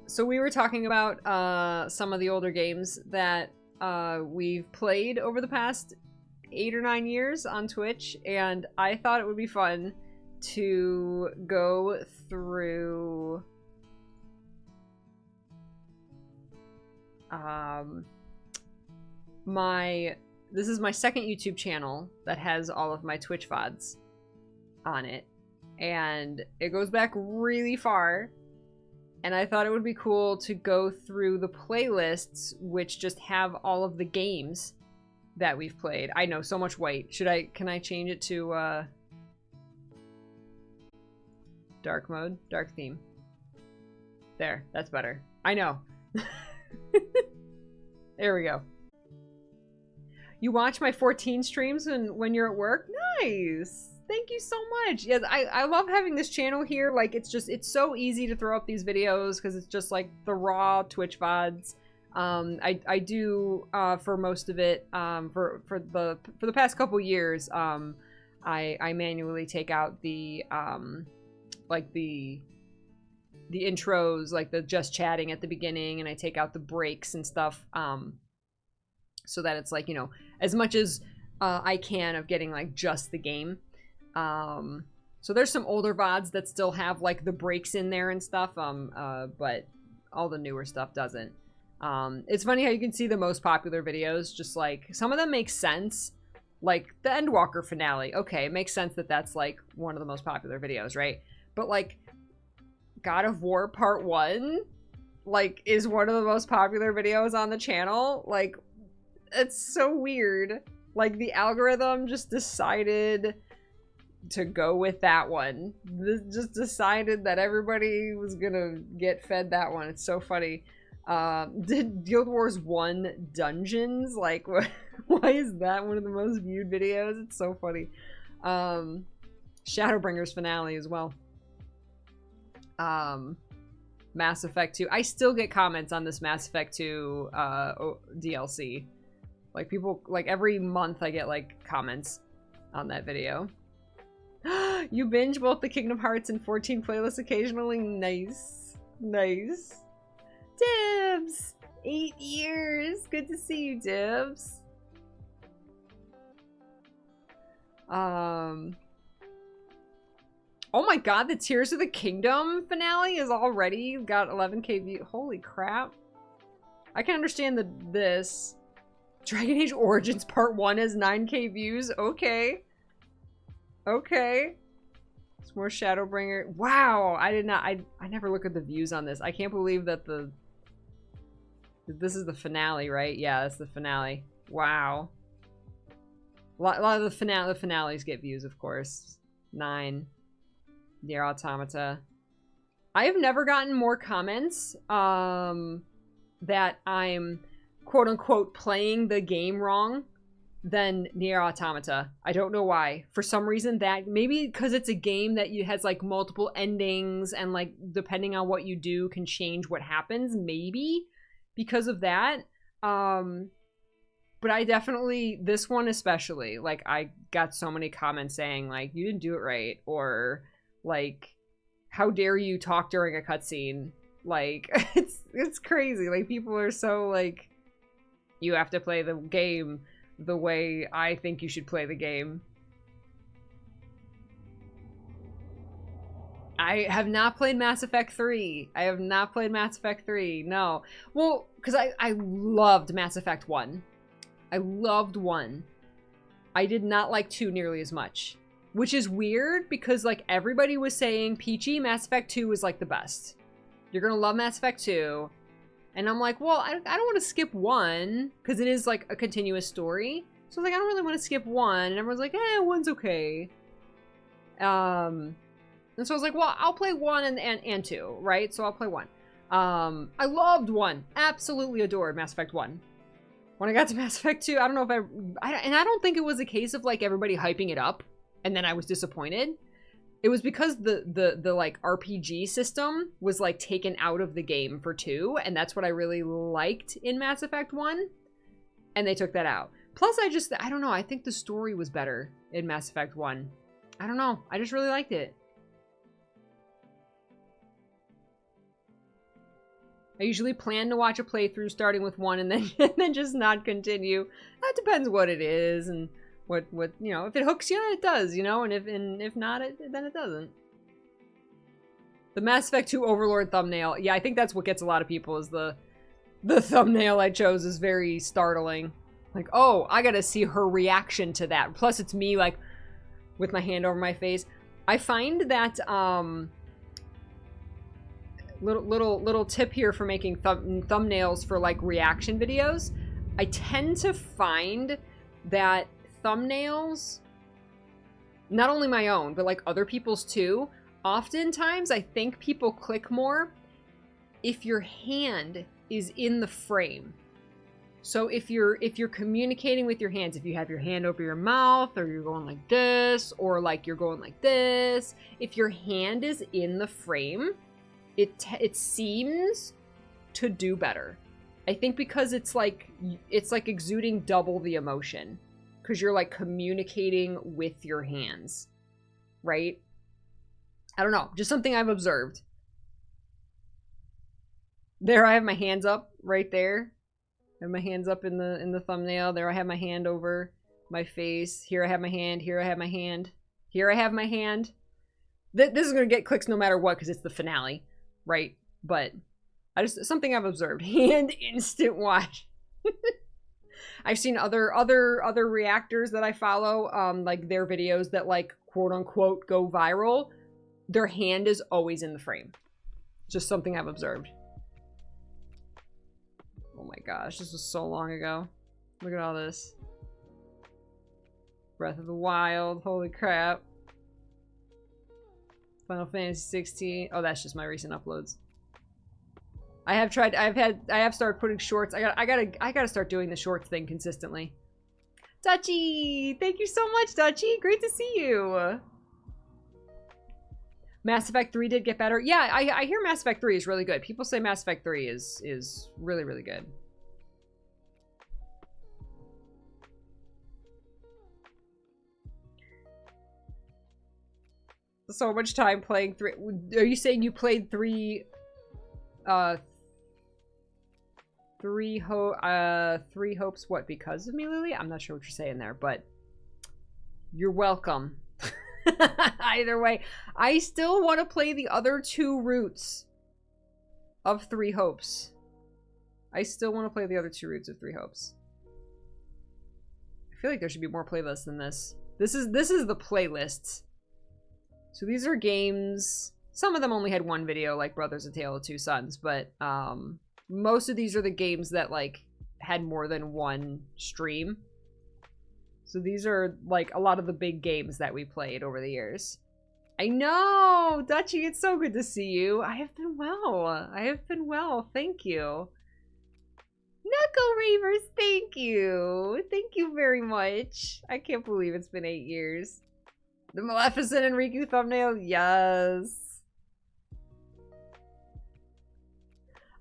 So we were talking about some of the older games that we've played over the past 8 or 9 years on Twitch, and I thought it would be fun to go through this is my second YouTube channel that has all of my Twitch VODs on it, and it goes back really far, and I thought it would be cool to go through the playlists which just have all of the games that we've played. I know, so much white. Can I change it to dark mode? Dark theme. There, that's better. I know. There we go. You watch my 14 streams when you're at work? Nice! Thank you so much. Yes, I love having this channel here. Like, it's so easy to throw up these videos because it's just like the raw Twitch VODs. I do for most of it for the past couple years I manually take out the like the intros, like the just chatting at the beginning, and I take out the breaks and stuff so that it's like, you know, as much as I can of getting like just the game. So there's some older VODs that still have like the breaks in there and stuff, but all the newer stuff doesn't. It's funny how you can see the most popular videos, just like some of them make sense, like the Endwalker finale. Okay, it makes sense that that's like one of the most popular videos, right? But like God of War Part 1 like is one of the most popular videos on the channel. Like, it's so weird. Like, the algorithm just decided to go with that one. Just decided that everybody was gonna get fed that one. It's so funny. Did Guild Wars 1 Dungeons? Like, why is that one of the most viewed videos? It's so funny. Shadowbringers finale as well. Mass Effect 2. I still get comments on this Mass Effect 2 DLC. Like, people, like, every month I get, like, comments on that video. You binge both the Kingdom Hearts and 14 playlists occasionally? Nice. Nice. Dibs! 8 years! Good to see you, Dibs. Oh my god, the Tears of the Kingdom finale is already got 11k views. Holy crap. I can understand this. Dragon Age Origins Part 1 has 9k views. Okay. Okay. It's more Shadowbringer. Wow, I never look at the views on this. I can't believe that this is the finale, right? Yeah, that's the finale. Wow. A lot of the finales get views, of course. 9. Nier Automata. I have never gotten more comments that I'm quote-unquote playing the game wrong than Nier Automata. I don't know why. For some reason, that maybe because it's a game that has like multiple endings and like depending on what you do can change what happens, maybe because of that. But I definitely, this one especially, like, I got so many comments saying like, you didn't do it right, or like, how dare you talk during a cutscene? Like, it's crazy. Like, people are so like, you have to play the game the way I think you should play the game. I have not played Mass Effect 3. I have not played Mass Effect 3. No. Well, because I loved Mass Effect 1. I loved 1. I did not like 2 nearly as much. Which is weird because, like, everybody was saying Peachy, Mass Effect 2 was, like, the best. You're gonna love Mass Effect 2. And I'm like, well, I don't want to skip 1 because it is, like, a continuous story. So I was like, I don't really want to skip 1. And everyone's like, 1's okay. And so I was like, well, I'll play 1 and 2, right? So I'll play 1. I loved 1. Absolutely adored Mass Effect 1. When I got to Mass Effect 2, I don't know if I don't think it was a case of, like, everybody hyping it up and then I was disappointed. It was because the like RPG system was like taken out of the game for 2, and that's what I really liked in Mass Effect 1, and they took that out. Plus I don't know, I think the story was better in Mass Effect 1. I don't know, I just really liked it. I usually plan to watch a playthrough starting with one and then and then just not continue. That depends what it is and what you know, if it hooks you, it does, you know, and if not, then it doesn't. The Mass Effect 2 Overlord thumbnail. Yeah, I think that's what gets a lot of people, is the thumbnail I chose is very startling. Like, oh, I gotta see her reaction to that. Plus it's me, like, with my hand over my face. I find that, little tip here for making thumbnails for, like, reaction videos. I tend to find that thumbnails, not only my own, but, like, other people's too, oftentimes I think people click more if your hand is in the frame. So if you're communicating with your hands, if you have your hand over your mouth, or you're going like this, or like you're going like this, if your hand is in the frame, it seems to do better. I think because it's like exuding double the emotion, because you're like communicating with your hands, right? I don't know, just something I've observed. There, I have my hands up right there. I have my hands up in the thumbnail. There I have my hand over my face. Here I have my hand. Here I have my hand. Here I have my hand. This is going to get clicks no matter what because it's the finale, right? But something I've observed. Hand instant watch. I've seen other reactors that I follow, like their videos that like quote unquote go viral. Their hand is always in the frame. Just something I've observed. Oh my gosh, this was so long ago. Look at all this. Breath of the Wild, holy crap. Final Fantasy 16. Oh, that's just my recent uploads. I have started putting shorts. I gotta start doing the shorts thing consistently. Dutchy! Thank you so much, Dutchy! Great to see you! Mass Effect 3 did get better. Yeah, I hear Mass Effect 3 is really good. People say Mass Effect 3 is really, really good. So much time playing 3. Are you saying you played 3 Hopes what, because of me, Lily? I'm not sure what you're saying there, but you're welcome. Either way, I still want to play the other 2 routes of 3 Hopes. I still want to play the other 2 routes of 3 Hopes. I feel like there should be more playlists than this. This is the playlists. So these are games. Some of them only had 1 video, like Brothers: A Tale of Two Sons, but most of these are the games that like had more than 1 stream. So these are like a lot of the big games that we played over the years. I know! Dutchy, it's so good to see you. I have been well. I have been well. Thank you. Knuckle Reavers, thank you. Thank you very much. I can't believe it's been 8 years. The Maleficent and Riku thumbnail, yes.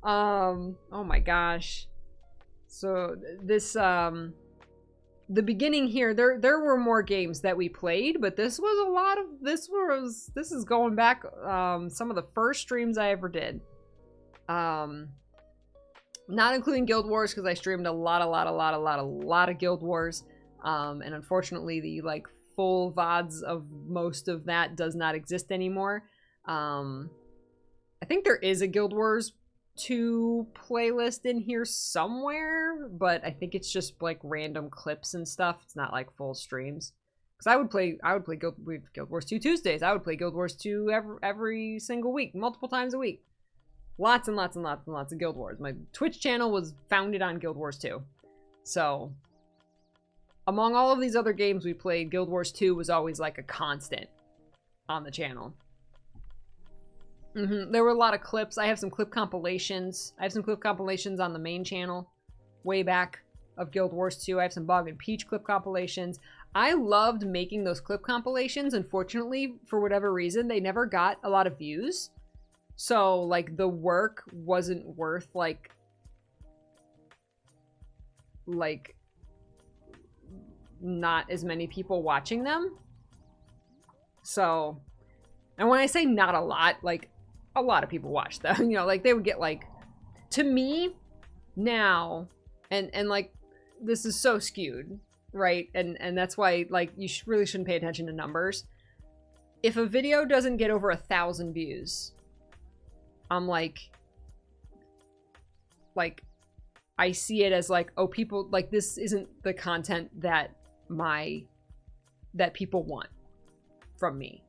Oh my gosh. So this, the beginning here, there were more games that we played, but this was a lot of, this is going back, some of the first streams I ever did. Not including Guild Wars, because I streamed a lot of Guild Wars. And unfortunately the, like, full VODs of most of that does not exist anymore. I think there is a Guild Wars 2 playlist in here somewhere, but I think it's just like random clips and stuff. It's not like full streams. Because I would play Guild Wars 2 Tuesdays. I would play Guild Wars 2 every single week, multiple times a week. Lots and lots and lots and lots of Guild Wars. My Twitch channel was founded on Guild Wars 2. So, among all of these other games we played, Guild Wars 2 was always like a constant on the channel. There were a lot of clips. I have some clip compilations. I have some clip compilations on the main channel way back of Guild Wars 2. I have some Bog and Peach clip compilations. I loved making those clip compilations. Unfortunately, for whatever reason, they never got a lot of views. So, like, the work wasn't worth, like not as many people watching them. So, and when I say not a lot, like, a lot of people watch them. You know, like, they would get, like, To me, now, and like, this is so skewed, right? And that's why, like, you really shouldn't pay attention to numbers. If a video doesn't get over 1,000 views, I'm like, I see it as like, oh, people, like, this isn't the content that people want from me.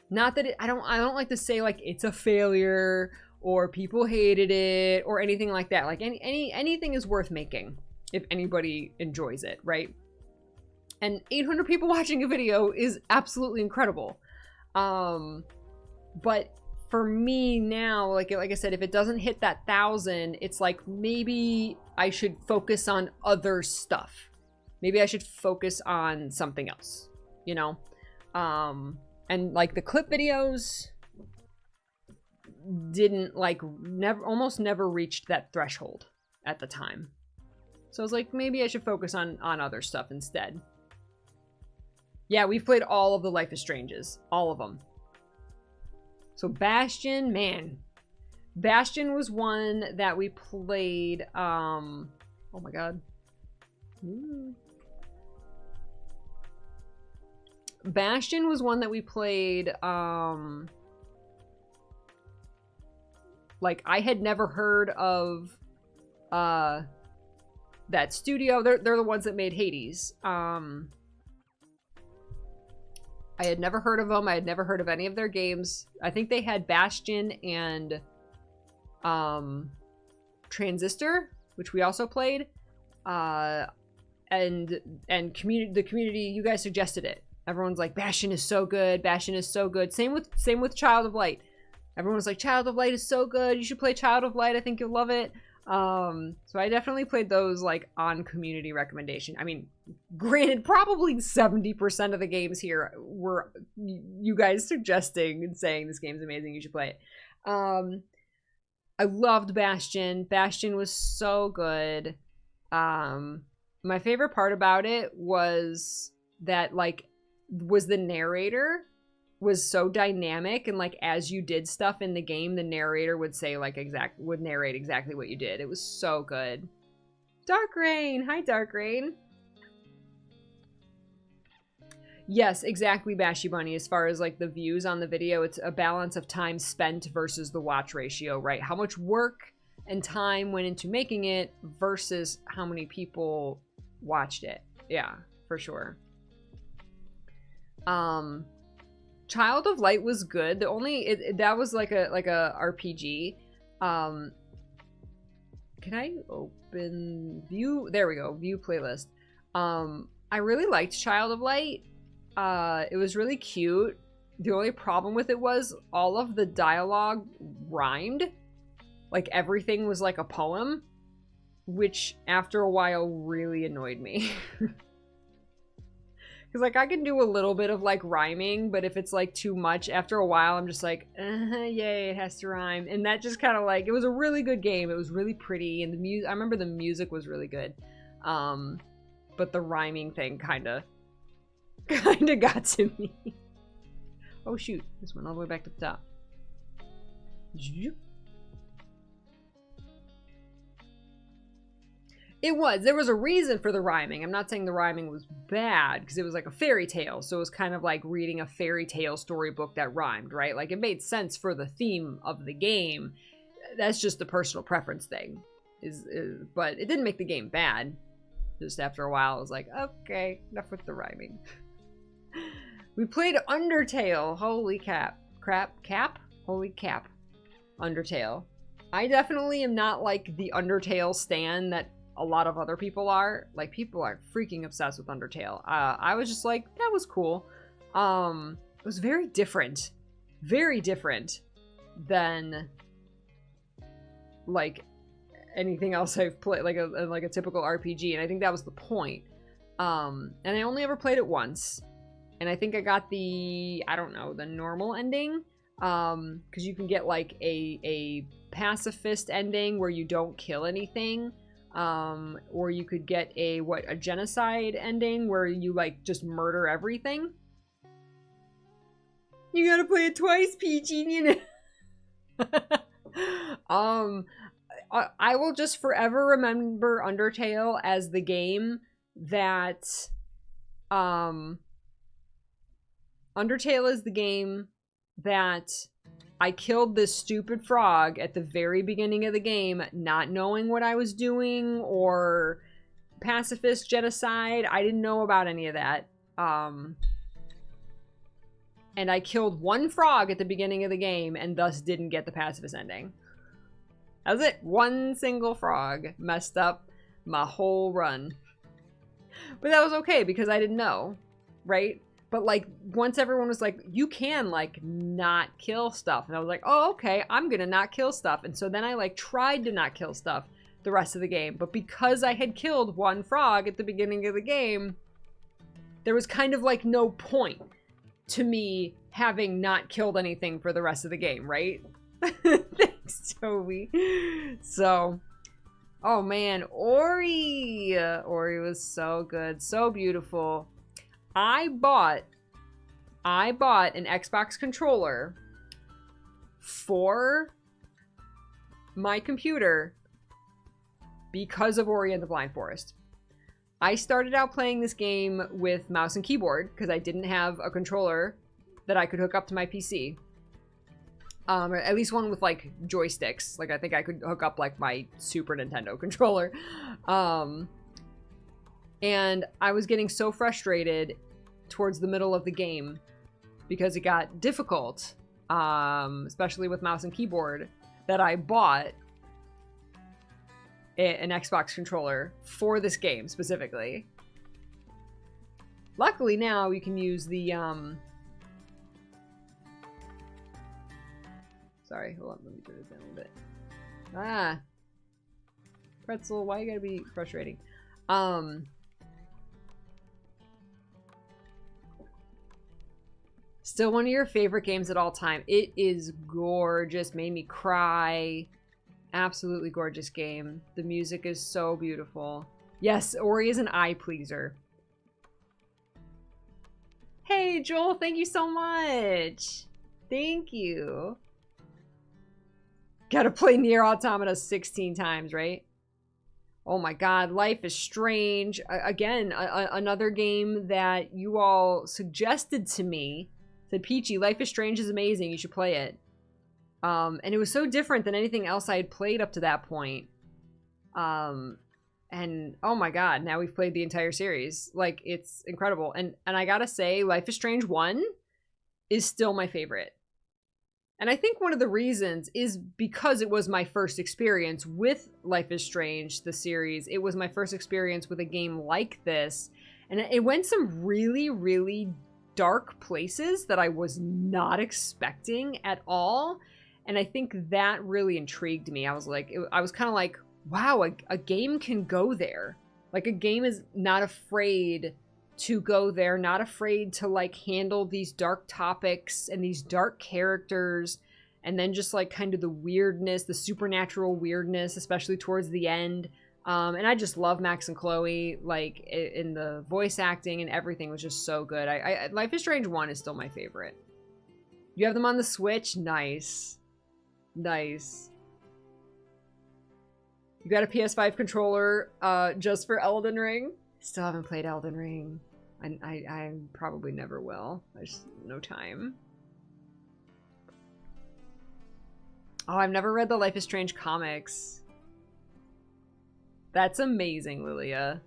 Not that I don't like to say like it's a failure or people hated it or anything like that. Like anything is worth making if anybody enjoys it, right? And 800 people watching a video is absolutely incredible. But for me now, like I said, if it doesn't hit that 1,000, it's like maybe I should focus on other stuff. Maybe I should focus on something else, you know? And like the clip videos didn't almost never reached that threshold at the time. So I was like, maybe I should focus on other stuff instead. Yeah, we've played all of the Life is Stranges, all of them. So Bastion, man. Bastion was one that we played, oh my god. Ooh. Bastion was one that we played, like, I had never heard of, that studio. They're the ones that made Hades. I had never heard of them. I had never heard of any of their games. I think they had Bastion and, Transistor, which we also played. And the community, you guys suggested it. Everyone's like, Bastion is so good. Bastion is so good. Same with Child of Light. Everyone's like, Child of Light is so good. You should play Child of Light. I think you'll love it. So I definitely played those like on community recommendation. I mean, granted, probably 70% of the games here were you guys suggesting and saying this game's amazing, you should play it. I loved Bastion. Bastion was so good. My favorite part about it was that the narrator was so dynamic, and like as you did stuff in the game, the narrator would say would narrate exactly what you did. It was so good. Dark Rain, hi Dark Rain. Yes, exactly, Bashy Bunny. As far as like the views on the video, it's a balance of time spent versus the watch ratio, right? How much work and time went into making it versus how many people watched it. Yeah, for sure. Child of Light was good. That was like a RPG. Can I open view? There we go. View playlist. I really liked Child of Light. It was really cute. The only problem with it was all of the dialogue rhymed. Like everything was like a poem, which after a while really annoyed me. Because, like, I can do a little bit of, like, rhyming, but if it's, like, too much, after a while, I'm just like, yay, it has to rhyme. And that just kind of, like, it was a really good game. It was really pretty, and I remember the music was really good. But the rhyming thing kind of got to me. Oh, shoot. This went all the way back to the top. There was a reason for the rhyming. I'm not saying the rhyming was bad, because it was like a fairy tale. So it was kind of like reading a fairy tale storybook that rhymed, right? Like it made sense for the theme of the game. That's just a personal preference thing. But it didn't make the game bad. Just after a while, I was like, okay, enough with the rhyming. We played Undertale. Holy cap. Holy cap. Undertale. I definitely am not like the Undertale stan that a lot of other people are. Like, people are freaking obsessed with Undertale. I was just like, that was cool. It was very different than like anything else I've played, like a typical RPG, and I think that was the point. And I only ever played it once, and I think I got the normal ending, because you can get like a pacifist ending where you don't kill anything. Or you could get a genocide ending where you like just murder everything. You gotta play it twice, Peachy, you know. I will just forever remember Undertale as the game that, Undertale is the game that I killed this stupid frog at the very beginning of the game, not knowing what I was doing or pacifist genocide. I didn't know about any of that. And I killed one frog at the beginning of the game and thus didn't get the pacifist ending. That was it. One single frog messed up my whole run. But that was okay because I didn't know, right? But like once everyone was like, you can like not kill stuff. And I was like, oh, okay, I'm gonna not kill stuff. And so then I like tried to not kill stuff the rest of the game. But because I had killed one frog at the beginning of the game, there was kind of like no point to me having not killed anything for the rest of the game, right? Thanks, Toby. So, oh man, Ori. Ori was so good, so beautiful. I bought an Xbox controller for my computer because of Ori and the Blind Forest. I started out playing this game with mouse and keyboard because I didn't have a controller that I could hook up to my PC. Or at least one with like joysticks. Like I think I could hook up like my Super Nintendo controller. And I was getting so frustrated towards the middle of the game because it got difficult, especially with mouse and keyboard, that I bought an Xbox controller for this game specifically. Luckily now you can use the sorry, hold on, let me turn this down a little bit. Ah, pretzel, why you gotta be frustrating? Still one of your favorite games at all time. It is gorgeous, made me cry. Absolutely gorgeous game. The music is so beautiful. Yes, Ori is an eye pleaser. Hey, Joel, thank you so much. Thank you. Gotta play Nier Automata 16 times, right? Oh my god, Life is Strange. Again, another game that you all suggested to me. Said, Peachy, Life is Strange is amazing. You should play it. And it was so different than anything else I had played up to that point. And oh my god, now we've played the entire series. Like, it's incredible. And I gotta say, Life is Strange 1 is still my favorite. And I think one of the reasons is because it was my first experience with Life is Strange, the series. It was my first experience with a game like this. And it went some really, really dark places that I was not expecting at all. And I think that really intrigued me. I was like, I was kind of like, wow, a game can go there. Like a game is not afraid to go there, not afraid to like handle these dark topics and these dark characters, and then just like kind of the weirdness, the supernatural weirdness, especially towards the end. And I just love Max and Chloe, like in the voice acting and everything was just so good. Life is Strange 1 is still my favorite. You have them on the Switch? Nice. Nice. You got a PS5 controller just for Elden Ring? Still haven't played Elden Ring. I probably never will. There's no time. Oh, I've never read the Life is Strange comics. That's amazing, Lilia.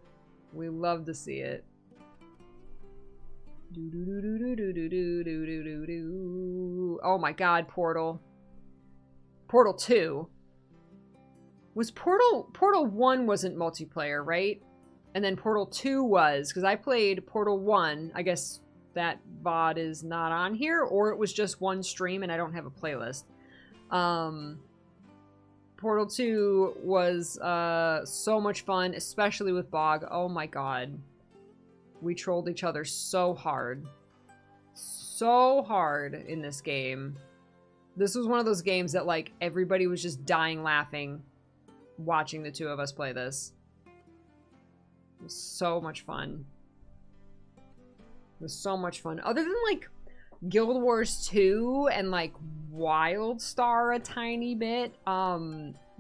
We love to see it. Oh my god, Portal. Portal 2. Was Portal 1 wasn't multiplayer, right? And then Portal 2 was, because I played Portal 1. I guess that VOD is not on here, or it was just one stream and I don't have a playlist. Portal 2 was so much fun, especially with Bog. Oh my god. We trolled each other so hard. So hard in this game. This was one of those games that like everybody was just dying laughing watching the two of us play this. It was so much fun. It was so much fun. Other than like Guild Wars 2 and like WildStar a tiny bit.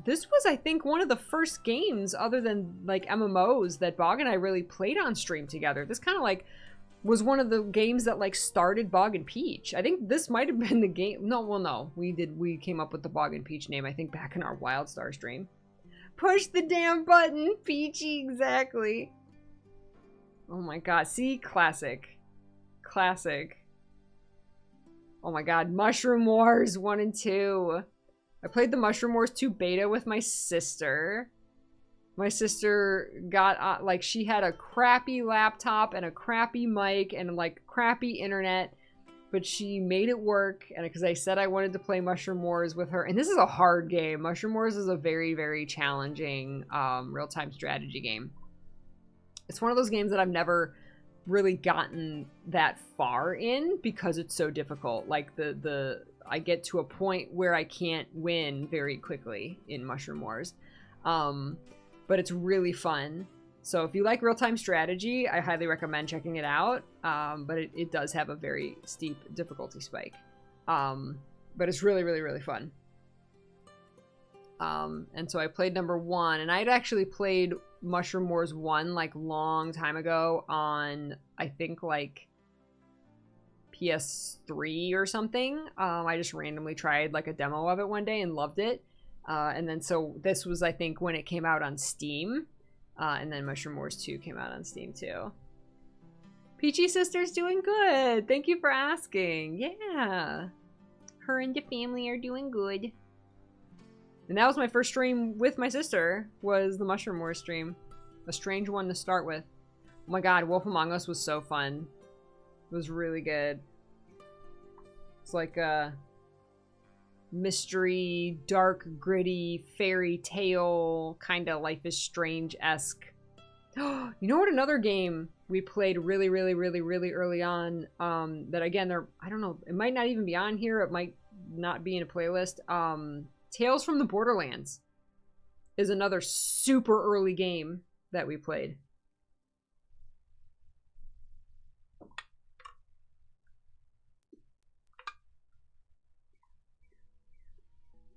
This was, I think, one of the first games other than like MMOs that Bog and I really played on stream together. This kind of like was one of the games that like started Bog and Peach. I think this might have been the game. No, well, no, we came up with the Bog and Peach name, I think, back in our WildStar stream. Push the damn button, Peachy, exactly. Oh my god, see? Classic. Classic. Oh my god, Mushroom Wars 1 and 2. I played the Mushroom Wars 2 beta with my sister. My sister got, like, she had a crappy laptop and a crappy mic and, like, crappy internet. But she made it work, and because I said I wanted to play Mushroom Wars with her. And this is a hard game. Mushroom Wars is a very, very challenging real-time strategy game. It's one of those games that I've never really gotten that far in because it's so difficult. Like I get to a point where I can't win very quickly in Mushroom Wars. But it's really fun. So if you like real-time strategy, I highly recommend checking it out. But it does have a very steep difficulty spike. But it's really, really, really fun. And so I played number 1, and I'd actually played Mushroom Wars 1 like long time ago on, I think, like PS3 or something. I just randomly tried like a demo of it one day and loved it. And then so this was, I think, when it came out on Steam. And then Mushroom Wars 2 came out on Steam too. Peachy Sister's doing good. Thank you for asking. Yeah. Her and the family are doing good. And that was my first stream with my sister, was the Mushroom Wars stream. A strange one to start with. Oh my god, Wolf Among Us was so fun. It was really good. It's like a mystery, dark, gritty, fairy tale, kind of Life is Strange-esque. You know what, another game we played really, really, really, really early on, that again, I don't know, it might not even be on here, it might not be in a playlist, Tales from the Borderlands is another super early game that we played.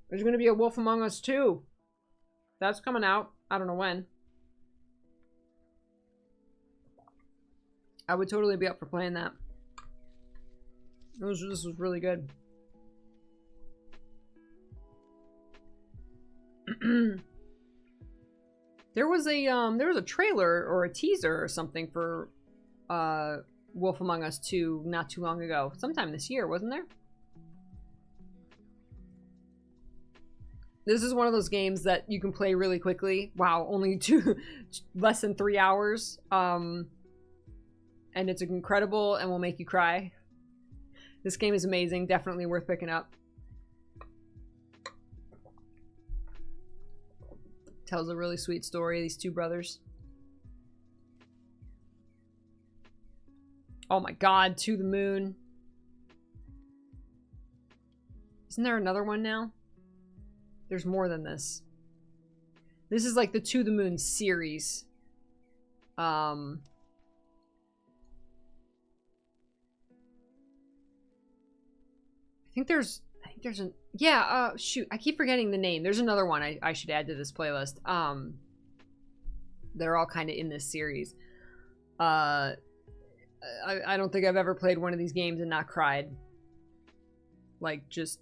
There's going to be a Wolf Among Us 2. That's coming out. I don't know when. I would totally be up for playing that. This was really good. There was a trailer or a teaser or something for Wolf Among Us 2 not too long ago. Sometime this year, wasn't there? This is one of those games that you can play really quickly. Wow, only less than 3 hours. And it's incredible and will make you cry. This game is amazing, definitely worth picking up. Tells a really sweet story, these two brothers. Oh my god, To the Moon. Isn't there another one now? There's more than this. This is like the To the Moon series. I think there's an, yeah, shoot, I keep forgetting the name. There's another one I should add to this playlist. They're all kind of in this series. I don't think I've ever played one of these games and not cried. Like, just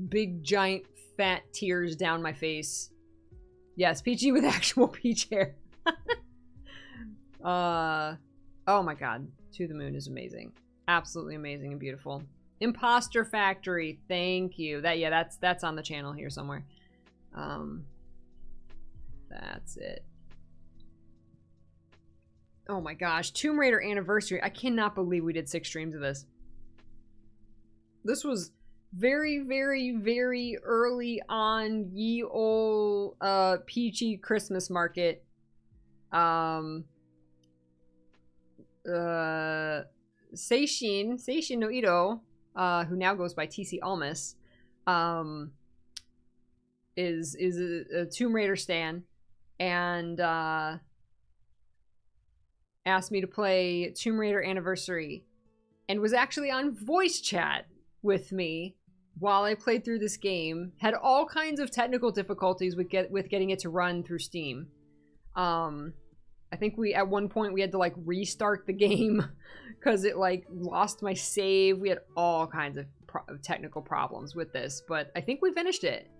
big, giant, fat tears down my face. Yes, Peachy with actual peach hair. Oh my god. To the Moon is amazing. Absolutely amazing and beautiful. Imposter Factory, thank you. That's on the channel here somewhere. That's it. Oh my gosh, Tomb Raider Anniversary. I cannot believe we did 6 streams of this. This was very, very, very early on ye ol' Peachy Christmas market. Seishin no Ito, who now goes by TC Almas, is a Tomb Raider stan, and asked me to play Tomb Raider Anniversary. and was actually on voice chat with me while I played through this game. Had all kinds of technical difficulties with getting it to run through Steam. I think at one point we had to like restart the game because it like lost my save. We had all kinds of technical problems with this, but I think we finished it.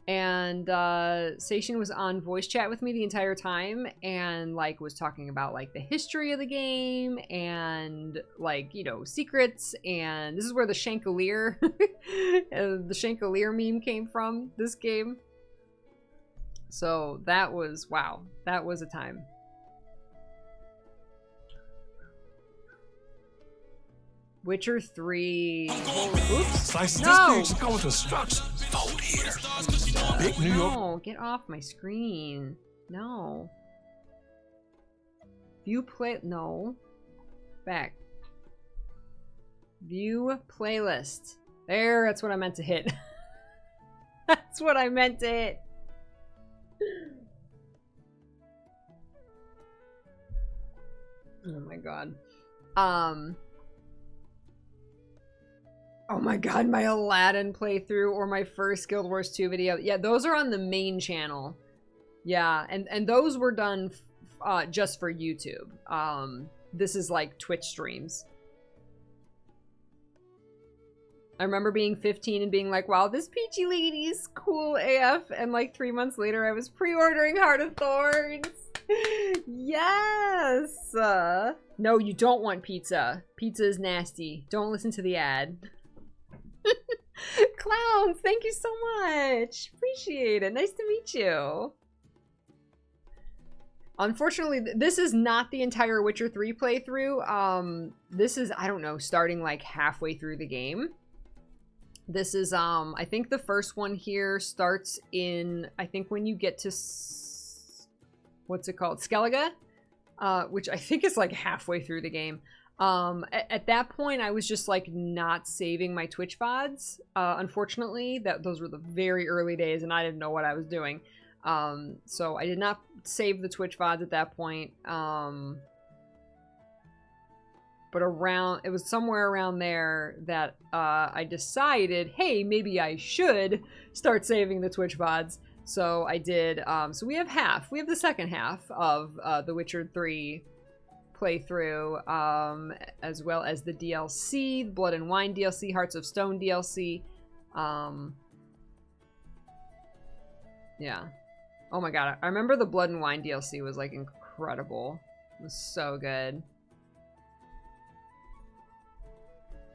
And Seishin was on voice chat with me the entire time and like was talking about like the history of the game and like, you know, secrets. And this is where the Shankalier the Shankalier meme came from, this game. So that was, wow, that was a time. Witcher 3. Oops. Slice No! this go with instructions. Vote here. Big New York. No, get off my screen. No. View play. No. Back. View playlist. There, that's what I meant to hit. That's what I meant to hit. Oh my god. Oh my god, my Aladdin playthrough or my first Guild Wars 2 video. Yeah, those are on the main channel. Yeah, and those were done just for YouTube. This is like Twitch streams. I remember being 15 and being like, wow, this Peachy lady's cool AF. And like 3 months later, I was pre-ordering Heart of Thorns. Yes! No, you don't want pizza. Pizza is nasty. Don't listen to the ad. Clowns, thank you so much. Appreciate it. Nice to meet you. Unfortunately, this is not the entire Witcher 3 playthrough. This is, I don't know, starting like halfway through the game. This is, I think the first one here starts in, I think when you get to, what's it called? Skellige, which I think is like halfway through the game. At that point, I was just like not saving my Twitch VODs. Unfortunately, those were the very early days and I didn't know what I was doing. So I did not save the Twitch VODs at that point. But it was somewhere around there that I decided, hey, maybe I should start saving the Twitch VODs. So I did. So we have half. We have the second half of the Witcher 3 playthrough, as well as the DLC, the Blood and Wine DLC, Hearts of Stone DLC. Yeah. Oh my god, I remember the Blood and Wine DLC was like incredible. It was so good.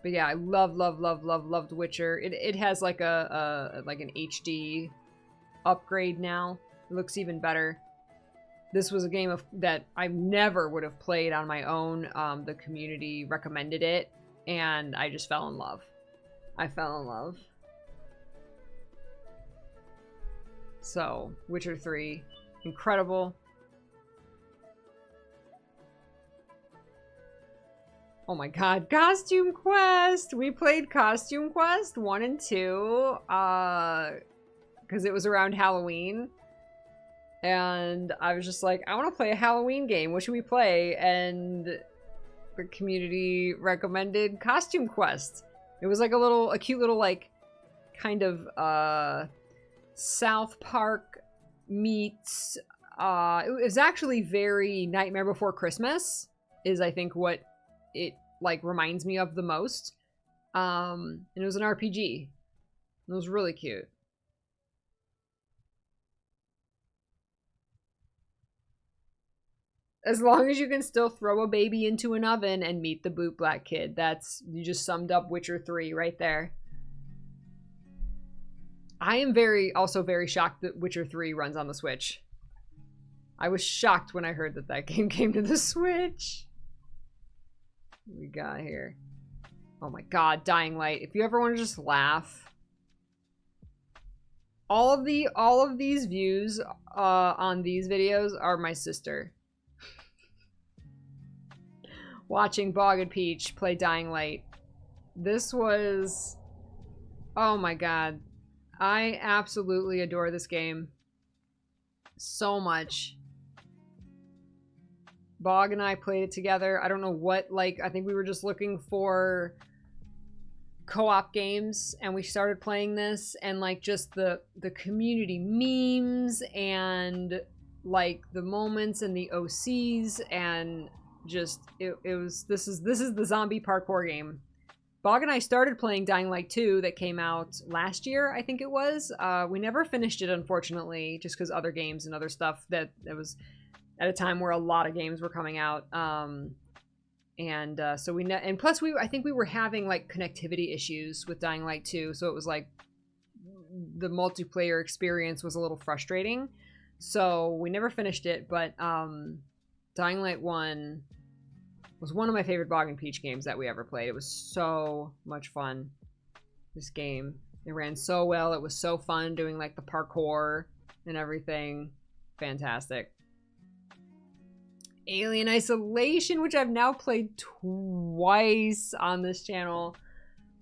But yeah, I loved Witcher. It has like like an HD upgrade now. It looks even better. This was a game that I never would have played on my own. The community recommended it, and I just fell in love. I fell in love. So, Witcher 3, incredible. Oh my god, Costume Quest! We played Costume Quest 1 and 2, because it was around Halloween. And I was just like, I want to play a Halloween game. What should we play? And the community recommended Costume Quest. It was like a cute little, like, kind of, South Park meets, it was actually very Nightmare Before Christmas, is I think what it, like, reminds me of the most. And it was an RPG. It was really cute. As long as you can still throw a baby into an oven and meet the boot black kid. You just summed up Witcher 3 right there. I am also very shocked that Witcher 3 runs on the Switch. I was shocked when I heard that game came to the Switch. What we got here? Oh my god, Dying Light. If you ever want to just laugh. All of these views on these videos are my sister. Watching Bog and Peach play Dying Light. This was... Oh my god. I absolutely adore this game. So much. Bog and I played it together. I don't know what, like, I think we were just looking for co-op games, and we started playing this, and like just the community memes and like the moments and the OCs, and just it was this is the zombie parkour game. Bog and I started playing Dying Light 2 that came out last year, I think it was. We never finished it, unfortunately, just because other games and other stuff that it was at a time where a lot of games were coming out. So we and plus I think we were having like connectivity issues with Dying Light 2, so it was like the multiplayer experience was a little frustrating. So we never finished it, but Dying Light 1 was one of my favorite Bog and Peach games that we ever played. It was so much fun. This game, it ran so well. It was so fun doing like the parkour and everything. Fantastic. Alien Isolation, which I've now played twice on this channel.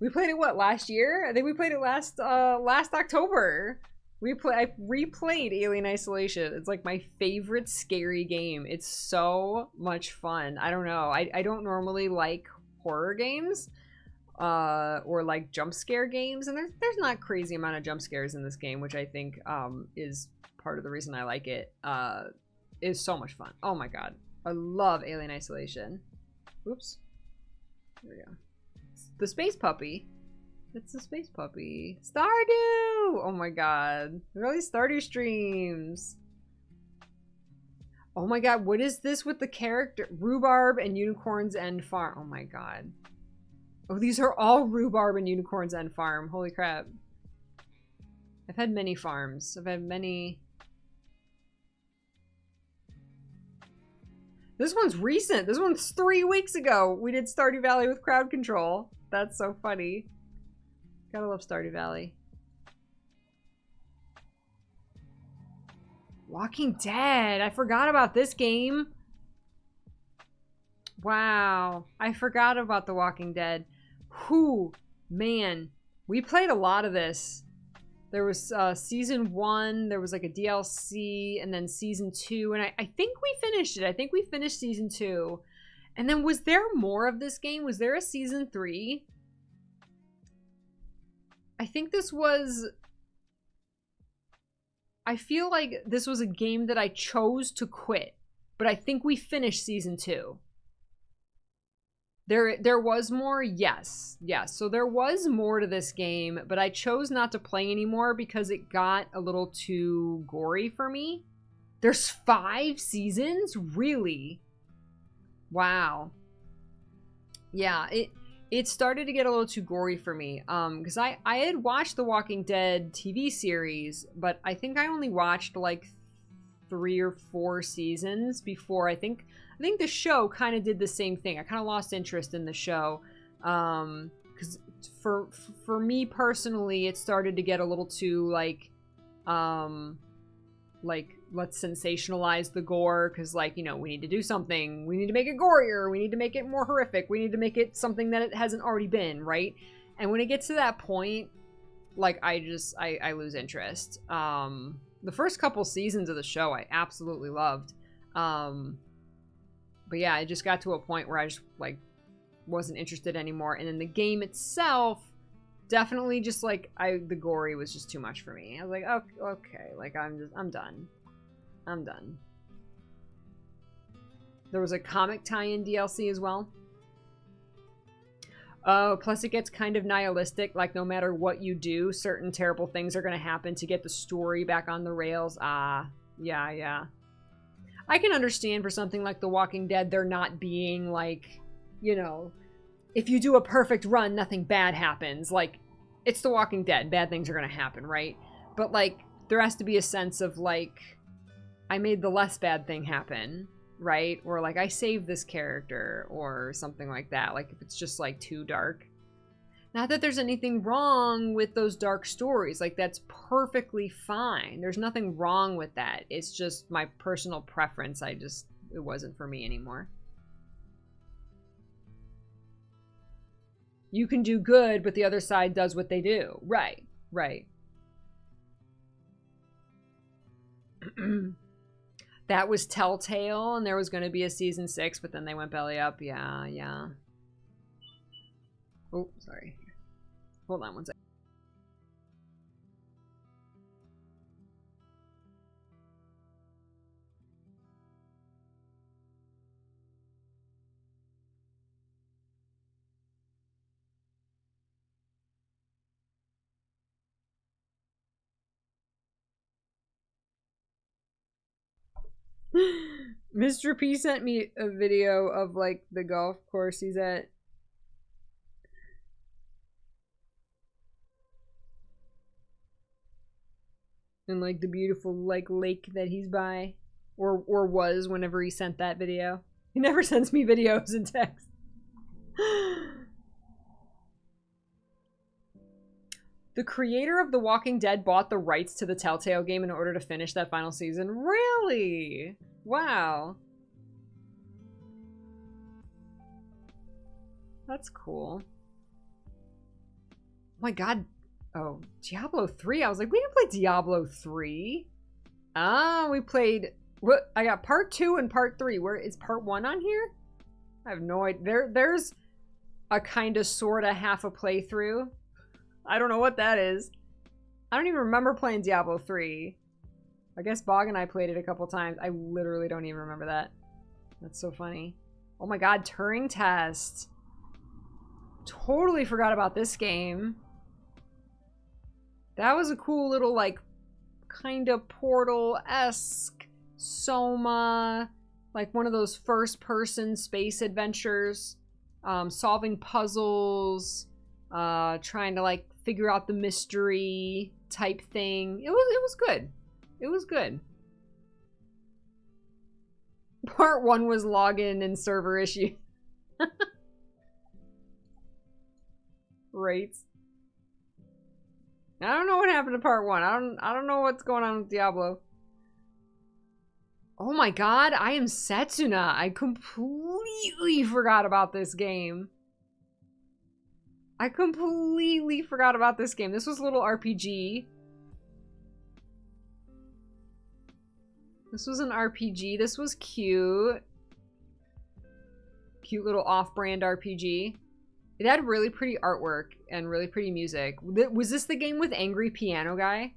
We played it, what, last year? I think we played it last October. I replayed Alien Isolation. It's like my favorite scary game. It's so much fun. I don't know. I don't normally like horror games or like jump scare games, and there's not a crazy amount of jump scares in this game, which I think is part of the reason I like it. It's so much fun. Oh my god. I love Alien Isolation. Oops. There we go. The space puppy. It's the space puppy. Stardew! Oh my god. Look at all these Stardew streams. Oh my god, what is this with the character? Rhubarb and Unicorns End Farm. Oh my god. Oh, these are all Rhubarb and Unicorns End Farm. Holy crap. I've had many farms. I've had many... This one's recent. This one's 3 weeks ago. We did Stardew Valley with crowd control. That's so funny. Gotta love Stardew Valley. Walking Dead. I forgot about this game. Wow. I forgot about The Walking Dead. Whew. Man. We played a lot of this. There was season 1, there was like a DLC, and then season 2, and I think we finished it. I think we finished season 2. And then was there more of this game? Was there a season 3? I think this was... I feel like this was a game that I chose to quit, but I think we finished season 2. There was more, yes. So there was more to this game, but I chose not to play anymore because it got a little too gory for me. There's 5 seasons? Really? Wow. Yeah, it started to get a little too gory for me. Because I had watched the Walking Dead TV series, but I think I only watched like 3 or 4 seasons before I think the show kind of did the same thing. I kind of lost interest in the show. Because for me personally, it started to get a little too like let's sensationalize the gore, because like, you know, we need to do something. We need to make it gorier. We need to make it more horrific. We need to make it something that it hasn't already been, right? And when it gets to that point, like I lose interest. The first couple seasons of the show I absolutely loved. But yeah, it just got to a point where I just like wasn't interested anymore. And then the game itself, definitely just like the gory was just too much for me. I was like, okay, like I'm done. I'm done. There was a comic tie-in DLC as well. Oh, plus it gets kind of nihilistic. Like no matter what you do, certain terrible things are going to happen to get the story back on the rails. Yeah. I can understand for something like The Walking Dead, there not being like, you know, if you do a perfect run, nothing bad happens. Like, it's The Walking Dead. Bad things are going to happen, right? But like, there has to be a sense of like, I made the less bad thing happen, right? Or like, I saved this character or something like that. Like, if it's just like too dark. Not that there's anything wrong with those dark stories. Like, that's perfectly fine. There's nothing wrong with that. It's just my personal preference. It wasn't for me anymore. You can do good, but the other side does what they do. Right. That was Telltale, and there was going to be a season 6, but then they went belly up. Yeah, yeah. Oh, sorry. Hold on one second. Mr. P sent me a video of like the golf course he's at. And like the beautiful like lake that he's by. Or was whenever he sent that video. He never sends me videos in text. The creator of The Walking Dead bought the rights to the Telltale game in order to finish that final season. Really? Wow. That's cool. Oh my god. Oh, Diablo 3. I was like, we didn't play Diablo 3. Ah, we played... What? I got part 2 and part 3. Where is part 1 on here? I have no idea. There's a kind of sort of half a playthrough. I don't know what that is. I don't even remember playing Diablo 3. I guess Bog and I played it a couple times. I literally don't even remember that. That's so funny. Oh my god, Turing Test. Totally forgot about this game. That was a cool little, like, kind of Portal-esque Soma. Like one of those first-person space adventures. Solving puzzles. Trying to, like, figure out the mystery type thing. It was good. It was good. Part 1 was login and server issue. Right. I don't know what happened to part 1. I don't know what's going on with Diablo. Oh my god, I am Setsuna. I completely forgot about this game. I completely forgot about this game. This was a little RPG. This was an RPG. This was cute. Cute little off-brand RPG. It had really pretty artwork and really pretty music. Was this the game with Angry Piano Guy?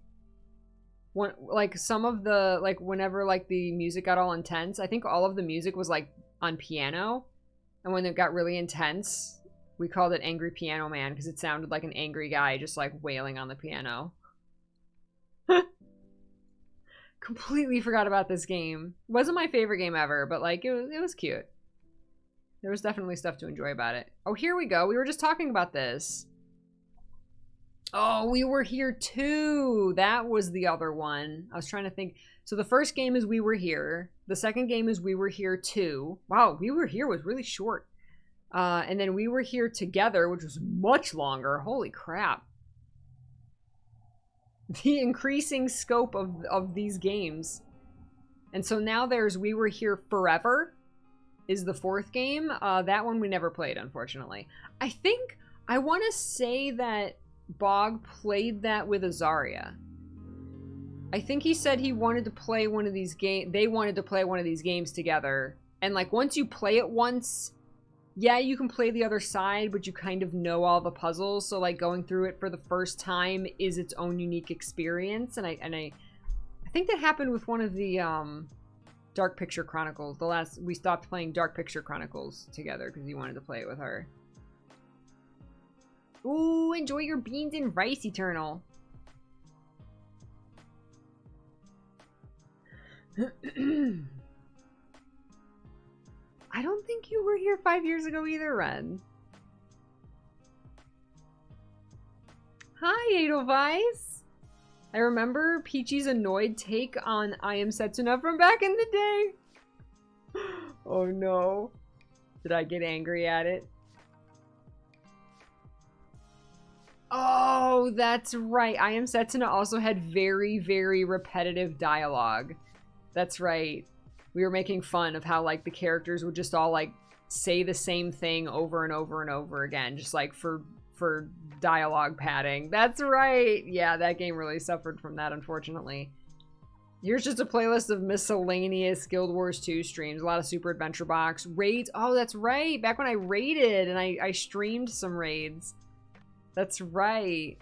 Like some of the, like whenever like the music got all intense, I think all of the music was like on piano. And when it got really intense, we called it Angry Piano Man because it sounded like an angry guy just like wailing on the piano. Completely forgot about this game. Wasn't my favorite game ever, but like it was cute. There was definitely stuff to enjoy about it. Oh, here we go. We were just talking about this. Oh, We Were Here Too. That was the other one. I was trying to think. So the first game is We Were Here. The second game is We Were Here Too. Wow, We Were Here was really short. And then We Were Here Together, which was much longer. Holy crap. The increasing scope of these games. And so now there's We Were Here Forever is the fourth game. That one we never played, unfortunately. I want to say that Bog played that with Azaria. I think he said he wanted to play one of these games. They wanted to play one of these games together. And like once you play it once, yeah, you can play the other side, but you kind of know all the puzzles. So like going through it for the first time is its own unique experience. And I think that happened with one of the Dark Picture Chronicles. We stopped playing Dark Picture Chronicles together because he wanted to play it with her. Ooh, enjoy your beans and rice, Eternal. I don't think you were here 5 years ago either, Ren. Hi, Edelweiss. I remember Peachy's annoyed take on I Am Setsuna from back in the day. Oh no. Did I get angry at it? Oh, that's right. I Am Setsuna also had very, very repetitive dialogue. That's right. We were making fun of how, like, the characters would just all, like, say the same thing over and over and over again, just, like, for dialogue padding. That's right! Yeah, that game really suffered from that, unfortunately. Here's just a playlist of miscellaneous Guild Wars 2 streams. A lot of Super Adventure Box. Raids. Oh, that's right. Back when I raided and I streamed some raids. That's right.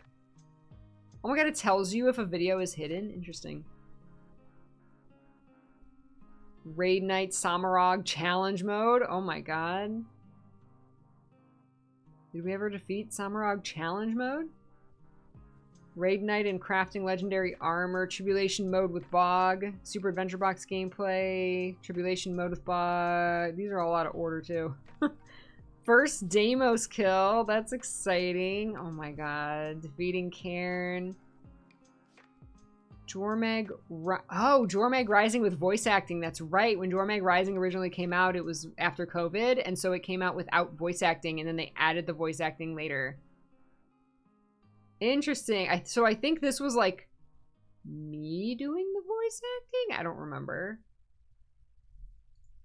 Oh my god, it tells you if a video is hidden. Interesting. Raid Night Samarog Challenge Mode. Oh my god. Did we ever defeat Samarog Challenge Mode? Raid Night and Crafting Legendary Armor. Tribulation Mode with Bog. Super Adventure Box gameplay. Tribulation Mode with Bog. These are all out of order too. First Deimos kill. That's exciting. Oh my god. Defeating Cairn. Jormag... Oh, Jormag Rising with voice acting. That's right. When Jormag Rising originally came out, it was after COVID, and so it came out without voice acting, and then they added the voice acting later. Interesting. So I think this was, like, me doing the voice acting? I don't remember.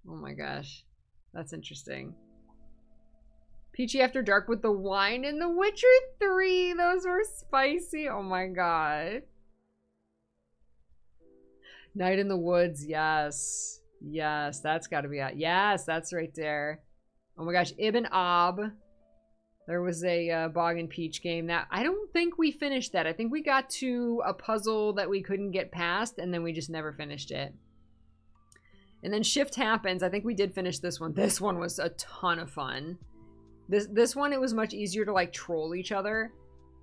Oh my gosh. That's interesting. Peachy After Dark with the wine in The Witcher 3. Those were spicy. Oh my god. Night in the Woods, yes. Yes, that's gotta be out. Yes, that's right there. Oh my gosh, Ibn Ab. There was a Bog and Peach game that I don't think we finished that. I think we got to a puzzle that we couldn't get past, and then we just never finished it. And then Shift Happens. I think we did finish this one. This one was a ton of fun. This one, it was much easier to, like, troll each other.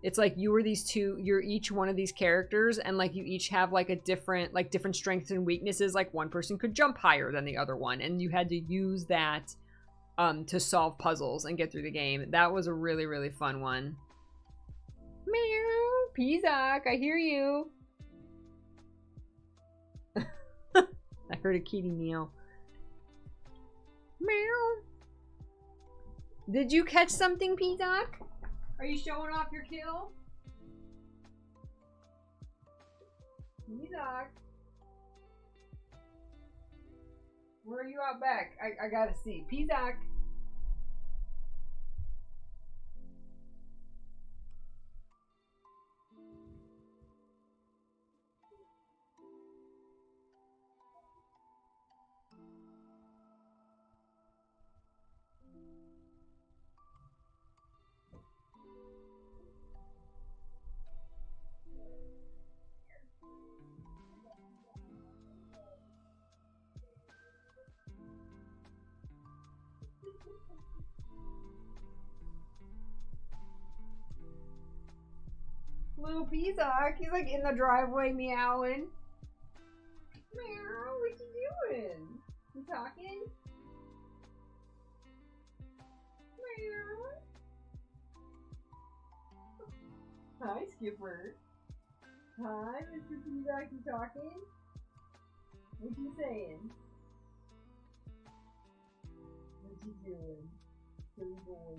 It's like you were these two, you're each one of these characters, and like you each have like a different, like different strengths and weaknesses. Like one person could jump higher than the other one, and you had to use that to solve puzzles and get through the game. That was a really, really fun one. Meow, Pizak, I hear you. I heard a kitty meow. Meow. Did you catch something, Pizak? Are you showing off your kill? Pizak. Where are you out back? I gotta see. Pizak. Little Pizak, he's like in the driveway meowing. Meow, what you doing? You talking? Meow. Hi, Skipper. Hi, Mr. Pizak, you talking? What you saying? What you doing? Silly boy.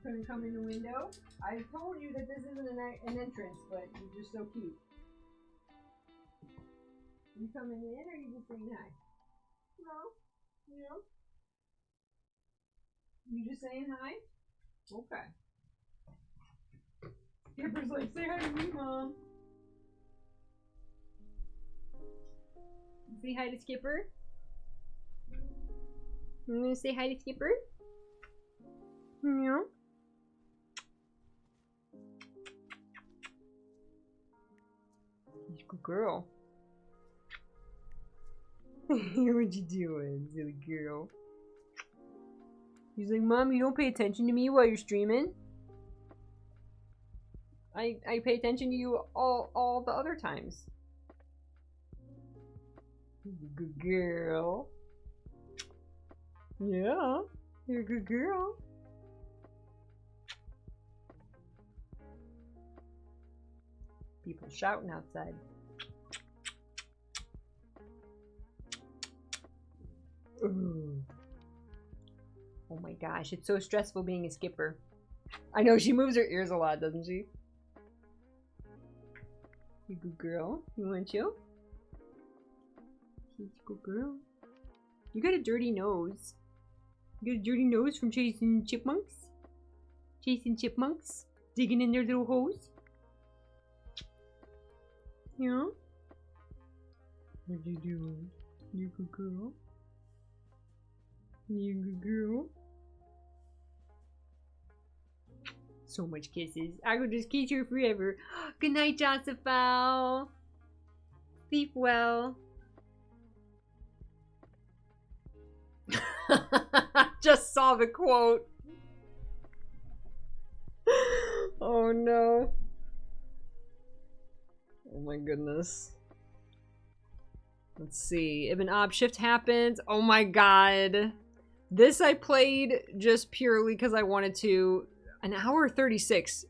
Couldn't come in the window. I told you that this isn't an entrance, but you're just so cute. You coming in, or are you just saying hi? No. No. You just saying hi? Okay. Skipper's like, say hi to me, Mom. Say hi to Skipper. You gonna say hi to Skipper? Meow. Good girl. What you doing, silly girl? He's like, Mom, you don't pay attention to me while you're streaming? I pay attention to you all the other times. Good girl. Yeah, you're a good girl. People shouting outside. Ooh. Oh my gosh, it's so stressful being a skipper. I know, she moves her ears a lot, doesn't she? You good girl. You want to? She's a good girl. You got a dirty nose. You got a dirty nose from chasing chipmunks? Chasing chipmunks? Digging in their little holes? Yeah? What you doing? You good girl? You good girl? So much kisses. I could just kiss you forever. Good night, Josephine. Sleep well. Just saw the quote. Oh no. Oh my goodness. Let's see. If an op shift happens, oh my god. This I played just purely because I wanted to. An hour 36.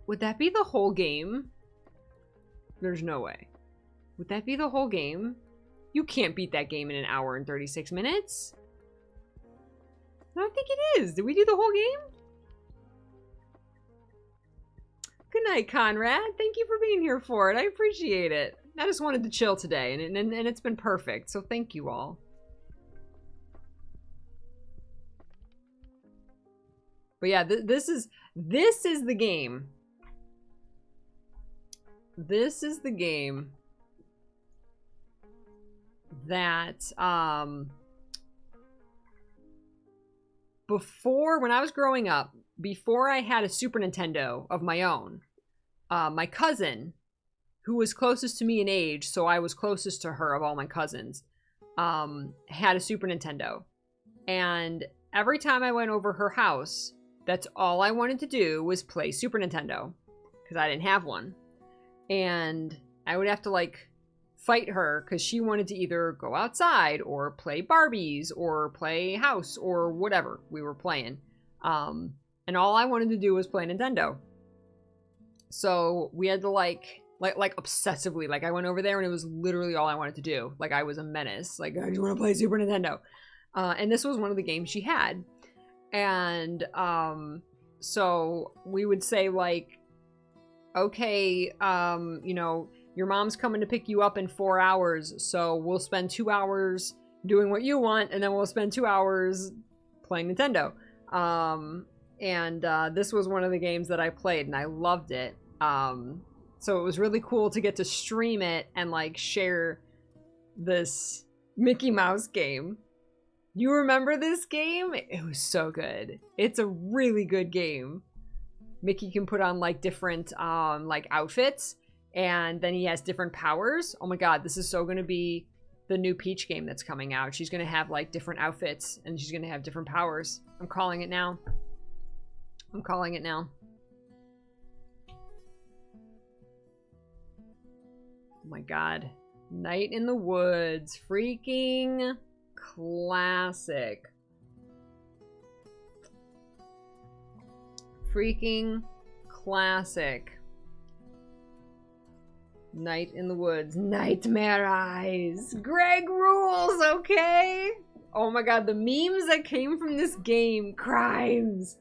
Would that be the whole game? There's no way. Would that be the whole game? You can't beat that game in an hour and 36 minutes. I don't think it is. Did we do the whole game? Good night, Conrad. Thank you for being here for it. I appreciate it. I just wanted to chill today, and it's been perfect, so thank you all. But yeah, this is the game. This is the game that before, when I was growing up, before I had a Super Nintendo of my own, my cousin, who was closest to me in age, so I was closest to her of all my cousins, had a Super Nintendo. And every time I went over her house, that's all I wanted to do was play Super Nintendo, because I didn't have one. And I would have to, like, fight her, because she wanted to either go outside, or play Barbies, or play house, or whatever we were playing. And all I wanted to do was play Nintendo. So we had to, like obsessively, like, I went over there and it was literally all I wanted to do. Like, I was a menace. Like, I just want to play Super Nintendo. And this was one of the games she had. And so we would say, like, okay, you know, your mom's coming to pick you up in 4 hours, so we'll spend 2 hours doing what you want, and then we'll spend 2 hours playing Nintendo. And this was one of the games that I played, and I loved it. So it was really cool to get to stream it and, like, share this Mickey Mouse game. You remember this game? It was so good. It's a really good game. Mickey can put on, like, different, like, outfits, and then he has different powers. Oh my god, this is so gonna be the new Peach game that's coming out. She's gonna have, like, different outfits, and she's gonna have different powers. I'm calling it now. I'm calling it now. Oh my god. Night in the Woods. Freaking classic. Freaking classic. Night in the Woods. Nightmare Eyes. Greg rules, okay? Oh my god, the memes that came from this game. Crimes.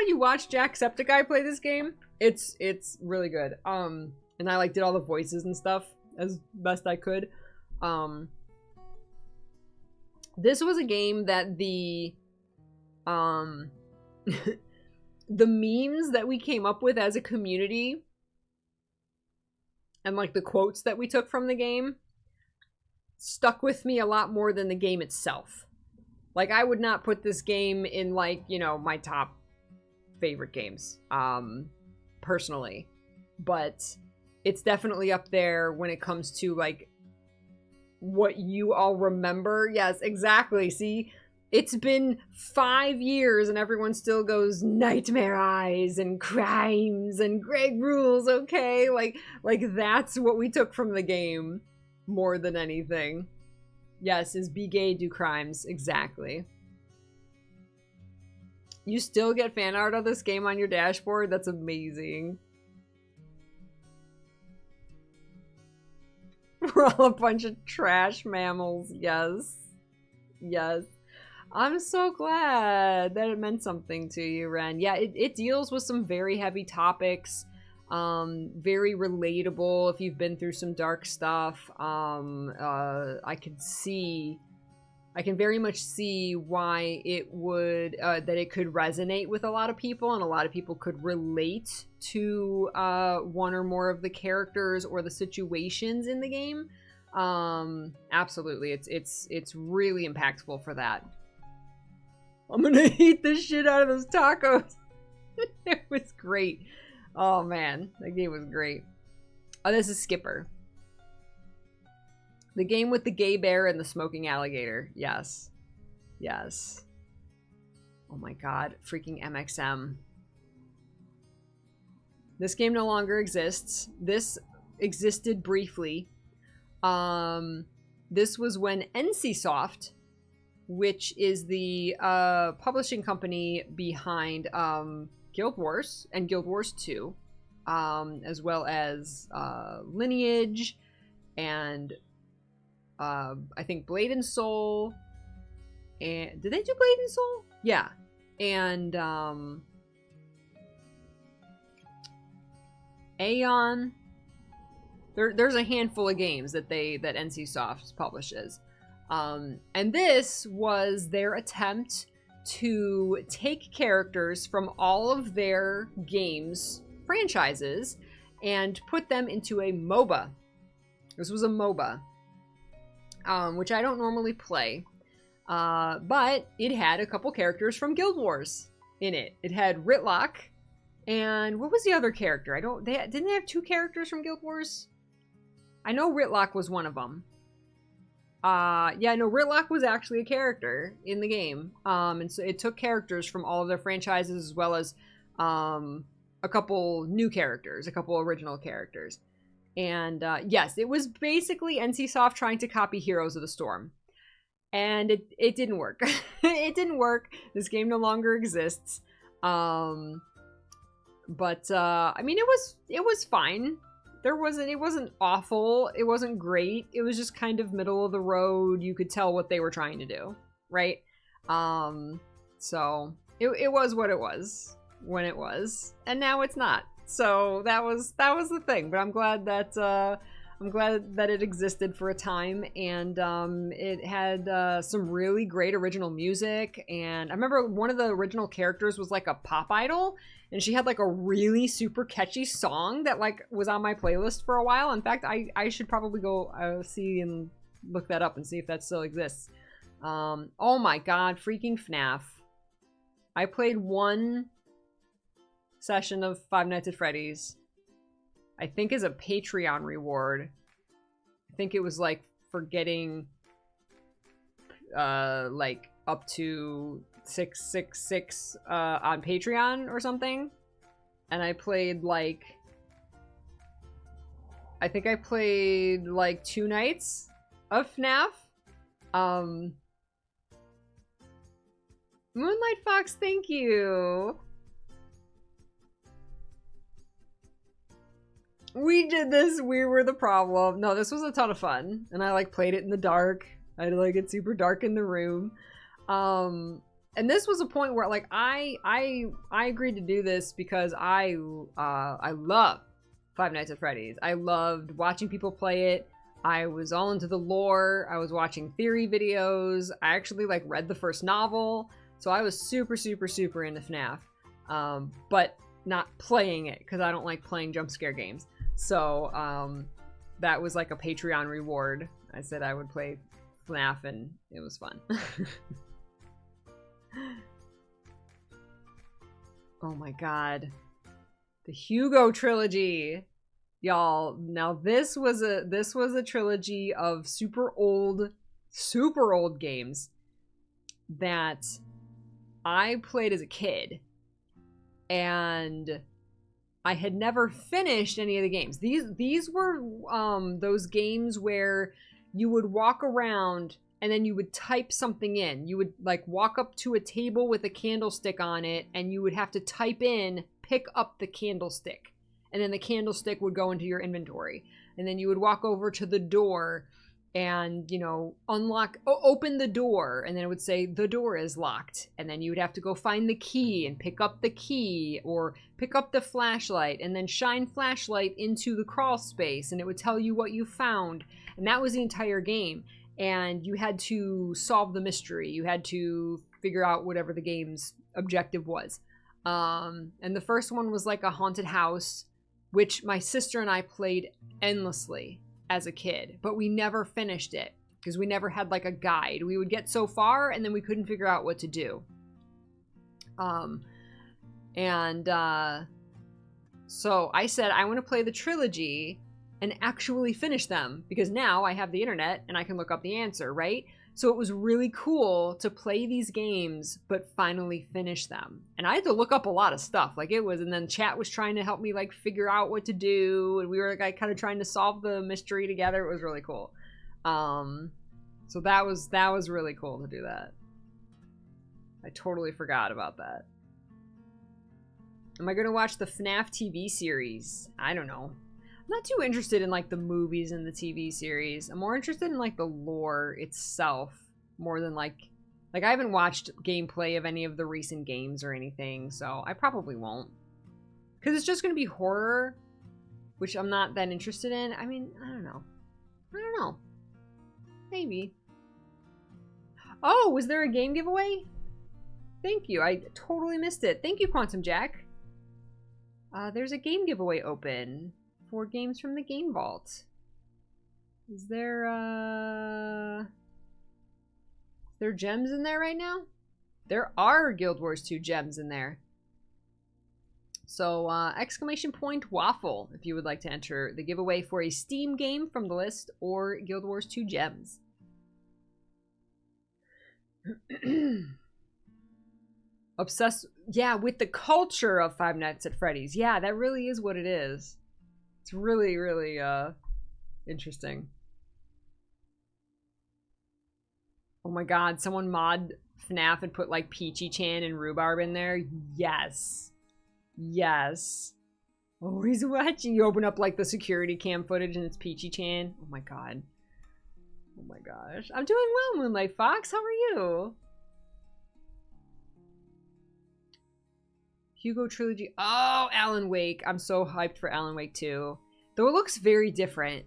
You watched Jacksepticeye play this game? It's really good. And I, like, did all the voices and stuff as best I could. This was a game that the the memes that we came up with as a community and, like, the quotes that we took from the game stuck with me a lot more than the game itself. Like, I would not put this game in, like, you know, my top favorite games, personally. But it's definitely up there when it comes to, like, what you all remember. Yes, exactly. See, it's been 5 years and everyone still goes Nightmare Eyes and Crimes and Greg rules, okay? Like that's what we took from the game more than anything. Yes, is be gay, do crimes. Exactly. You still get fan art of this game on your dashboard? That's amazing. We're all a bunch of trash mammals. Yes. Yes. I'm so glad that it meant something to you, Ren. Yeah, it deals with some very heavy topics. Very relatable if you've been through some dark stuff. I can very much see why it would, that it could resonate with a lot of people, and a lot of people could relate to one or more of the characters or the situations in the game. Absolutely, it's really impactful for that. I'm gonna eat the shit out of those tacos. It was great. Oh man, that game was great. Oh, this is Skipper. The game with the gay bear and the smoking alligator. Yes. Yes. Oh my god, freaking MXM. This game no longer exists. This existed briefly. This was when NCSoft, which is the publishing company behind Guild Wars and Guild Wars 2, as well as Lineage and I think Blade and Soul. And did they do Blade and Soul? Yeah. And Aeon. There's a handful of games that NCSoft publishes. And this was their attempt to take characters from all of their games franchises and put them into a MOBA. This was a MOBA, which I don't normally play, but it had a couple characters from Guild Wars in it. It had Ritlock, and what was the other character? Didn't they have two characters from Guild Wars? I know Ritlock was one of them. Yeah, no, Ritlock was actually a character in the game. And so it took characters from all of their franchises, as well as a couple new characters, a couple original characters. And yes, it was basically NCSoft trying to copy Heroes of the Storm. And it didn't work. It didn't work. This game no longer exists. But I mean, it was fine. It wasn't awful. It wasn't great. It was just kind of middle of the road. You could tell what they were trying to do, right? So it was what it was when it was, and now it's not. So that was the thing. But I'm glad that it existed for a time, and it had some really great original music. And I remember one of the original characters was like a pop idol. And she had like a really super catchy song that like was on my playlist for a while. In fact, I should probably go see and look that up and see if that still exists. Oh my god, freaking FNAF. I played one session of Five Nights at Freddy's. I think as a Patreon reward. I think it was like for getting like up to 666 on Patreon or something, and I played like, I think I played like 2 nights of FNAF. Moonlight Fox, thank you. We did this. We were the problem. No, this was a ton of fun, and I like played it in the dark. I had to like get super dark in the room. And this was a point where like I agreed to do this because I love Five Nights at Freddy's. I loved watching people play it. I was all into the lore. I was watching theory videos. I actually like read the first novel. So I was super into FNAF. But not playing it because I don't like playing jump scare games. So that was like a Patreon reward. I said I would play FNAF, and it was fun. Oh my god. The Hugo trilogy. Y'all, now this was a trilogy of super old games that I played as a kid, and I had never finished any of the games. These were those games where you would walk around and then you would type something in. You would like walk up to a table with a candlestick on it, and you would have to type in, pick up the candlestick. And then the candlestick would go into your inventory. And then you would walk over to the door, and, you know, open the door, and then it would say the door is locked, and then you would have to go find the key and pick up the key, or pick up the flashlight and then shine flashlight into the crawl space, and it would tell you what you found. And that was the entire game, and you had to solve the mystery. You had to figure out whatever the game's objective was. And the first one was like a haunted house, which my sister and I played endlessly as a kid, but we never finished it because we never had like a guide. We would get so far and then we couldn't figure out what to do. So I said, I want to play the trilogy and actually finish them, because now I have the internet and I can look up the answer, right? So it was really cool to play these games, but finally finish them. And I had to look up a lot of stuff. Like it was, and then chat was trying to help me like figure out what to do. And we were like kind of trying to solve the mystery together. It was really cool. So that was really cool to do that. I totally forgot about that. Am I going to watch the FNAF TV series? I don't know. I'm not too interested in like the movies and the TV series. I'm more interested in like the lore itself more than like I haven't watched gameplay of any of the recent games or anything, so I probably won't. Because it's just going to be horror, which I'm not that interested in. I mean, I don't know. Maybe. Oh, was there a game giveaway? Thank you. I totally missed it. Thank you, Quantum Jack. There's a game giveaway open. 4 games from the Game Vault. Is there gems in there right now? There are Guild Wars 2 gems in there. So, exclamation point waffle if you would like to enter the giveaway for a Steam game from the list or Guild Wars 2 gems. Obsessed, yeah, with the culture of Five Nights at Freddy's. Yeah, that really is what it is. It's really, really interesting. Oh my god, someone mod FNAF and put like Peachy Chan and Rhubarb in there. Yes. Yes. Oh, he's watching. You open up like the security cam footage and it's Peachy Chan. Oh my god. Oh my gosh. I'm doing well, Moonlight Fox. How are you? Hugo Trilogy. Oh, Alan Wake. I'm so hyped for Alan Wake 2. Though it looks very different.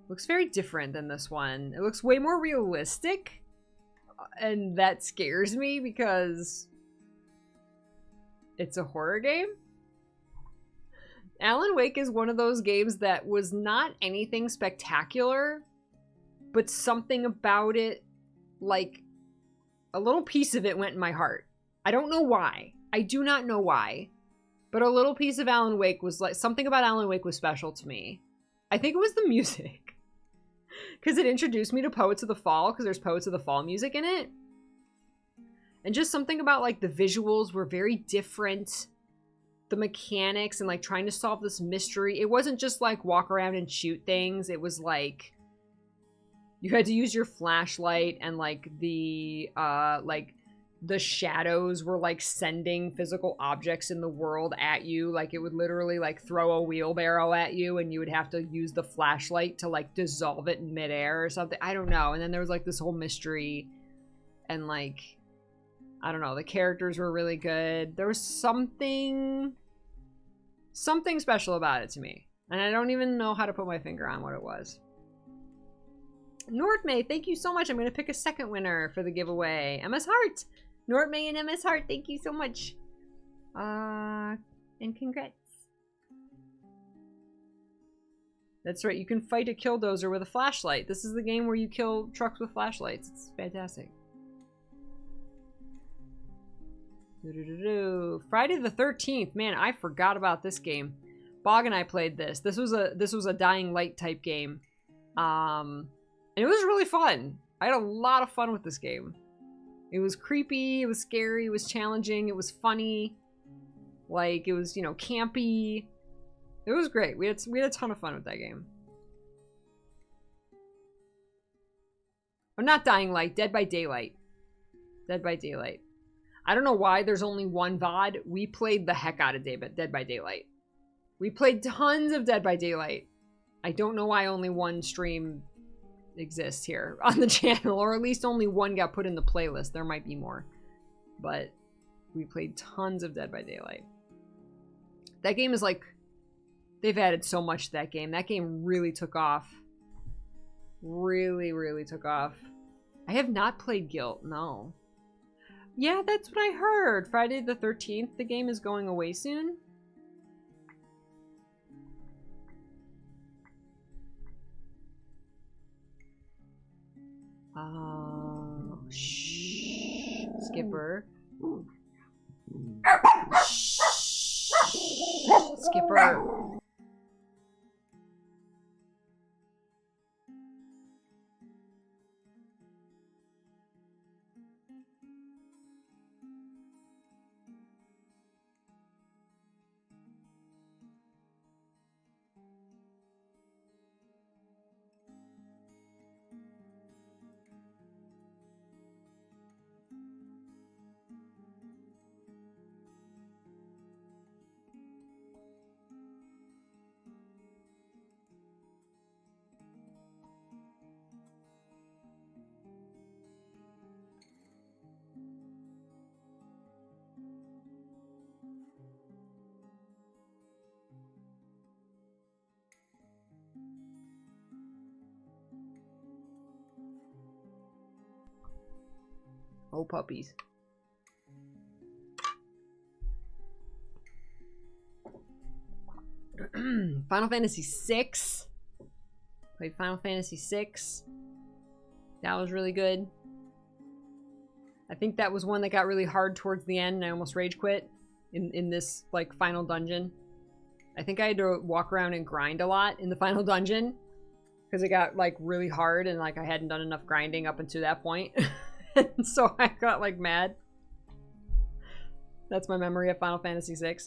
Looks very different than this one. It looks way more realistic. And that scares me because it's a horror game. Alan Wake is one of those games that was not anything spectacular, but something about it, like a little piece of it went in my heart. I don't know why. I do not know why. But a little piece of Alan Wake was like, something about Alan Wake was special to me. I think it was the music. Because it introduced me to Poets of the Fall, because there's Poets of the Fall music in it. And just something about like the visuals were very different. The mechanics and like trying to solve this mystery. It wasn't just like walk around and shoot things. It was like you had to use your flashlight, and like the shadows were like sending physical objects in the world at you. Like it would literally like throw a wheelbarrow at you and you would have to use the flashlight to like dissolve it in midair or something. I don't know. And then there was like this whole mystery, and like, I don't know, the characters were really good. There was something special about it to me. And I don't even know how to put my finger on what it was. Nordmay, thank you so much. I'm going to pick a second winner for the giveaway. MS Hart. Nordmay and MS Hart, thank you so much. And congrats. That's right, you can fight a killdozer with a flashlight. This is the game where you kill trucks with flashlights. It's fantastic. Friday the 13th. Man, I forgot about this game. Bog and I played this. This was a Dying Light type game. And it was really fun. I had a lot of fun with this game. It was creepy, it was scary, it was challenging, it was funny. Like, it was, you know, campy. It was great. We had a ton of fun with that game. Oh, not Dying Light, Dead by Daylight. Dead by Daylight. I don't know why there's only one VOD. We played the heck out of Dead by Daylight. We played tons of Dead by Daylight. I don't know why only one stream exists here on the channel, or at least only one got put in the playlist. There might be more, but we played tons of Dead by Daylight. That game is like, they've added so much to that game. That game really took off. Really, really took off. I have not played Guilt, no. Yeah, that's what I heard. Friday the 13th, the game is going away soon. Shh. Skipper. Shh. Skipper. Oh, puppies. Final Fantasy VI. Played Final Fantasy VI. That was really good. I think that was one that got really hard towards the end and I almost rage quit in this like final dungeon. I think I had to walk around and grind a lot in the final dungeon because it got like really hard and like I hadn't done enough grinding up until that point. And so I got like mad. That's my memory of Final Fantasy VI.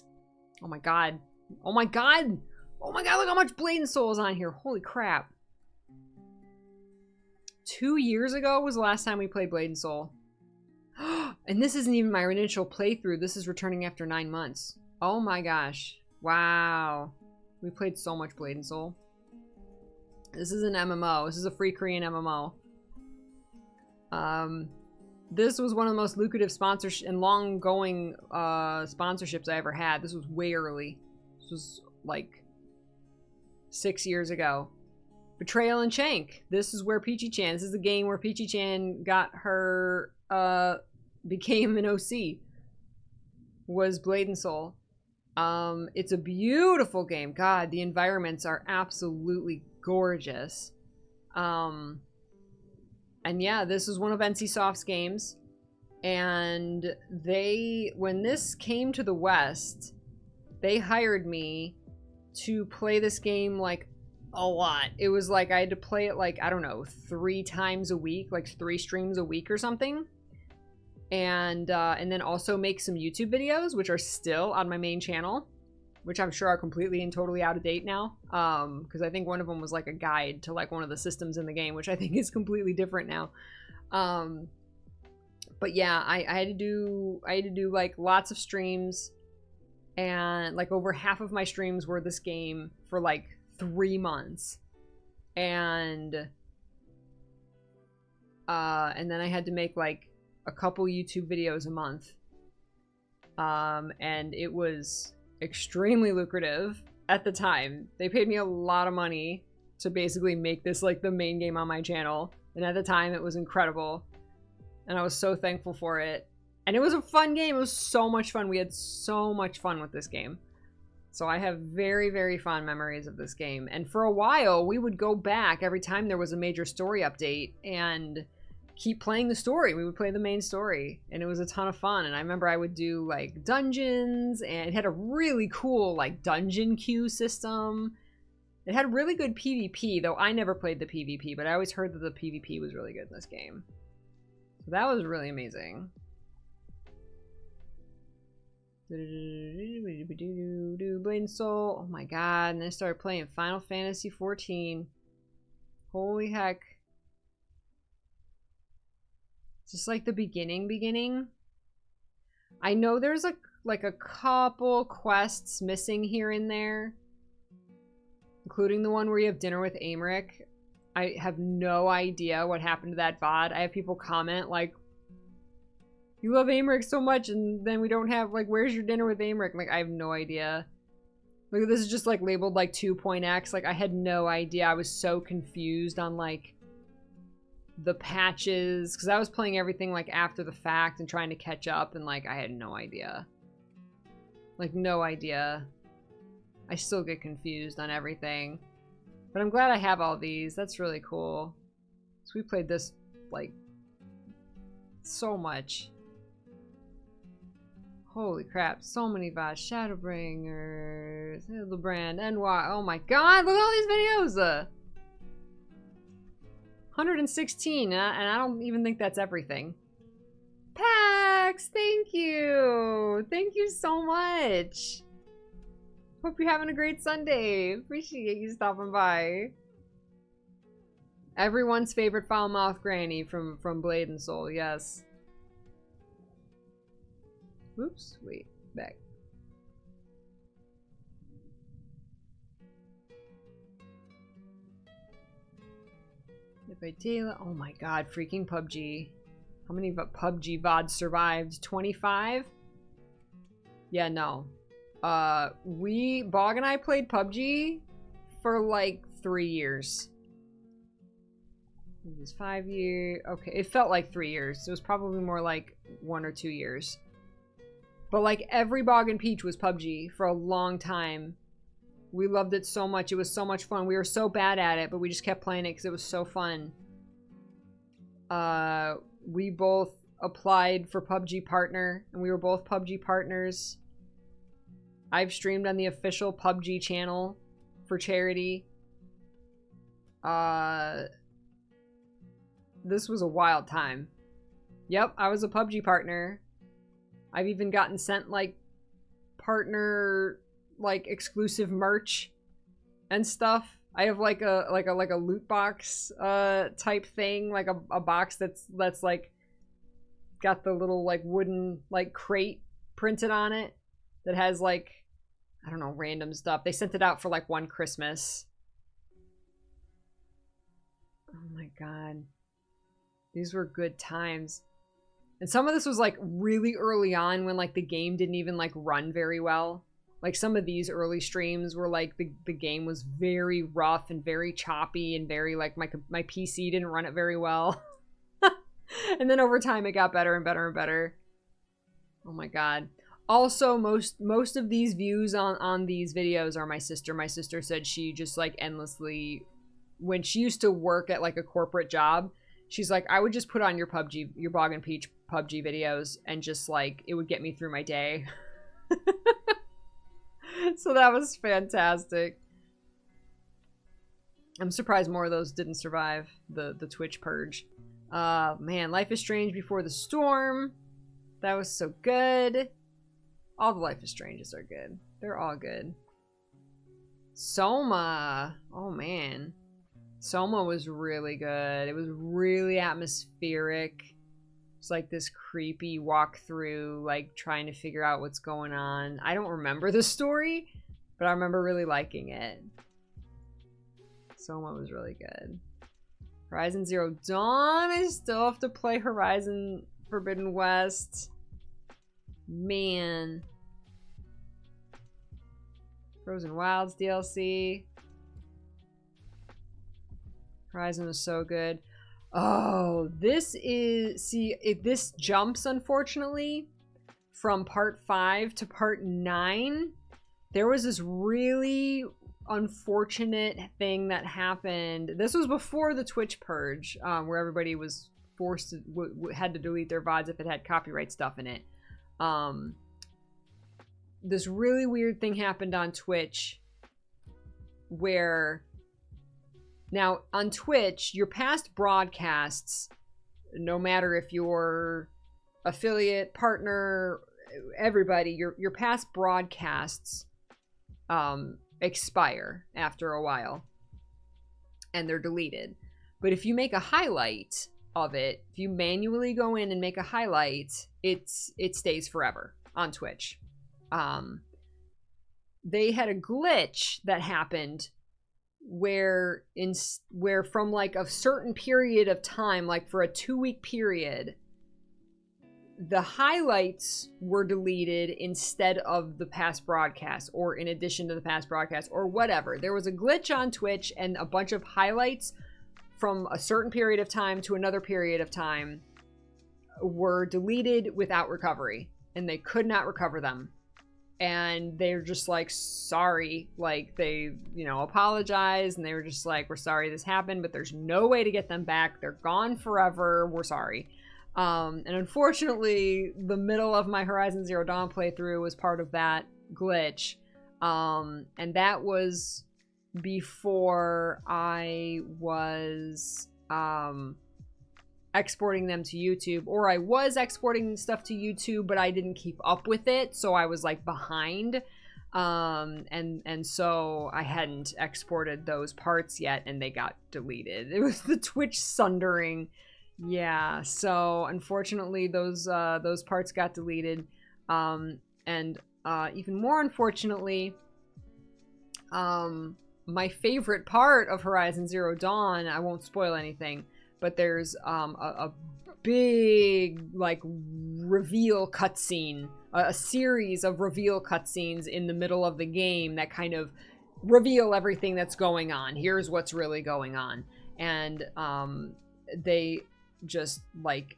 Oh my god. Oh my god! Oh my god, look how much Blade and Soul is on here. Holy crap. 2 years ago was the last time we played Blade and Soul. And this isn't even my initial playthrough. This is returning after 9 months. Oh my gosh. Wow. We played so much Blade and Soul. This is an MMO. This is a free Korean MMO. This was one of the most lucrative sponsorships and long-going sponsorships I ever had. This was way early. This was like 6 years ago. Betrayal and Shank. This is where Peachy-chan. This is the game where Peachy-chan got her, became an OC. Was Blade and Soul. It's a beautiful game. God, the environments are absolutely gorgeous. And yeah, this is one of NCSoft's games. And they, when this came to the West, they hired me to play this game like a lot. It was like I had to play it like, I don't know, 3 times a week, like 3 streams a week or something. And then also make some YouTube videos, which are still on my main channel, which I'm sure are completely and totally out of date now. Because I think one of them was like a guide to like one of the systems in the game, which I think is completely different now. But yeah, I had to do like lots of streams, and like over half of my streams were this game for like 3 months. And then I had to make like a couple YouTube videos a month. And it was extremely lucrative at the time. They paid me a lot of money to basically make this like the main game on my channel. And at the time it was incredible. And I was so thankful for it. And it was a fun game. It was so much fun. We had so much fun with this game. So I have very, very fond memories of this game. And for a while, we would go back every time there was a major story update and keep playing the story. We would play the main story, and it was a ton of fun. And I remember I would do like dungeons, and it had a really cool like dungeon queue system. It had really good PvP, though I never played the PvP, but I always heard that the PvP was really good in this game. So that was really amazing. Blade and Soul. Oh my god. And then I started playing Final Fantasy 14. Holy heck. Just like the beginning. I know there's like a couple quests missing here and there. including the one where you have dinner with Amric. I have no idea what happened to that VOD. I have people comment like, you love Amric so much, and then we don't have, like, where's your dinner with Amric? Like, I have no idea. Like, this is just, like, labeled, like, 2.x. Like, I had no idea. I was so confused on, like, the patches. Because I was playing everything, like, after the fact and trying to catch up, and, like, I had no idea. Like, no idea. I still get confused on everything. But I'm glad I have all these. That's really cool. So we played this, like, so much. Holy crap, so many VODs. Shadowbringers, Hildebrand, NY. Oh my god, look at all these videos! 116, and I don't even think that's everything. Pax, thank you! Thank you so much! Hope you're having a great Sunday. Appreciate you stopping by. Everyone's favorite foul-mouthed granny from Blade and Soul, yes. Oops, wait, back. If I tail, oh my god, freaking PUBG. How many PUBG VODs survived? 25? Yeah, no. Bog and I played PUBG for like 3 years. It was 5 years. Okay, it felt like 3 years. It was probably more like 1 or 2 years. But like every Bog and Peach was PUBG for a long time. We loved it so much. It was so much fun. We were so bad at it, but we just kept playing it because it was so fun. We both applied for PUBG Partner, and we were both PUBG partners. I've streamed on the official PUBG channel for charity. This was a wild time. Yep, I was a PUBG partner. I've even gotten sent like partner like exclusive merch and stuff. I have like a loot box type thing, like a box that's like got the little like wooden like crate printed on it that has like, I don't know, random stuff. They sent it out for like one Christmas. Oh my god. These were good times. And some of this was like really early on when like the game didn't even like run very well. Like some of these early streams were like the game was very rough and very choppy and very like my PC didn't run it very well. And then over time it got better and better and better. Oh my god. Also, most of these views on these videos are my sister. My sister said she just like endlessly, when she used to work at like a corporate job, she's like, I would just put on your Bog and Peach PUBG videos and just like, it would get me through my day. So that was fantastic. I'm surprised more of those didn't survive the Twitch purge. Man, Life is Strange Before the Storm. That was so good. All the Life is Stranges are good. They're all good. Soma. Oh man. Soma was really good. It was really atmospheric. It's like this creepy walkthrough, like trying to figure out what's going on. I don't remember the story, but I remember really liking it. Soma was really good. Horizon Zero Dawn. I still have to play Horizon Forbidden West. Man. Frozen Wilds DLC. Horizon was so good. Oh, this is... See, this jumps, unfortunately, from part 5 to part 9. There was this really unfortunate thing that happened. This was before the Twitch purge, where everybody was forced to... had to delete their VODs if it had copyright stuff in it. This really weird thing happened on Twitch where... Now, on Twitch, your past broadcasts, no matter if you're affiliate, partner, everybody, your past broadcasts expire after a while. And they're deleted. But if you make a highlight of it, if you manually go in and make a highlight, it stays forever on Twitch. They had a glitch that happened where from like a certain period of time, like for a 2-week period, the highlights were deleted instead of the past broadcast, or in addition to the past broadcast, or whatever. There was a glitch on Twitch, and a bunch of highlights from a certain period of time to another period of time were deleted without recovery, and they could not recover them. And they're just like, sorry, like they, you know, apologized, and they were just like, we're sorry this happened, but there's no way to get them back. They're gone forever. We're sorry. And unfortunately, the middle of my Horizon Zero Dawn playthrough was part of that glitch. And that was before I was exporting them to YouTube, or I was exporting stuff to YouTube, but I didn't keep up with it, so I was like behind. And so I hadn't exported those parts yet, and they got deleted. It was the Twitch sundering. Yeah, so unfortunately those parts got deleted. And even more unfortunately, my favorite part of Horizon Zero Dawn, I won't spoil anything, but there's a big like reveal cutscene, a series of reveal cutscenes in the middle of the game that kind of reveal everything that's going on. Here's what's really going on. And they just like,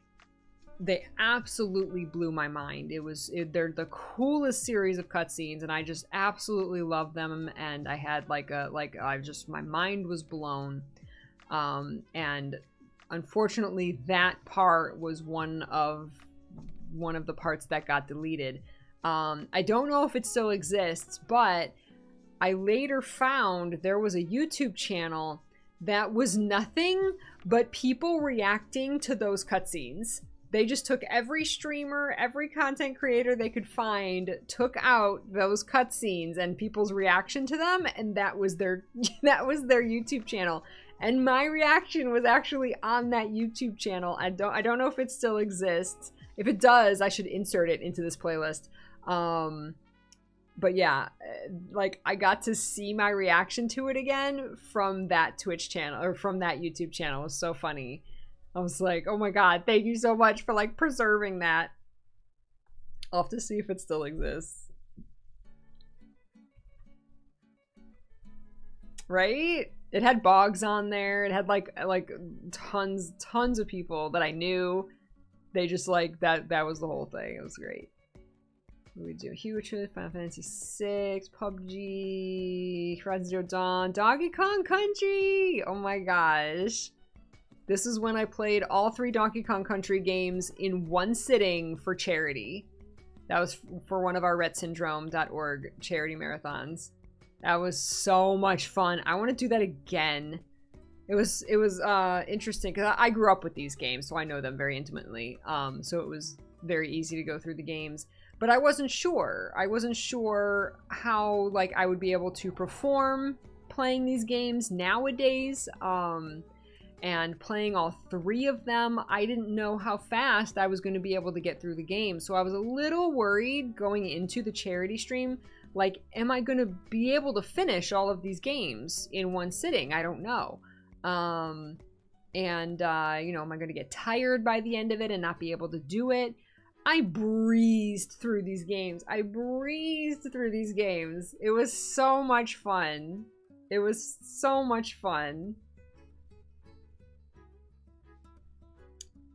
they absolutely blew my mind. They're the coolest series of cutscenes, and I just absolutely love them. And I had my mind was blown. And unfortunately, that part was one of the parts that got deleted. I don't know if it still exists, but I later found there was a YouTube channel that was nothing but people reacting to those cutscenes. They just took every streamer, every content creator they could find, took out those cutscenes and people's reaction to them, and that was their YouTube channel. And my reaction was actually on that YouTube channel. I don't know if it still exists. If it does, I should insert it into this playlist. But yeah, like I got to see my reaction to it again from that Twitch channel, or from that YouTube channel. It was so funny. I was like, oh my god, thank you so much for like preserving that. I'll have to see if it still exists. Right? It had Boggs on there. It had like tons of people that I knew. They just like that was the whole thing. It was great. What do we do? Huge Final Fantasy VI, PUBG, Horizon Zero Dawn, Donkey Kong Country. Oh my gosh. This is when I played all 3 Donkey Kong Country games in one sitting for charity. That was for one of our RettSyndrome.org charity marathons. That was so much fun. I want to do that again. It was interesting because I grew up with these games, so I know them very intimately. So it was very easy to go through the games. But I wasn't sure. I wasn't sure how like I would be able to perform playing these games nowadays. And playing all 3 of them, I didn't know how fast I was going to be able to get through the game. So I was a little worried going into the charity stream. Like, am I going to be able to finish all of these games in one sitting? I don't know. You know, am I going to get tired by the end of it and not be able to do it? I breezed through these games. It was so much fun. It was so much fun.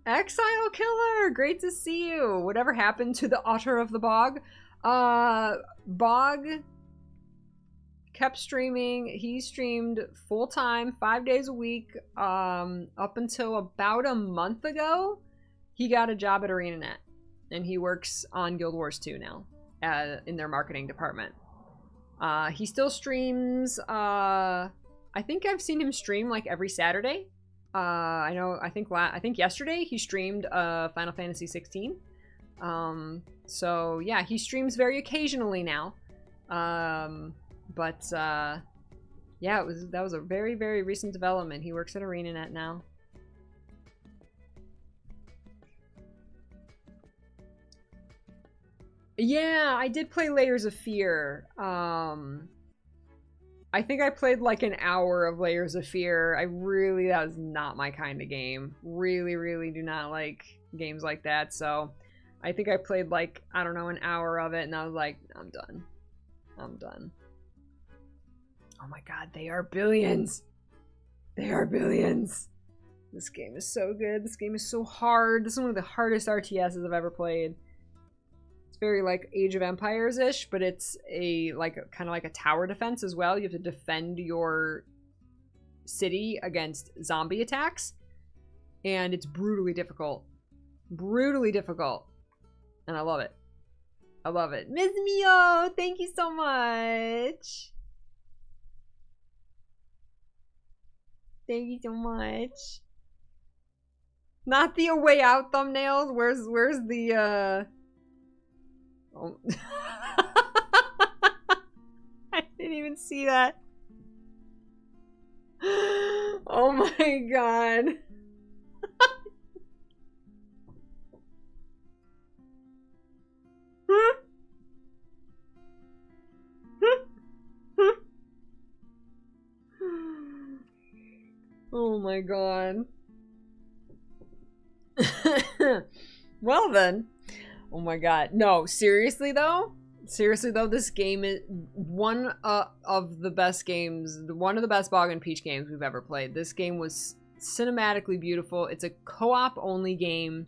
Exile Killer, great to see you. Whatever happened to the Otter of the Bog? Bog kept streaming. He streamed full-time, 5 days a week, up until about a month ago. He got a job at ArenaNet, and he works on Guild Wars 2 now, in their marketing department. He still streams. I think I've seen him stream like every Saturday. I think yesterday he streamed Final Fantasy 16. So yeah, he streams very occasionally now. Yeah, that was a very, very recent development. He works at ArenaNet now. Yeah, I did play Layers of Fear. I think I played like an hour of Layers of Fear. That was not my kind of game. Really, really do not like games like that. So I think I played like, I don't know, an hour of it and I was like, I'm done. I'm done. Oh my god, they are billions. They are billions. This game is so good. This game is so hard. This is one of the hardest RTSs I've ever played. It's very like Age of Empires-ish, but it's a like kind of like a tower defense as well. You have to defend your city against zombie attacks. And it's brutally difficult. Brutally difficult. And I love it. I love it. Miss Mio, thank you so much. Thank you so much. Not the A Way Out thumbnails. Where's the Oh. I didn't even see that. Oh my god. Oh my god. Well then. Oh my god. No, seriously though, this game is one of the best games, one of the best Bog and Peach games we've ever played. This game was cinematically beautiful. It's a co-op only game.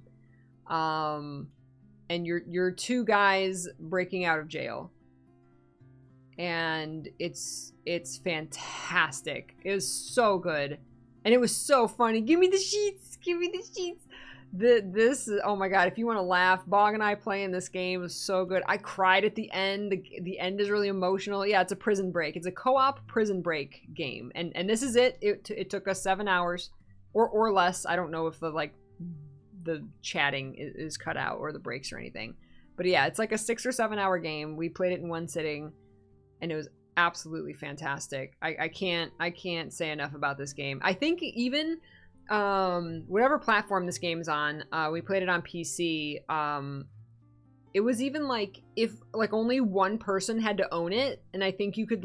And you're two guys breaking out of jail. And it's fantastic. It was so good. And it was so funny. Give me the sheets. Give me the sheets. This is, oh my god, if you want to laugh, Bog and I playing this game was so good. I cried at the end. The end is really emotional. Yeah, it's a prison break. It's a co-op prison break game. And this is it. It took us 7 hours or less. I don't know if the chatting is cut out or the breaks or anything. But yeah, it's like a 6 or 7 hour game. We played it in one sitting and it was absolutely fantastic. I can't say enough about this game. I think even whatever platform this game's on, we played it on PC. It was even like if like only one person had to own it, and I think you could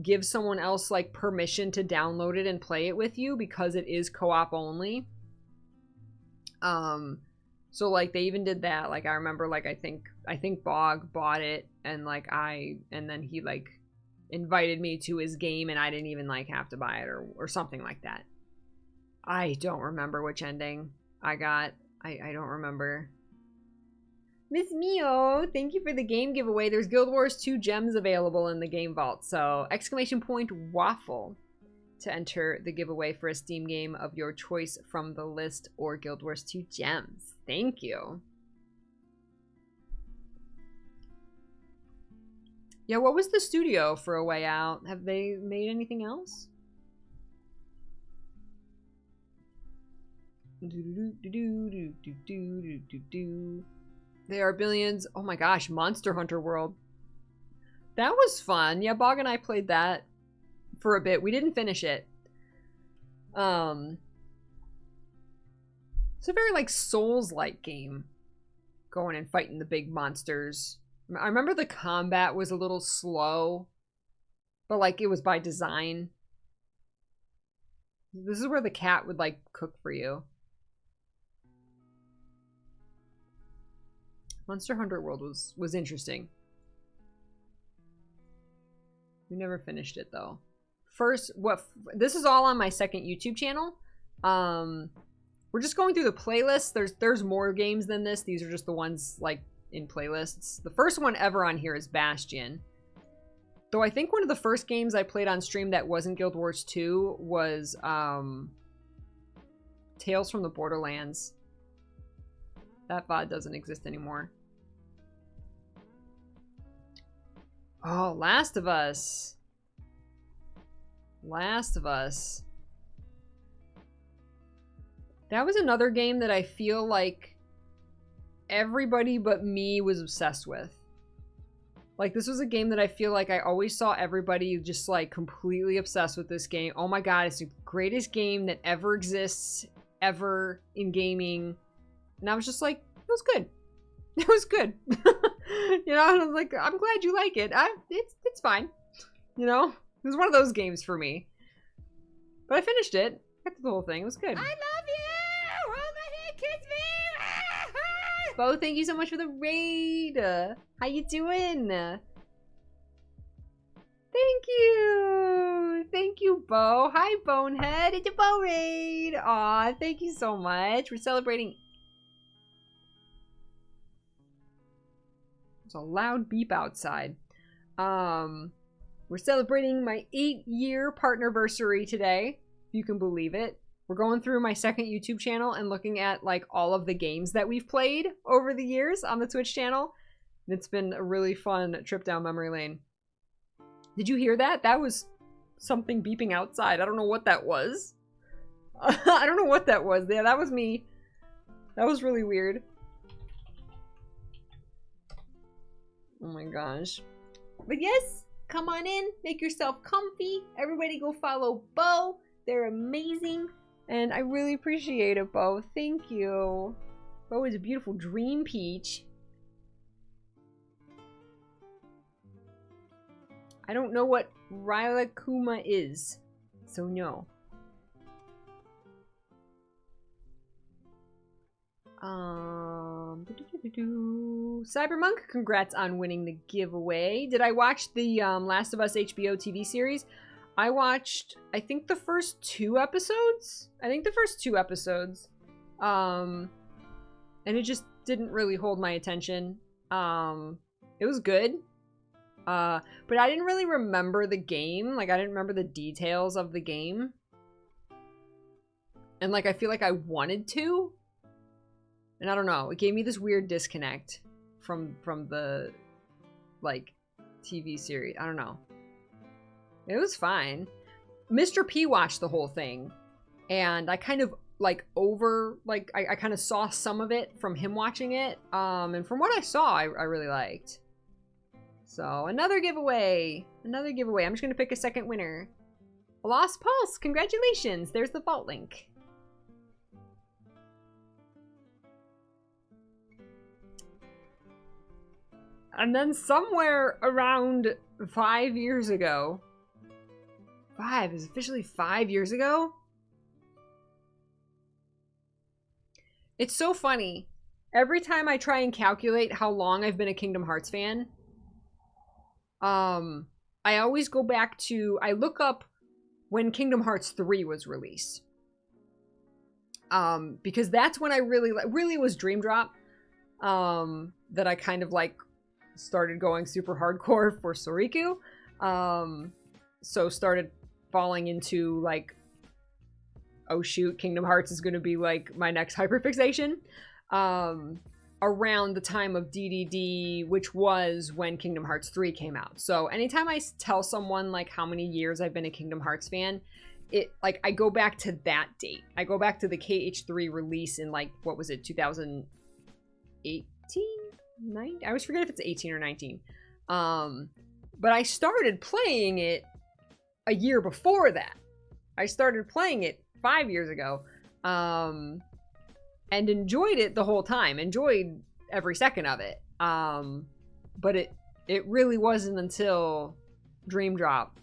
give someone else like permission to download it and play it with you because it is co-op only. So like they even did that. Like I remember like I think Bog bought it and then he like invited me to his game and I didn't even like have to buy it or something like that. I don't remember which ending I got. I don't remember. Miss Mio, thank you for the game giveaway. There's Guild Wars 2 gems available in the game vault. So !waffle to enter the giveaway for a Steam game of your choice from the list or Guild Wars 2 gems. Thank you. Yeah, what was the studio for A Way Out? Have they made anything else? They are billions. Oh my gosh, Monster Hunter World. That was fun. Yeah, Bog and I played that for a bit. We didn't finish it. It's a very like Souls-like game. Going and fighting the big monsters. I remember the combat was a little slow, but like it was by design. This is where the cat would like cook for you. Monster Hunter World was interesting. We never finished it though. This is all on my second YouTube channel. We're just going through the playlists. There's more games than this. These are just the ones like in playlists. The first one ever on here is Bastion. Though I think one of the first games I played on stream that wasn't Guild Wars 2 was Tales from the Borderlands. That VOD doesn't exist anymore. Oh, Last of Us. Last of Us. That was another game that I feel like everybody but me was obsessed with. Like, this was a game that I feel like I always saw everybody just, like, completely obsessed with this game. Oh my god, it's the greatest game that ever exists, ever, in gaming. And I was just like, it was good. It was good. You know, and I was like, I'm glad you like it. It's fine. You know? It was one of those games for me. But I finished it. Got through the whole thing. It was good. I love you! Hold my hand, kiss me! Bo, thank you so much for the raid. How you doing? Thank you! Thank you, Bo. Hi, Bonehead. It's a Bo raid. Aw, thank you so much. We're celebrating. There's a loud beep outside. We're celebrating my 8-year Partnerversary today, if you can believe it. We're going through my second YouTube channel and looking at like all of the games that we've played over the years on the Twitch channel. And it's been a really fun trip down memory lane. Did you hear that? That was something beeping outside. I don't know what that was. I don't know what that was. Yeah, that was me. That was really weird. Oh my gosh. But yes, come on in. Make yourself comfy. Everybody go follow Bo. They're amazing. And I really appreciate it, Bo. Thank you. Bo is a beautiful dream peach. I don't know what Rylakuma is, so no. Cybermonk, congrats on winning the giveaway. Did I watch the Last of Us HBO TV series? I watched, I think the first 2 episodes. And it just didn't really hold my attention. It was good. But I didn't really remember the game. Like, I didn't remember the details of the game. And, like, I feel like I wanted to. And I don't know. It gave me this weird disconnect from the, like, TV series. I don't know. It was fine. Mr. P watched the whole thing. And I kind of, like, I kind of saw some of it from him watching it. And from what I saw, I really liked. So, another giveaway. Another giveaway. I'm just going to pick a second winner. Lost Pulse. Congratulations. There's the vault link. And then somewhere around 5 years ago. 5 is officially 5 years ago? It's so funny. Every time I try and calculate how long I've been a Kingdom Hearts fan, I always go back to, I look up when Kingdom Hearts 3 was released. Because that's when I really was Dream Drop. That I kind of like started going super hardcore for Soriku. So started falling into like, oh shoot, Kingdom Hearts is gonna be like my next hyperfixation. Around the time of DDD, which was when Kingdom Hearts 3 came out. So anytime I tell someone like how many years I've been a Kingdom Hearts fan, it like I go back to that date. I go back to the KH3 release in like, what was it, 2018? 9? I always forget if it's 18 or 19. But I started playing it a year before that. I started playing it 5 years ago. And enjoyed it the whole time. Enjoyed every second of it. But it really wasn't until Dream Drop.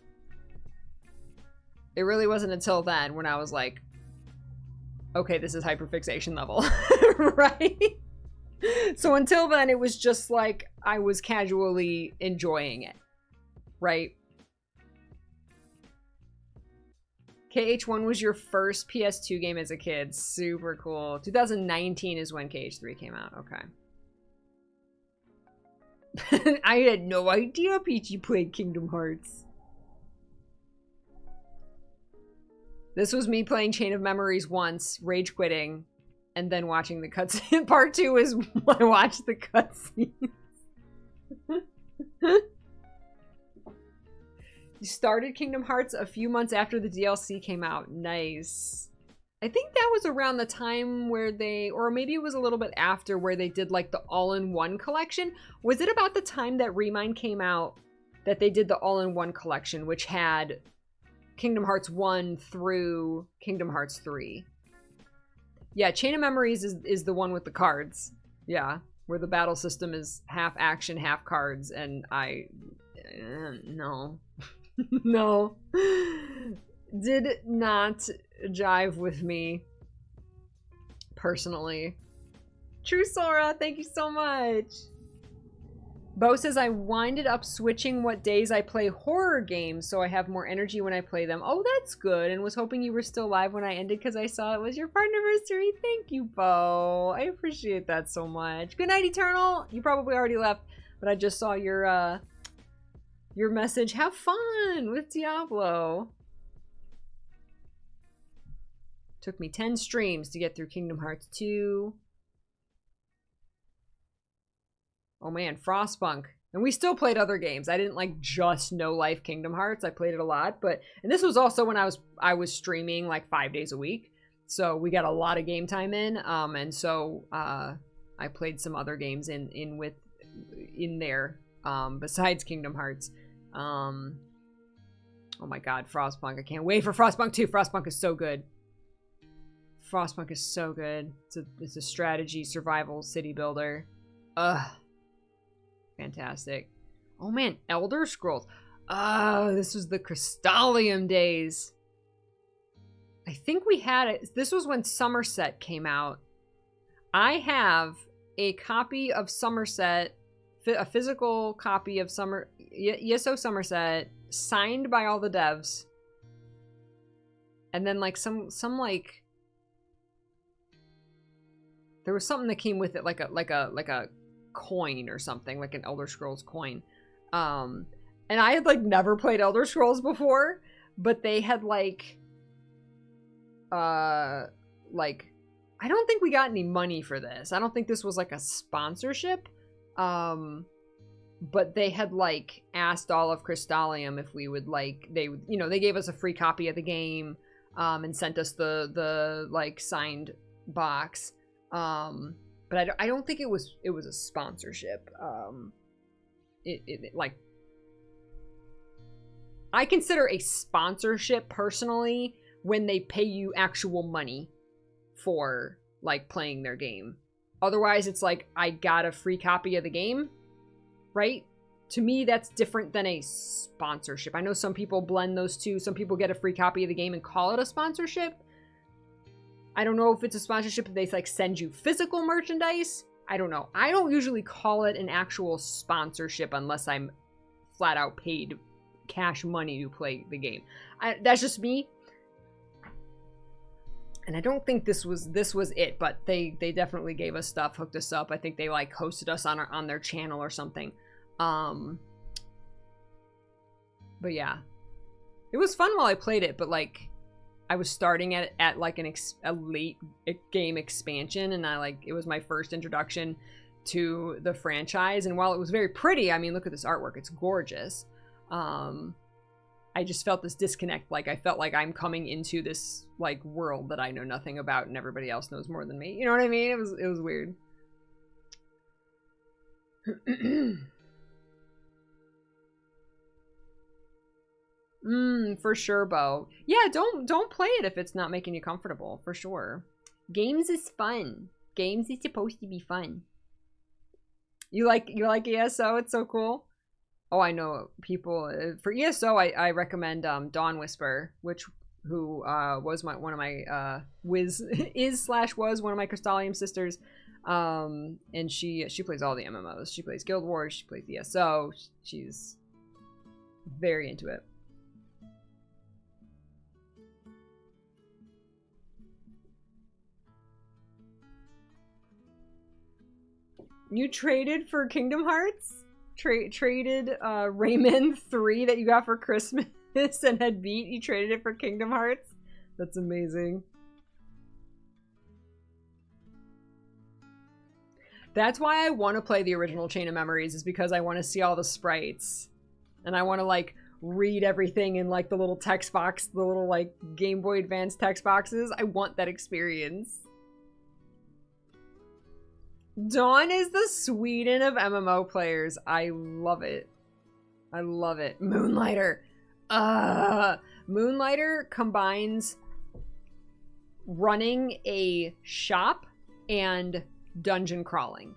It really wasn't until then when I was like, okay, this is hyperfixation level. Right? So until then, it was just like I was casually enjoying it. Right? KH1 was your first PS2 game as a kid. Super cool. 2019 is when KH3 came out. Okay. I had no idea Peachy played Kingdom Hearts. This was me playing Chain of Memories once, rage quitting, and then watching the cutscene. Part 2 is when I watched the cutscenes. You started Kingdom Hearts a few months after the DLC came out. Nice. I think that was around the time where they, or maybe it was a little bit after, where they did like the all-in-one collection. Was it about the time that Remind came out that they did the all-in-one collection, which had Kingdom Hearts 1 through Kingdom Hearts 3? Yeah, Chain of Memories is the one with the cards. Yeah, where the battle system is half action, half cards, and no. No. Did not jive with me personally. True Sora, thank you so much. Bo says, I winded up switching what days I play horror games so I have more energy when I play them. Oh, that's good. And was hoping you were still live when I ended because I saw it was your Partnerversary. Thank you, Bo. I appreciate that so much. Good night, Eternal. You probably already left, but I just saw your message. Have fun with Diablo. Took me 10 streams to get through Kingdom Hearts 2. Oh man, Frostpunk. And we still played other games. I didn't like just No Life Kingdom Hearts. I played it a lot, and this was also when I was streaming like 5 days a week. So we got a lot of game time in. And so I played some other games in there besides Kingdom Hearts. Oh my god, Frostpunk. I can't wait for Frostpunk 2. Frostpunk is so good. Frostpunk is so good. It's a strategy survival city builder. Ugh. Fantastic. Oh man, Elder Scrolls. Oh, this was the Crystallium days. I think we had it. This was when Somerset came out. I have a copy of Somerset, a physical copy of ESO Somerset, signed by all the devs. And then like some like there was something that came with it, like a coin or something, like an Elder Scrolls coin. And I had like never played Elder Scrolls before, but they had like I don't think we got any money for this. I don't think this was like a sponsorship. But they had like asked all of Crystallium if we would like, they gave us a free copy of the game, and sent us the like signed box. But I don't think it was a sponsorship. Like, I consider a sponsorship personally when they pay you actual money for like playing their game. Otherwise, it's like I got a free copy of the game, right? To me, that's different than a sponsorship. I know some people blend those two. Some people get a free copy of the game and call it a sponsorship. I don't know if it's a sponsorship if they like send you physical merchandise. I don't know. I don't usually call it an actual sponsorship unless I'm flat out paid cash money to play the game. That's just me. And I don't think this was it, but they definitely gave us stuff, hooked us up. I think they like hosted us on their channel or something. But yeah, it was fun while I played it, but like I was starting at like a late game expansion, and it was my first introduction to the franchise. And while it was very pretty, I mean, look at this artwork, it's gorgeous. I just felt this disconnect. Like I felt like I'm coming into this like world that I know nothing about, and everybody else knows more than me. You know what I mean? It was weird. For sure, Bo. Yeah, don't play it if it's not making you comfortable, for sure. Games is fun. Games is supposed to be fun. You like ESO? It's so cool. Oh, I know people for ESO. I recommend Dawn Whisper, who was one of my was one of my Crystallium sisters. And she plays all the MMOs. She plays Guild Wars. She plays ESO. She's very into it. You traded for Kingdom Hearts? Traded Rayman 3 that you got for Christmas and had beat? You traded it for Kingdom Hearts? That's amazing. That's why I want to play the original Chain of Memories, is because I want to see all the sprites. And I want to like read everything in like the little text box, the little like Game Boy Advance text boxes. I want that experience. Dawn is the Sweden of MMO players. I love it. I love it. Moonlighter. Moonlighter combines running a shop and dungeon crawling.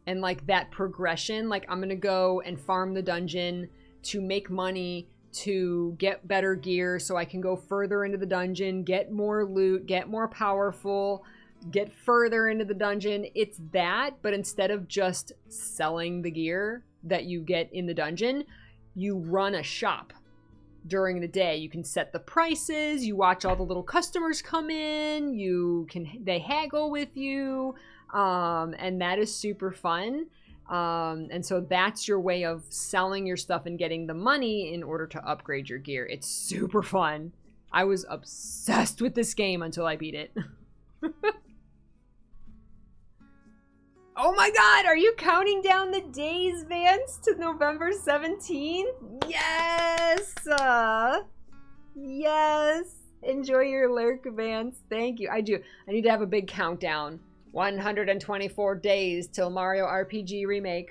And like that progression, like I'm gonna go and farm the dungeon to make money, to get better gear so I can go further into the dungeon, get more loot, get more powerful, get further into the dungeon. It's that, but instead of just selling the gear that you get in the dungeon, you run a shop during the day. You can set the prices, you watch all the little customers come in, they haggle with you, and that is super fun. And so that's your way of selling your stuff and getting the money in order to upgrade your gear. It's super fun. I was obsessed with this game until I beat it. Oh my god, are you counting down the days, Vance, to November 17th? Yes! Yes! Enjoy your lurk, Vance. Thank you. I do. I need to have a big countdown. 124 days till Mario RPG Remake.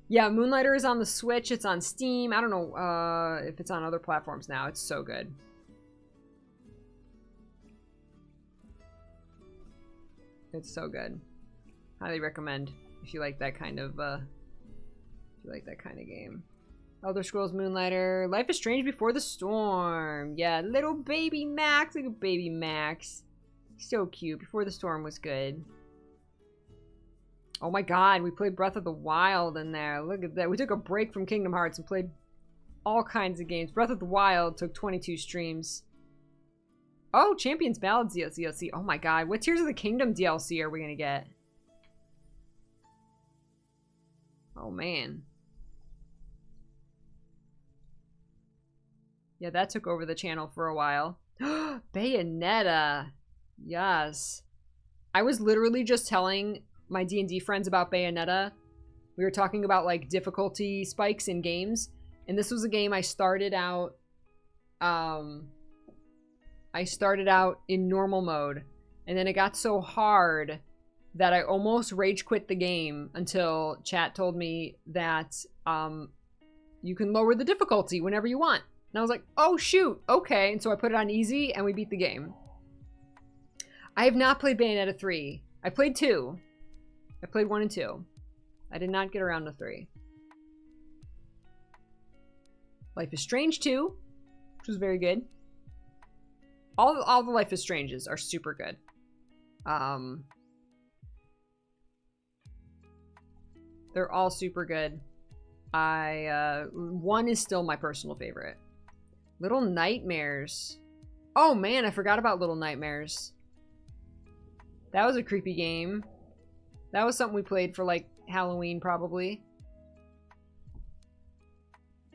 Yeah, Moonlighter is on the Switch. It's on Steam. I don't know if it's on other platforms now. It's so good. It's so good. Highly recommend if you like that kind of game. Elder Scrolls Moonlighter. Life is Strange Before the Storm. Yeah, little baby Max. Look at baby Max. So cute. Before the Storm was good. Oh my god, we played Breath of the Wild in there. Look at that. We took a break from Kingdom Hearts and played all kinds of games. Breath of the Wild took 22 streams. Oh, Champions Ballad DLC. Oh my god. What Tears of the Kingdom DLC are we gonna get? Oh man. Yeah, that took over the channel for a while. Bayonetta. Yes. I was literally just telling my D&D friends about Bayonetta. We were talking about like difficulty spikes in games. And this was a game I started out in normal mode, and then it got so hard that I almost rage quit the game until chat told me that you can lower the difficulty whenever you want. And I was like, oh shoot, okay. And so I put it on easy and we beat the game. I have not played Bayonetta 3. I played 2. I played 1 and 2. I did not get around to 3. Life is Strange 2, which was very good. All the Life is Stranges are super good. They're all super good. 1 is still my personal favorite. Little Nightmares. Oh man, I forgot about Little Nightmares. That was a creepy game. That was something we played for like Halloween probably.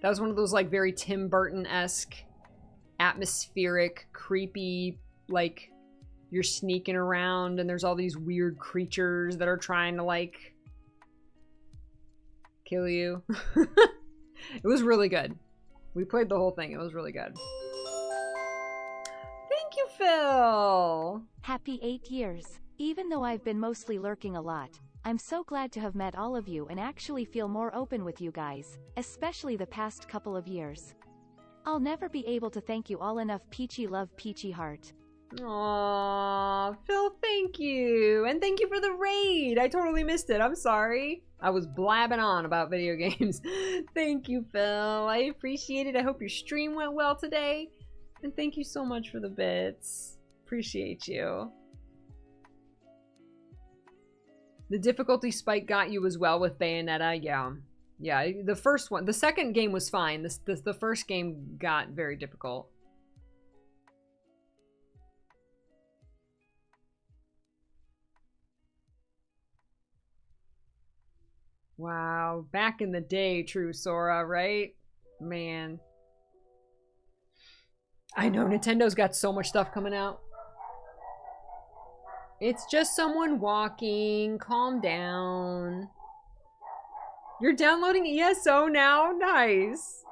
That was one of those like very Tim Burton-esque, atmospheric, creepy, like you're sneaking around and there's all these weird creatures that are trying to like kill you. It was really good. We played the whole thing. It was really good. Thank you, Phil. Happy 8 years. Even though I've been mostly lurking a lot, I'm so glad to have met all of you and actually feel more open with you guys, especially the past couple of years. I'll never be able to thank you all enough. Peachy love, Peachy heart. Aww, Phil, thank you. And thank you for the raid. I totally missed it. I'm sorry. I was blabbing on about video games. Thank you, Phil. I appreciate it. I hope your stream went well today. And thank you so much for the bits. Appreciate you. The difficulty spike got you as well with Bayonetta. Yeah. Yeah, the first one. The second game was fine. The first game got very difficult. Wow, back in the day, true Sora, right? Man. I know, Nintendo's got so much stuff coming out. It's just someone walking. Calm down. You're downloading ESO now? Nice.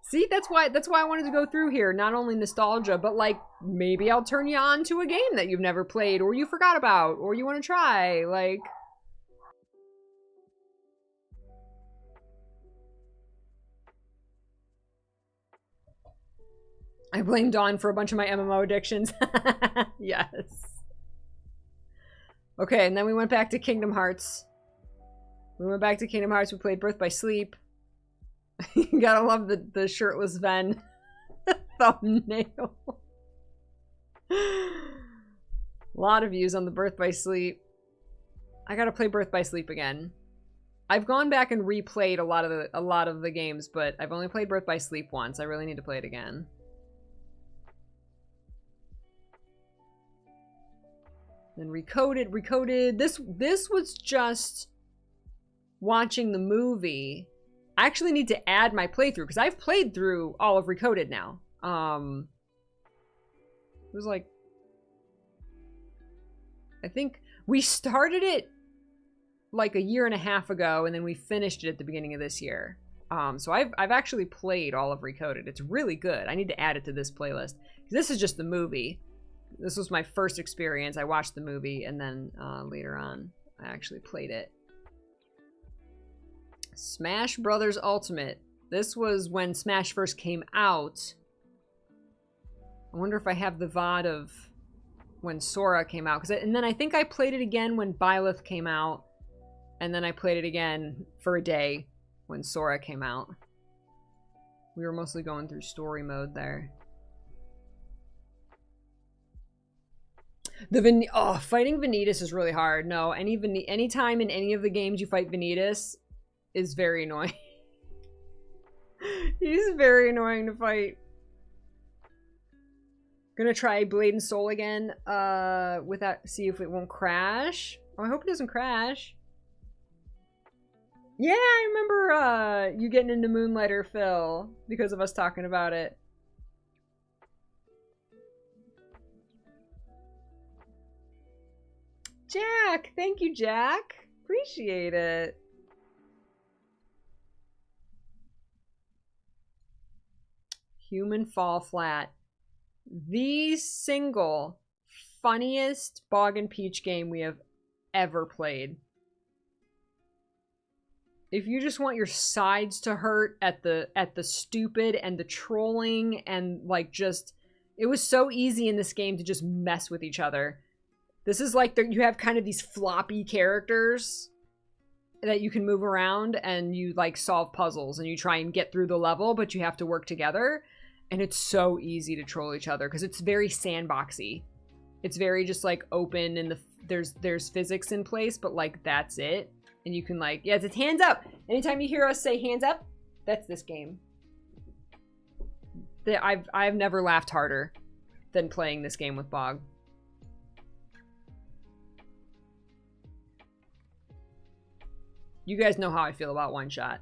See, that's why I wanted to go through here. Not only nostalgia, but like maybe I'll turn you on to a game that you've never played or you forgot about or you want to try. Like, I blame Dawn for a bunch of my MMO addictions. Yes. Okay, and then we went back to Kingdom Hearts. We went back to Kingdom Hearts. We played Birth by Sleep. You gotta love the shirtless Ven thumbnail. A lot of views on the Birth by Sleep. I gotta play Birth by Sleep again. I've gone back and replayed a lot of the games, but I've only played Birth by Sleep once. I really need to play it again. Then Recoded. This was just watching the movie. I actually need to add my playthrough because I've played through all of Recoded now. It was like, I think we started it like a year and a half ago, and then we finished it at the beginning of this year. So I've actually played all of Recoded. It's really good. I need to add it to this playlist. This is just the movie. This was my first experience. I watched the movie, and then later on, I actually played it. Smash Brothers Ultimate. This was when Smash first came out. I wonder if I have the VOD of when Sora came out. And then I think I played it again when Byleth came out. And then I played it again for a day when Sora came out. We were mostly going through story mode there. Fighting Vanitas is really hard. No, anytime in any of the games you fight Vanitas is very annoying. He's very annoying to fight. Gonna try Blade and Soul again, see if it won't crash. Oh, I hope it doesn't crash. Yeah, I remember you getting into Moonlighter, Phil, because of us talking about it. Jack! Thank you, Jack! Appreciate it. Human Fall Flat. The single funniest Bog and Peach game we have ever played. If you just want your sides to hurt at the stupid and the trolling and like just, it was so easy in this game to just mess with each other. This is like you have kind of these floppy characters that you can move around and you like solve puzzles and you try and get through the level, but you have to work together. And it's so easy to troll each other because it's very sandboxy. It's very just like open and there's physics in place, but like that's it. And you can like, yeah, it's hands up. Anytime you hear us say hands up, that's this game. I've never laughed harder than playing this game with Bog. You guys know how I feel about One Shot.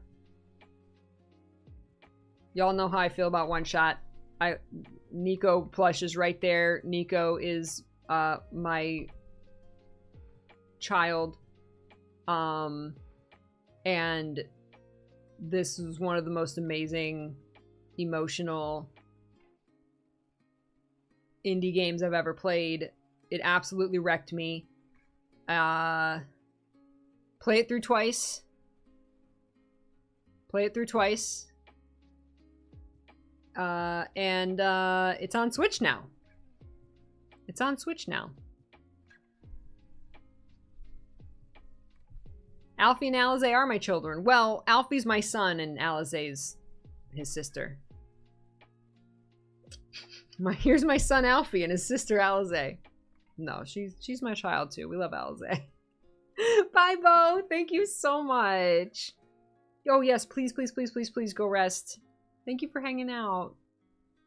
Y'all know how I feel about One Shot. Nico plush is right there. Nico is my child. And this is one of the most amazing, emotional indie games I've ever played. It absolutely wrecked me. Play it through twice. Play it through twice. And it's on Switch now. It's on Switch now. Alfie and Alize are my children. Well, Alfie's my son and Alize's his sister. Here's my son Alfie and his sister Alize. No, she's my child too. We love Alize. Bye, Bo. Thank you so much. Oh yes, please, please, please, please, please go rest. Thank you for hanging out.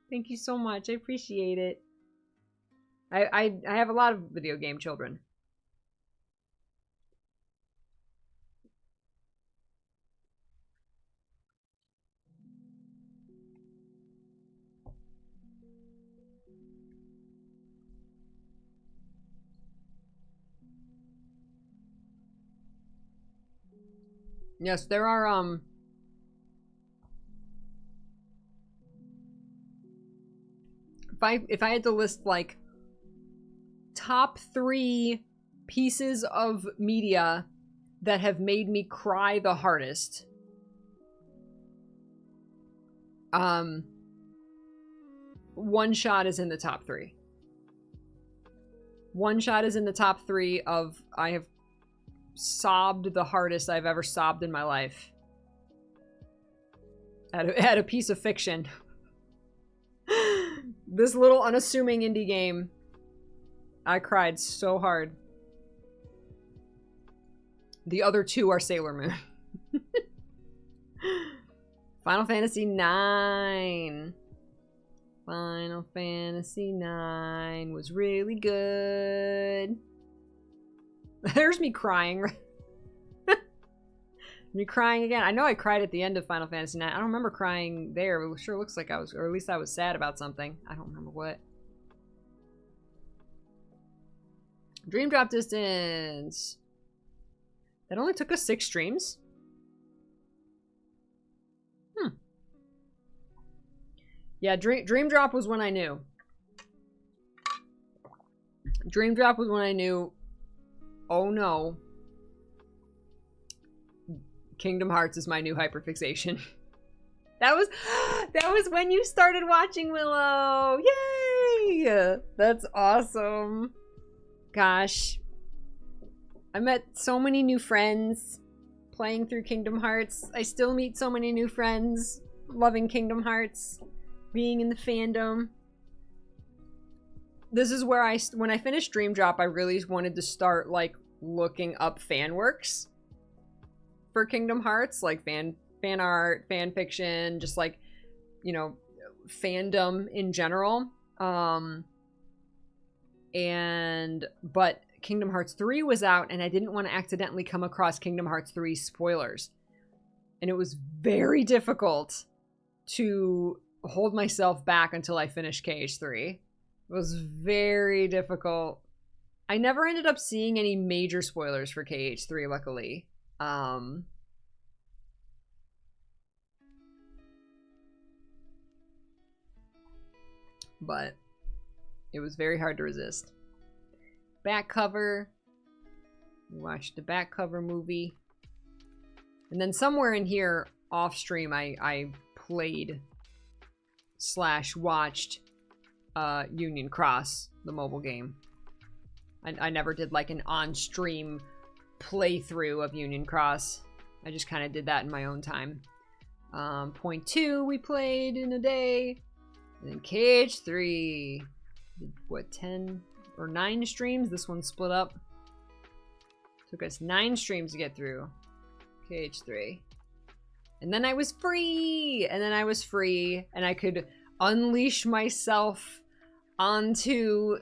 Thank you so much. I appreciate it. I have a lot of video game children. Yes, there are if I had to list like top 3 pieces of media that have made me cry the hardest, One Shot is in the top 3. One Shot is in the top 3 of I have sobbed the hardest I've ever sobbed in my life. At a piece of fiction. This little unassuming indie game. I cried so hard. The other two are Sailor Moon. Final Fantasy IX. Final Fantasy IX was really good. There's me crying. Me crying again. I know I cried at the end of Final Fantasy IX. I don't remember crying there. It sure looks like I was, or at least I was sad about something. I don't remember what. Dream Drop Distance. That only took us 6 streams? Yeah, Dream Drop was when I knew. Dream Drop was when I knew, oh no. Kingdom Hearts is my new hyperfixation. That was when you started watching Willow. Yay! That's awesome. Gosh. I met so many new friends playing through Kingdom Hearts. I still meet so many new friends loving Kingdom Hearts, being in the fandom. This is where when I finished Dream Drop, I really wanted to start like looking up fan works for Kingdom Hearts, like fan art, fan fiction, just like, you know, fandom in general. But Kingdom Hearts 3 was out and I didn't want to accidentally come across Kingdom Hearts 3 spoilers. And it was very difficult to hold myself back until I finished KH3. It was very difficult. I never ended up seeing any major spoilers for KH3, luckily. But it was very hard to resist. Back cover. We watched the back cover movie. And then somewhere in here, off stream, I played / watched Union Cross, the mobile game. I never did like an on-stream playthrough of Union Cross. I just kind of did that in my own time. Point 2 we played in a day. And then KH3. What, 10 or 9 streams? This one split up. Took us 9 streams to get through KH3. And then I was free! And then I was free, and I could unleash myself onto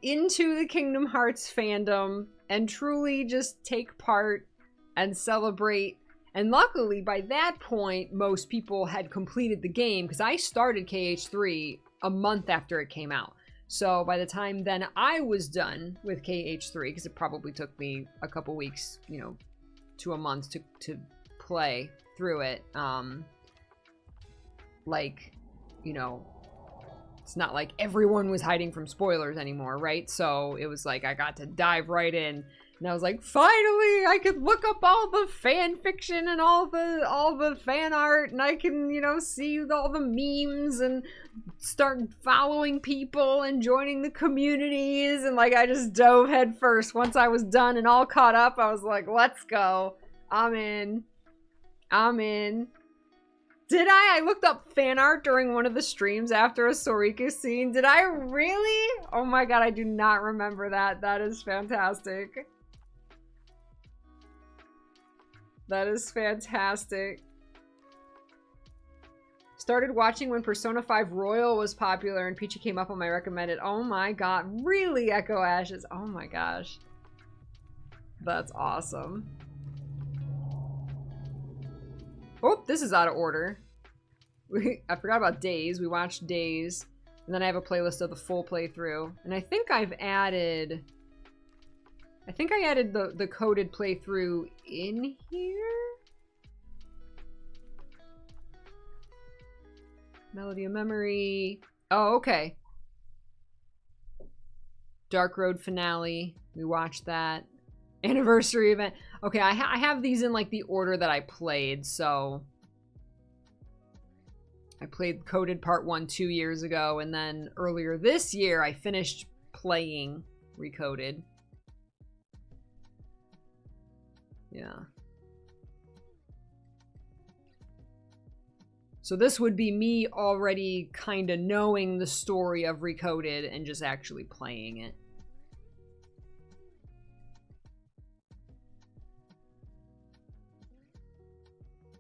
into the Kingdom Hearts fandom and truly just take part and celebrate. And luckily, by that point, most people had completed the game, because I started KH3 a month after it came out. So by the time then I was done with KH3, because it probably took me a couple weeks, you know, to a month to play through it. Like, you know, it's not like everyone was hiding from spoilers anymore, right? So it was like I got to dive right in. And I was like, finally, I could look up all the fan fiction and all the fan art, and I can, you know, see all the memes and start following people and joining the communities. And like, I just dove head first. Once I was done and all caught up, I was like, let's go. I'm in. Did I looked up fan art during one of the streams after a Sorika scene. Did I really? Oh my god, I do not remember that. That is fantastic. That is fantastic. Started watching when Persona 5 Royal was popular and Peachy came up on my recommended. Oh my god. Really, Echo Ashes? Oh my gosh. That's awesome. Oh, this is out of order. I forgot about Days. We watched Days. And then I have a playlist of the full playthrough. And I think I've added... I think I added the coded playthrough in here? Melody of Memory. Oh, okay. Dark Road Finale. We watched that. Anniversary event. Okay, I have these in like the order that I played, so... I played Coded Part 1 2 years ago, and then earlier this year I finished playing Recoded. Yeah. So this would be me already kind of knowing the story of Recoded and just actually playing it.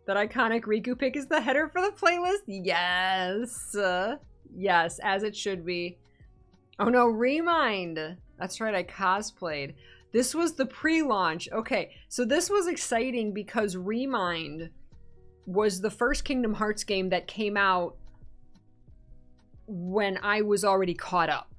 That iconic Riku pick is the header for the playlist? Yes. Yes, as it should be. Oh no, Remind. That's right, I cosplayed. This was the pre-launch. Okay, so this was exciting because Remind was the first Kingdom Hearts game that came out when I was already caught up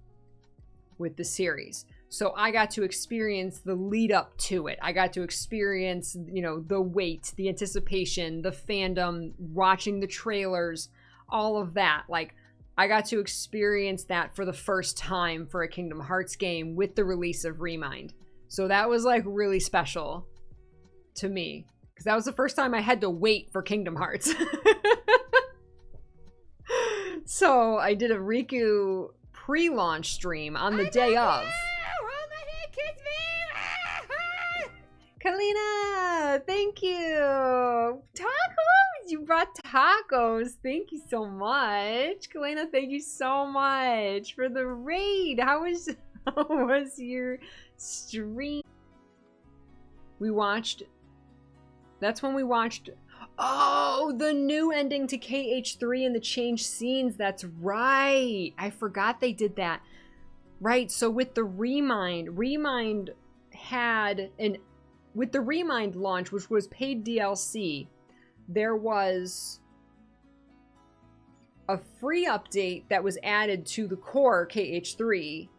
with the series. So I got to experience the lead up to it. I got to experience, you know, the wait, the anticipation, the fandom, watching the trailers, all of that. Like, I got to experience that for the first time for a Kingdom Hearts game with the release of Remind. So that was like really special to me. Because that was the first time I had to wait for Kingdom Hearts. So I did a Riku pre-launch stream on the day of. Kalina, thank you. Tacos! You brought tacos. Thank you so much. Kalina, thank you so much for the raid. How was your stream? We watched... That's when we watched... Oh, the new ending to KH3 and the changed scenes. That's right. I forgot they did that. Right, so with the Remind had an... With the Remind launch, which was paid DLC, there was a free update that was added to the core KH3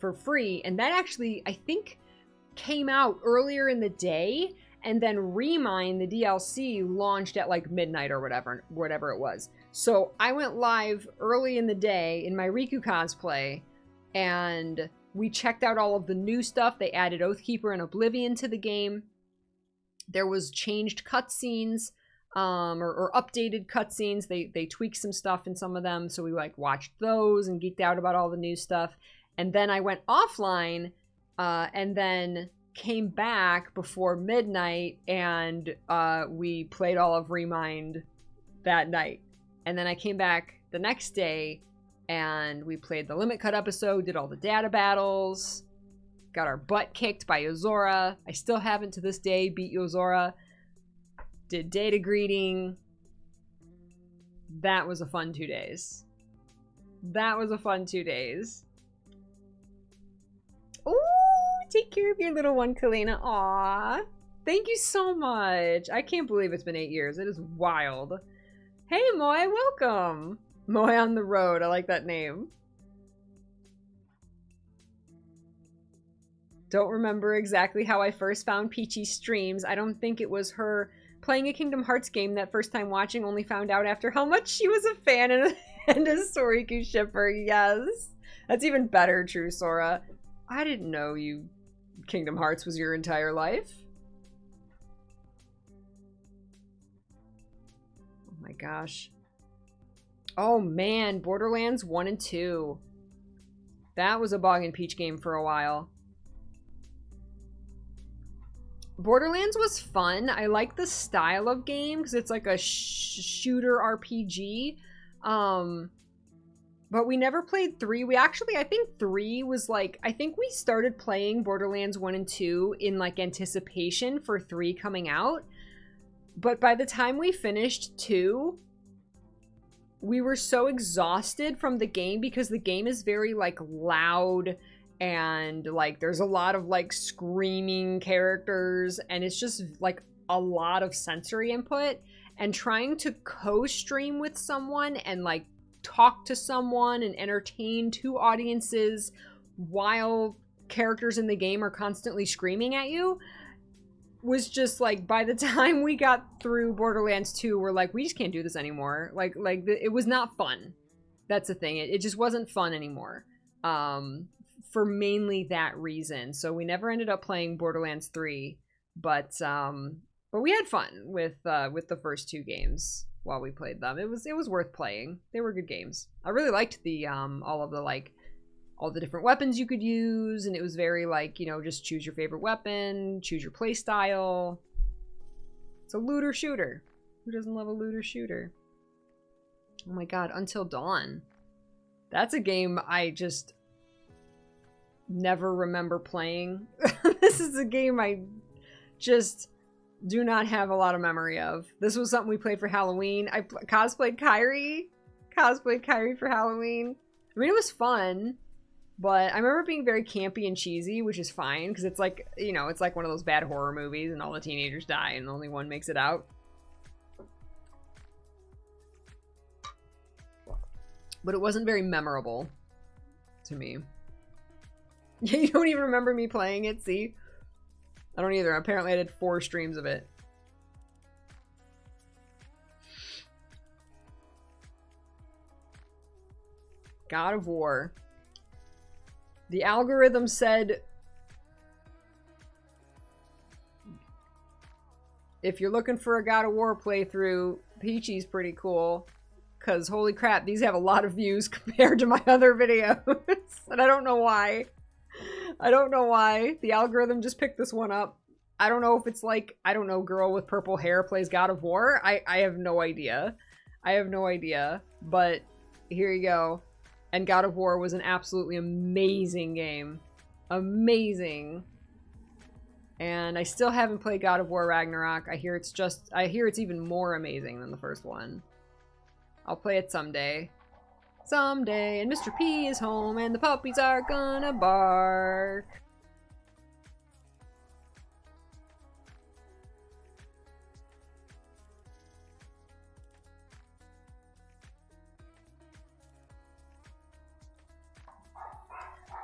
for free. And that actually, I think, came out earlier in the day. And then Remind, the DLC, launched at like midnight or whatever it was. So I went live early in the day in my Riku cosplay, and we checked out all of the new stuff. They added Oathkeeper and Oblivion to the game. There was changed cutscenes, or updated cutscenes. They tweaked some stuff in some of them, so we like watched those and geeked out about all the new stuff. And then I went offline, and then came back before midnight, and we played all of Remind that night. And then I came back the next day, and we played the Limit Cut episode, did all the data battles, got our butt kicked by Yozora. I still haven't to this day beat Yozora. Did data greeting. That was a fun 2 days. That was a fun 2 days. Ooh! Take care of your little one, Kalina. Aw. Thank you so much. I can't believe it's been 8 years. It is wild. Hey, Moy, welcome. Moy on the road. I like that name. Don't remember exactly how I first found Peachy's streams. I don't think it was her playing a Kingdom Hearts game that first time watching. Only found out after how much she was a fan and a Soriku shipper. Yes. That's even better, True Sora. I didn't know Kingdom Hearts was your entire life. Oh my gosh. Oh man, Borderlands 1 and 2. That was a Bog and Peach game for a while. Borderlands was fun. I like the style of game because it's like a shooter RPG. But we never played 3. We actually, I think 3 was like, I think we started playing Borderlands 1 and 2 in like anticipation for 3 coming out. But by the time we finished 2, we were so exhausted from the game because the game is very like loud and like there's a lot of like screaming characters and it's just like a lot of sensory input, and trying to co-stream with someone and like talk to someone and entertain 2 audiences while characters in the game are constantly screaming at you was just like, by the time we got through Borderlands 2, we're like, we just can't do this anymore. It was not fun. That's the thing. It just wasn't fun anymore. For mainly that reason. So we never ended up playing Borderlands 3, but we had fun with the first 2 games while we played them. It was worth playing. They were good games. I really liked the all of the like all the different weapons you could use, and it was very like, you know, just choose your favorite weapon, choose your play style. It's a looter shooter. Who doesn't love a looter shooter? Oh my god, Until Dawn. That's a game I just never remember playing. This is a game I just do not have a lot of memory of. This was something we played for Halloween. I cosplayed Kyrie. Cosplayed Kyrie for Halloween. I mean, it was fun, but I remember being very campy and cheesy, which is fine, because it's like, you know, it's like one of those bad horror movies and all the teenagers die and only one makes it out. But it wasn't very memorable to me. Yeah, you don't even remember me playing it, see? I don't either. Apparently I did 4 streams of it. God of War. The algorithm said, if you're looking for a God of War playthrough, Peachy's pretty cool. Because holy crap, these have a lot of views compared to my other videos. And I don't know why. I don't know why. The algorithm just picked this one up. I don't know if it's like, I don't know, girl with purple hair plays God of War. I have no idea. I have no idea. But here you go. And God of War was an absolutely amazing game. Amazing. And I still haven't played God of War Ragnarok. I hear it's even more amazing than the first one. I'll play it someday. Someday, and Mr. P is home, and the puppies are gonna bark.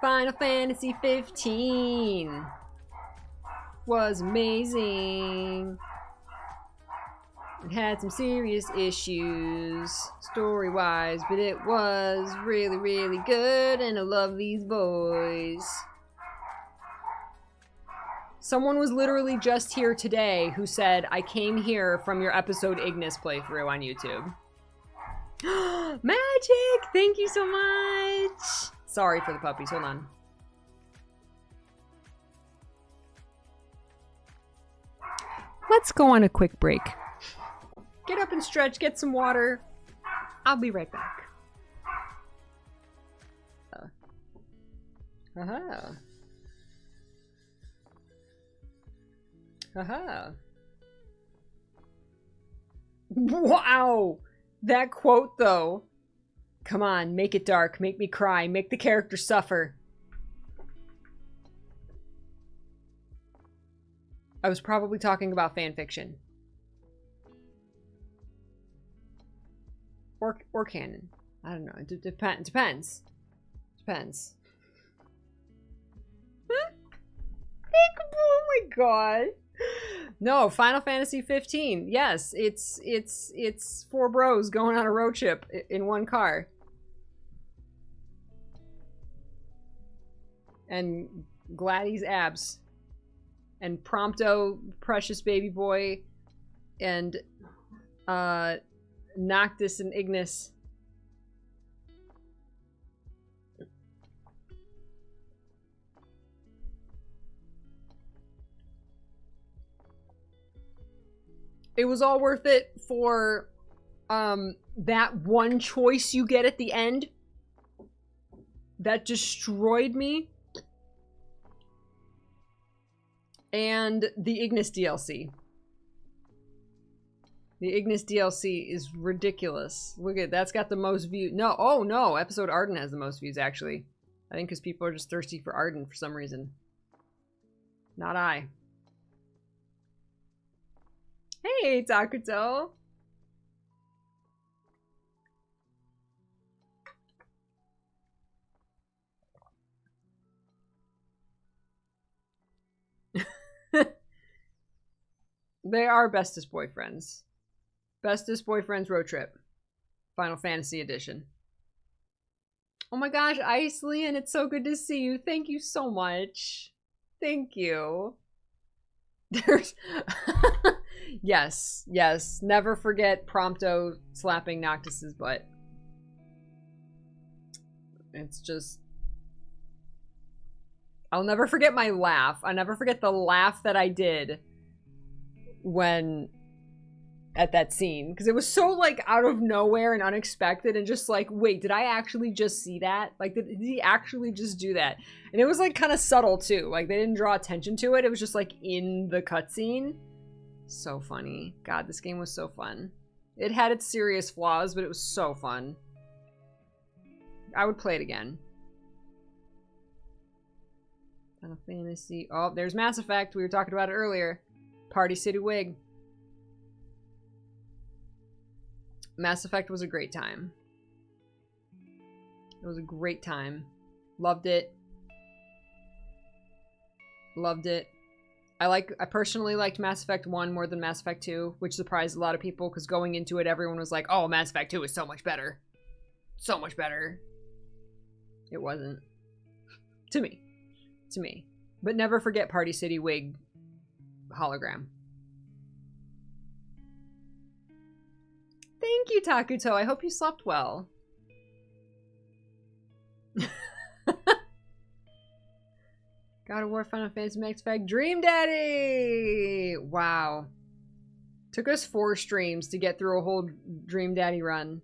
Final Fantasy 15 was amazing. It had some serious issues, story-wise, but it was really, really good, and I love these boys. Someone was literally just here today who said, I came here from your episode Ignis playthrough on YouTube. Magic! Thank you so much! Sorry for the puppies, hold on. Let's go on a quick break. Get up and stretch, get some water. I'll be right back. Haha. Haha. Wow! That quote, though. Come on, make it dark, make me cry, make the character suffer. I was probably talking about fanfiction. Or canon. I don't know. It depends. Depends. Oh my god. No, Final Fantasy 15. Yes, it's 4 bros going on a road trip in one car. And Gladys abs. And Prompto, precious baby boy, and Noctis and Ignis. It was all worth it for that one choice you get at the end that destroyed me. And the Ignis DLC. The Ignis DLC is ridiculous. Look at that's got the most views. No, oh no, episode Arden has the most views actually. I think because people are just thirsty for Arden for some reason. Not I. Hey, Takuto. They are bestest boyfriends. Bestest boyfriends road trip. Final Fantasy edition. Oh my gosh, Iceland, it's so good to see you. Thank you so much. Thank you. There's yes, yes. Never forget Prompto slapping Noctis's butt. It's just I'll never forget my laugh. I'll never forget the laugh that I did when at that scene, because it was so like out of nowhere and unexpected and just like, wait, did I actually just see that? Like, did he actually just do that? And it was like kind of subtle too. Like, they didn't draw attention to it. It was just like in the cutscene. So funny. God, this game was so fun. It had its serious flaws, but it was so fun. I would play it again. Final Fantasy. Oh, there's Mass Effect. We were talking about it earlier. Party City Wig. Mass Effect was a great time. It was a great time. Loved it. Loved it. I personally liked Mass Effect 1 more than Mass Effect 2, which surprised a lot of people because going into it, everyone was like, oh, Mass Effect 2 is so much better. So much better. It wasn't. To me. To me. But never forget Party City Wig hologram. Thank you, Takuto. I hope you slept well. God of War, Final Fantasy, Max Effect, Dream Daddy! Wow. Took us 4 streams to get through a whole Dream Daddy run.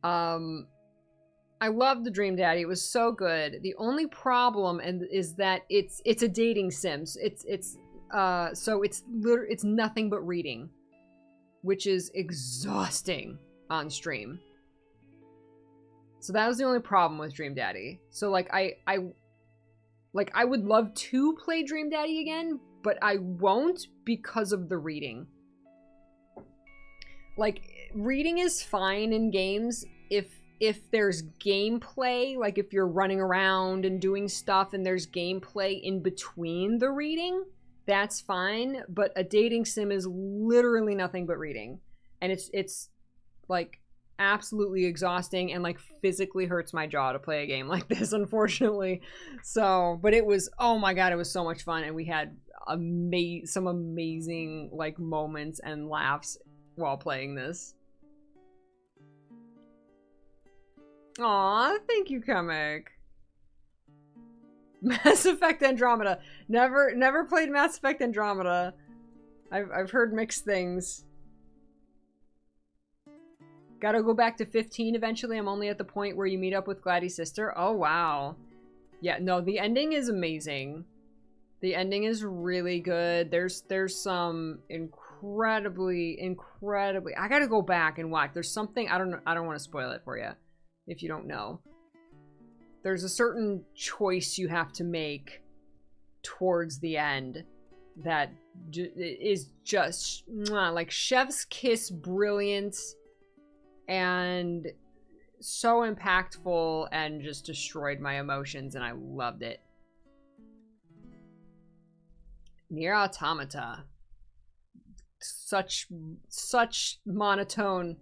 I loved the Dream Daddy. It was so good. The only problem is that it's a dating sim. So it's nothing but reading, which is exhausting on stream. So that was the only problem with Dream Daddy. So like I would love to play Dream Daddy again, but I won't because of the reading. Like, reading is fine in games if there's gameplay, like if you're running around and doing stuff and there's gameplay in between the reading, that's fine. But a dating sim is literally nothing but reading. And it's like absolutely exhausting and like physically hurts my jaw to play a game like this, unfortunately. So, but it was, oh my god, it was so much fun, and we had some amazing like moments and laughs while playing this. Aw, thank you, Comic. Mass Effect Andromeda. Never played Mass Effect Andromeda. I've heard mixed things. Gotta go back to 15 eventually. I'm only at the point where you meet up with Gladys' sister. Oh, wow. Yeah, no, the ending is amazing. The ending is really good. There's some incredibly... I gotta go back and watch. There's something... I don't want to spoil it for you, if you don't know. There's a certain choice you have to make towards the end that is just... like, chef's kiss brilliance... and so impactful and just destroyed my emotions, and I loved it. Nier Automata. Such monotone.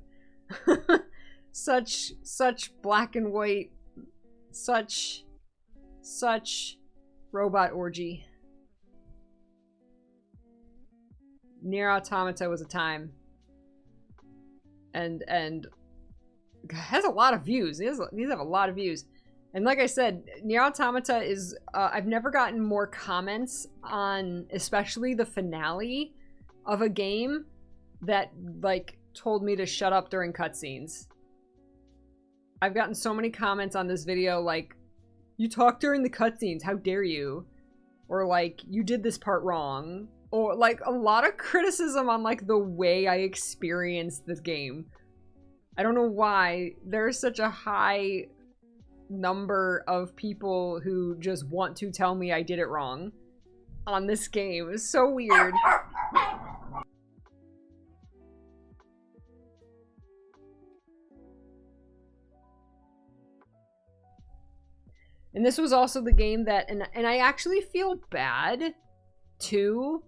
such black and white. Such robot orgy. Nier Automata was a time. And has a lot of views. These have a lot of views. And like I said, Nier Automata is... I've never gotten more comments on, especially the finale of a game that, like, told me to shut up during cutscenes. I've gotten so many comments on this video, like, you talk during the cutscenes, how dare you? Or, like, you did this part wrong. Or, like, a lot of criticism on, like, the way I experienced this game. I don't know why there's such a high number of people who just want to tell me I did it wrong on this game. It's so weird. And this was also the game that, and I actually feel bad too,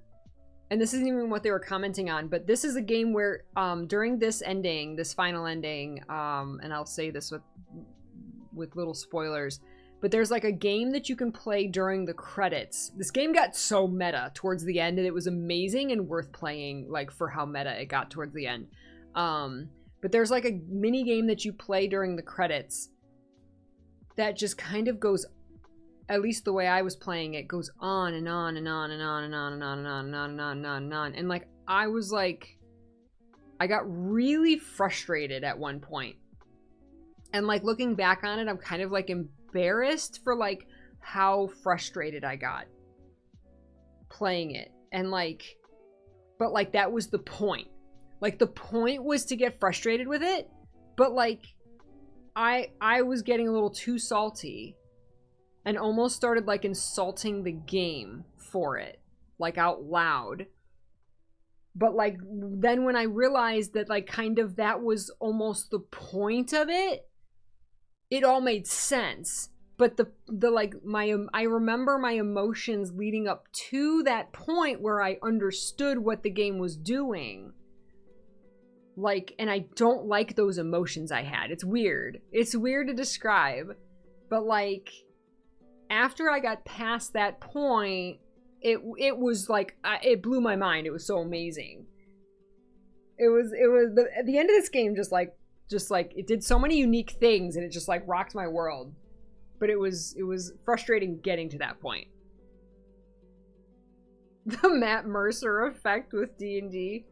and this isn't even what they were commenting on, but this is a game where during this ending, this final ending, and I'll say this with little spoilers, but there's like a game that you can play during the credits. This game got so meta towards the end, and it was amazing and worth playing, like, for how meta it got towards the end. But there's like a mini game that you play during the credits that just kind of goes at least the way I was playing it, goes on and on and on and on and on and on and on and on and on and on and on. And like, I was like, I got really frustrated at one point. And like, looking back on it, I'm kind of like embarrassed for like how frustrated I got playing it. And like, but like, that was the point. Like, the point was to get frustrated with it, but like, I was getting a little too salty and almost started like insulting the game for it, like out loud. But like, then when I realized that like kind of that was almost the point of it, it all made sense. But the like, I remember my emotions leading up to that point where I understood what the game was doing. Like, and I don't like those emotions I had. It's weird. It's weird to describe. But like, after I got past that point, it was like, it blew my mind. It was so amazing. It was the end of this game just like it did so many unique things, and it just like rocked my world. But it was frustrating getting to that point. The Matt Mercer effect with D&D.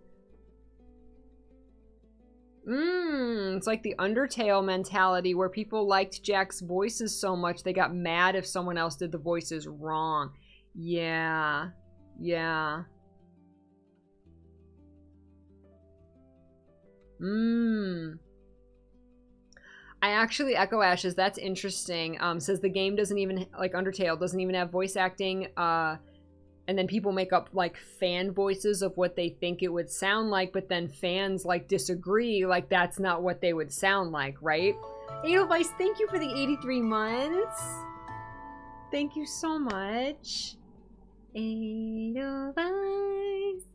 It's like the Undertale mentality where people liked Jack's voices so much they got mad if someone else did the voices wrong. Yeah. Yeah. I actually echo Ashes. That's interesting. Says the game doesn't even, like Undertale, doesn't even have voice acting. And then people make up like fan voices of what they think it would sound like, but then fans like disagree, like that's not what they would sound like, right? Edelweiss, thank you for the 83 months. Thank you so much. Edelweiss,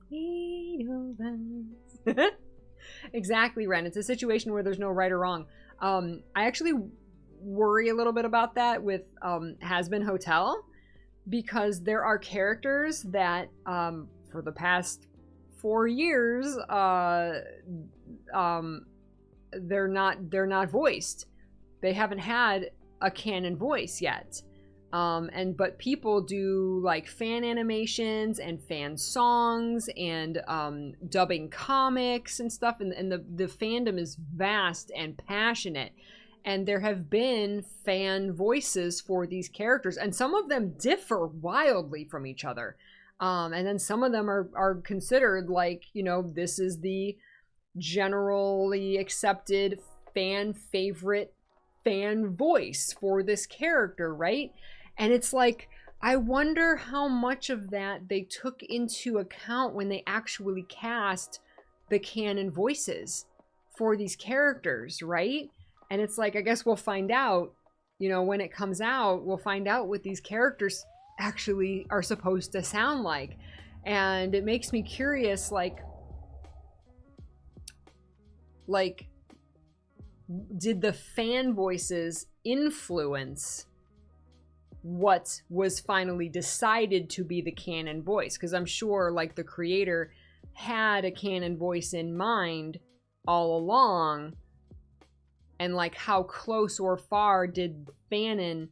Edelweiss. Exactly, Ren. It's a situation where there's no right or wrong. I actually worry a little bit about that with Has Been Hotel, because there are characters that for the past 4 years they're not voiced. They haven't had a canon voice yet. But people do like fan animations and fan songs and dubbing comics and stuff, and the fandom is vast and passionate. And there have been fan voices for these characters, and some of them differ wildly from each other. And then some of them are considered like, you know, this is the generally accepted fan favorite fan voice for this character, right? And it's like, I wonder how much of that they took into account when they actually cast the canon voices for these characters, right? And it's like, I guess we'll find out, you know, when it comes out, we'll find out what these characters actually are supposed to sound like. And it makes me curious, like, did the fan voices influence what was finally decided to be the canon voice? Because I'm sure, like, the creator had a canon voice in mind all along. And like, how close or far did fanon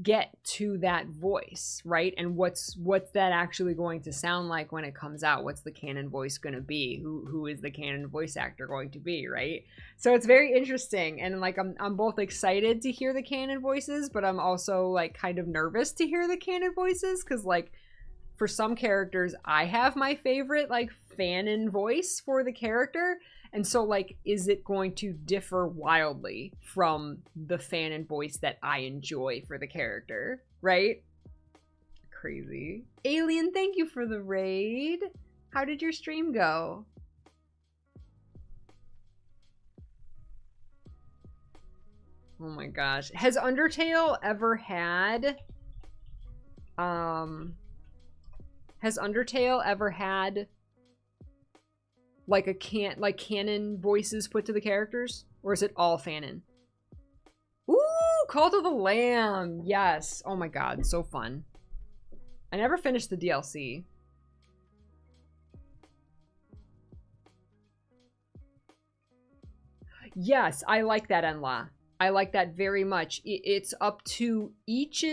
get to that voice, right? And what's that actually going to sound like when it comes out? What's the canon voice going to be? Who is the canon voice actor going to be, right? So it's very interesting, and like, I'm both excited to hear the canon voices, but I'm also like kind of nervous to hear the canon voices, because like, for some characters, I have my favorite like fanon voice for the character. And so, like, is it going to differ wildly from the fanon voice that I enjoy for the character, right? Crazy. Alien, thank you for the raid. How did your stream go? Oh my gosh. Has Undertale ever had... like canon voices put to the characters? Or is it all fanon? Ooh, Call to the Lamb. Yes. Oh my god, so fun. I never finished the DLC. Yes, I like that, Enla. I like that very much. It's up to each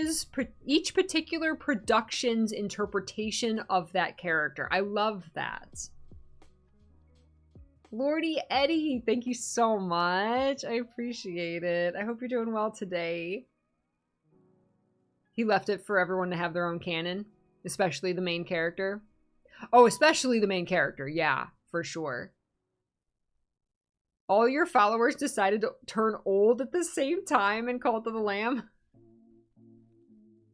particular production's interpretation of that character. I love that. Lordy Eddie, thank you so much. I appreciate it. I hope you're doing well today. He left it for everyone to have their own canon, especially the main character. Oh, especially the main character. Yeah, for sure. All your followers decided to turn old at the same time in Cult of the Lamb.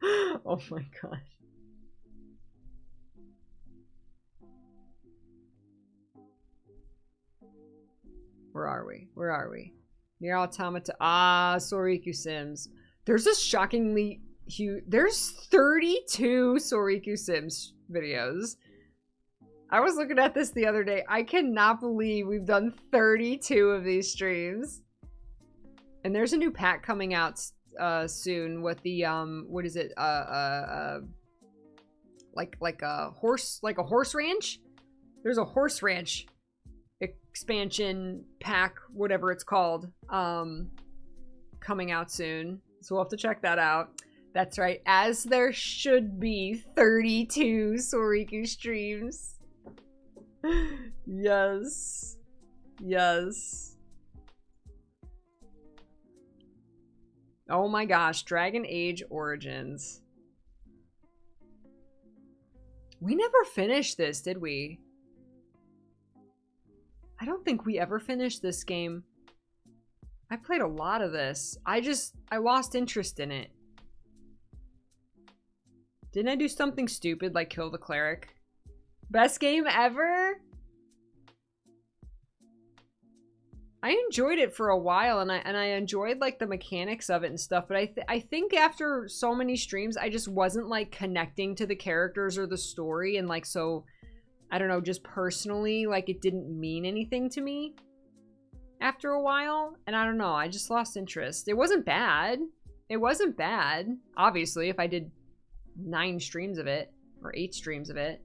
Oh my gosh. Where are we? Where are we? Near Automata. Ah, Soriku Sims. There's a shockingly huge... There's 32 Soriku Sims videos. I was looking at this the other day. I cannot believe we've done 32 of these streams. And there's a new pack coming out soon with the what is it? Like a horse ranch? There's a horse ranch expansion pack, whatever it's called, coming out soon. So we'll have to check that out. That's right. As there should be 32 Soriku streams. Yes. Yes. Oh my gosh, Dragon Age Origins. We never finished this, did we? I don't think we ever finished this game. I played a lot of this. I lost interest in it. Didn't I do something stupid like kill the cleric? Best game ever? I enjoyed it for a while, and I enjoyed like the mechanics of it and stuff, but I think after so many streams I just wasn't like connecting to the characters or the story, and like, so I don't know, just personally, like it didn't mean anything to me after a while, and I don't know, I just lost interest. It wasn't bad. It wasn't bad. Obviously, if I did 9 streams of it or 8 streams of it,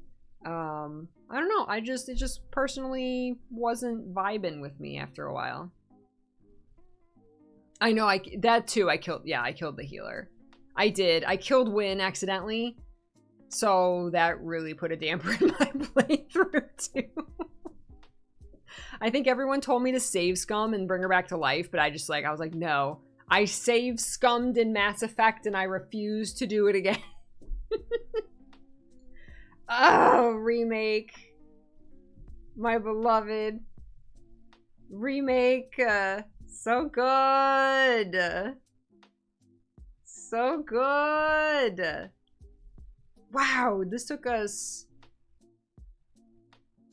I don't know. It just personally wasn't vibing with me after a while. I know, that too, I killed the healer. I did. I killed Win accidentally. So that really put a damper in my playthrough too. I think everyone told me to save Scum and bring her back to life, but I was like, no. I save scummed in Mass Effect and I refuse to do it again. Oh, remake. My beloved. Remake. So good. So good. Wow, this took us...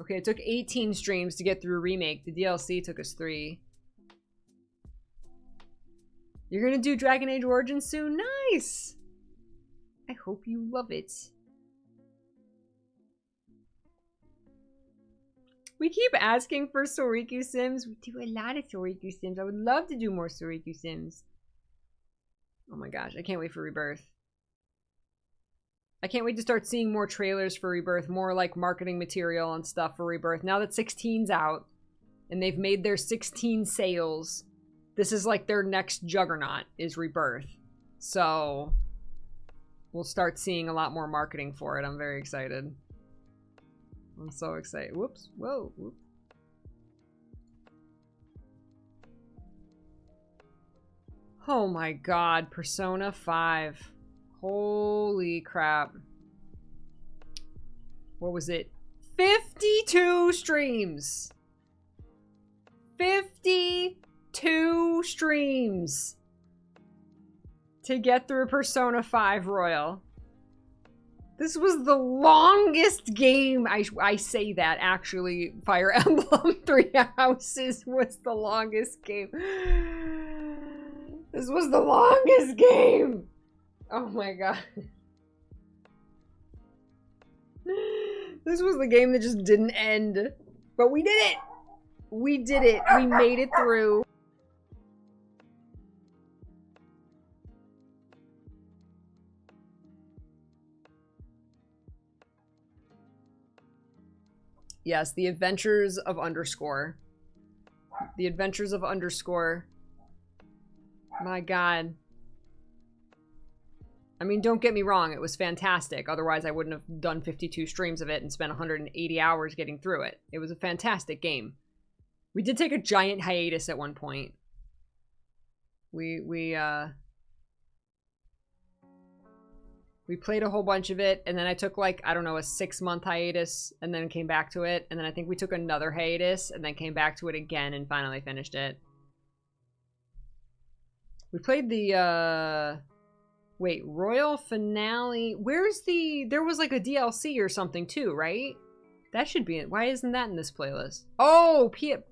Okay, it took 18 streams to get through Remake. The DLC took us 3. You're gonna do Dragon Age Origins soon? Nice! I hope you love it. We keep asking for Soriku Sims. We do a lot of Soriku Sims. I would love to do more Soriku Sims. Oh my gosh, I can't wait for Rebirth. I can't wait to start seeing more trailers for Rebirth, more like marketing material and stuff for Rebirth. Now that 16's out, and they've made their 16 sales, this is like their next juggernaut, is Rebirth. So, we'll start seeing a lot more marketing for it. I'm very excited. I'm so excited. Whoops. Whoa. Whoop. Oh my god. Persona 5. Holy crap. What was it? 52 streams! 52 streams! To get through Persona 5 Royal. This was the longest game. I say that, actually. Fire Emblem 3 Houses was the longest game. This was the longest game. Oh my god. This was the game that just didn't end. But we did it! We did it. We made it through. Yes, The Adventures of Underscore. The Adventures of Underscore. My God. I mean, don't get me wrong, it was fantastic. Otherwise, I wouldn't have done 52 streams of it and spent 180 hours getting through it. It was a fantastic game. We did take a giant hiatus at one point. We played a whole bunch of it, and then I took, like, I don't know, a 6-month hiatus, and then came back to it, and then I think we took another hiatus, and then came back to it again, and finally finished it. We played the, wait, Royal Finale. Where's the... There was like a DLC or something too, right? That should be it. Why isn't that in this playlist? Oh,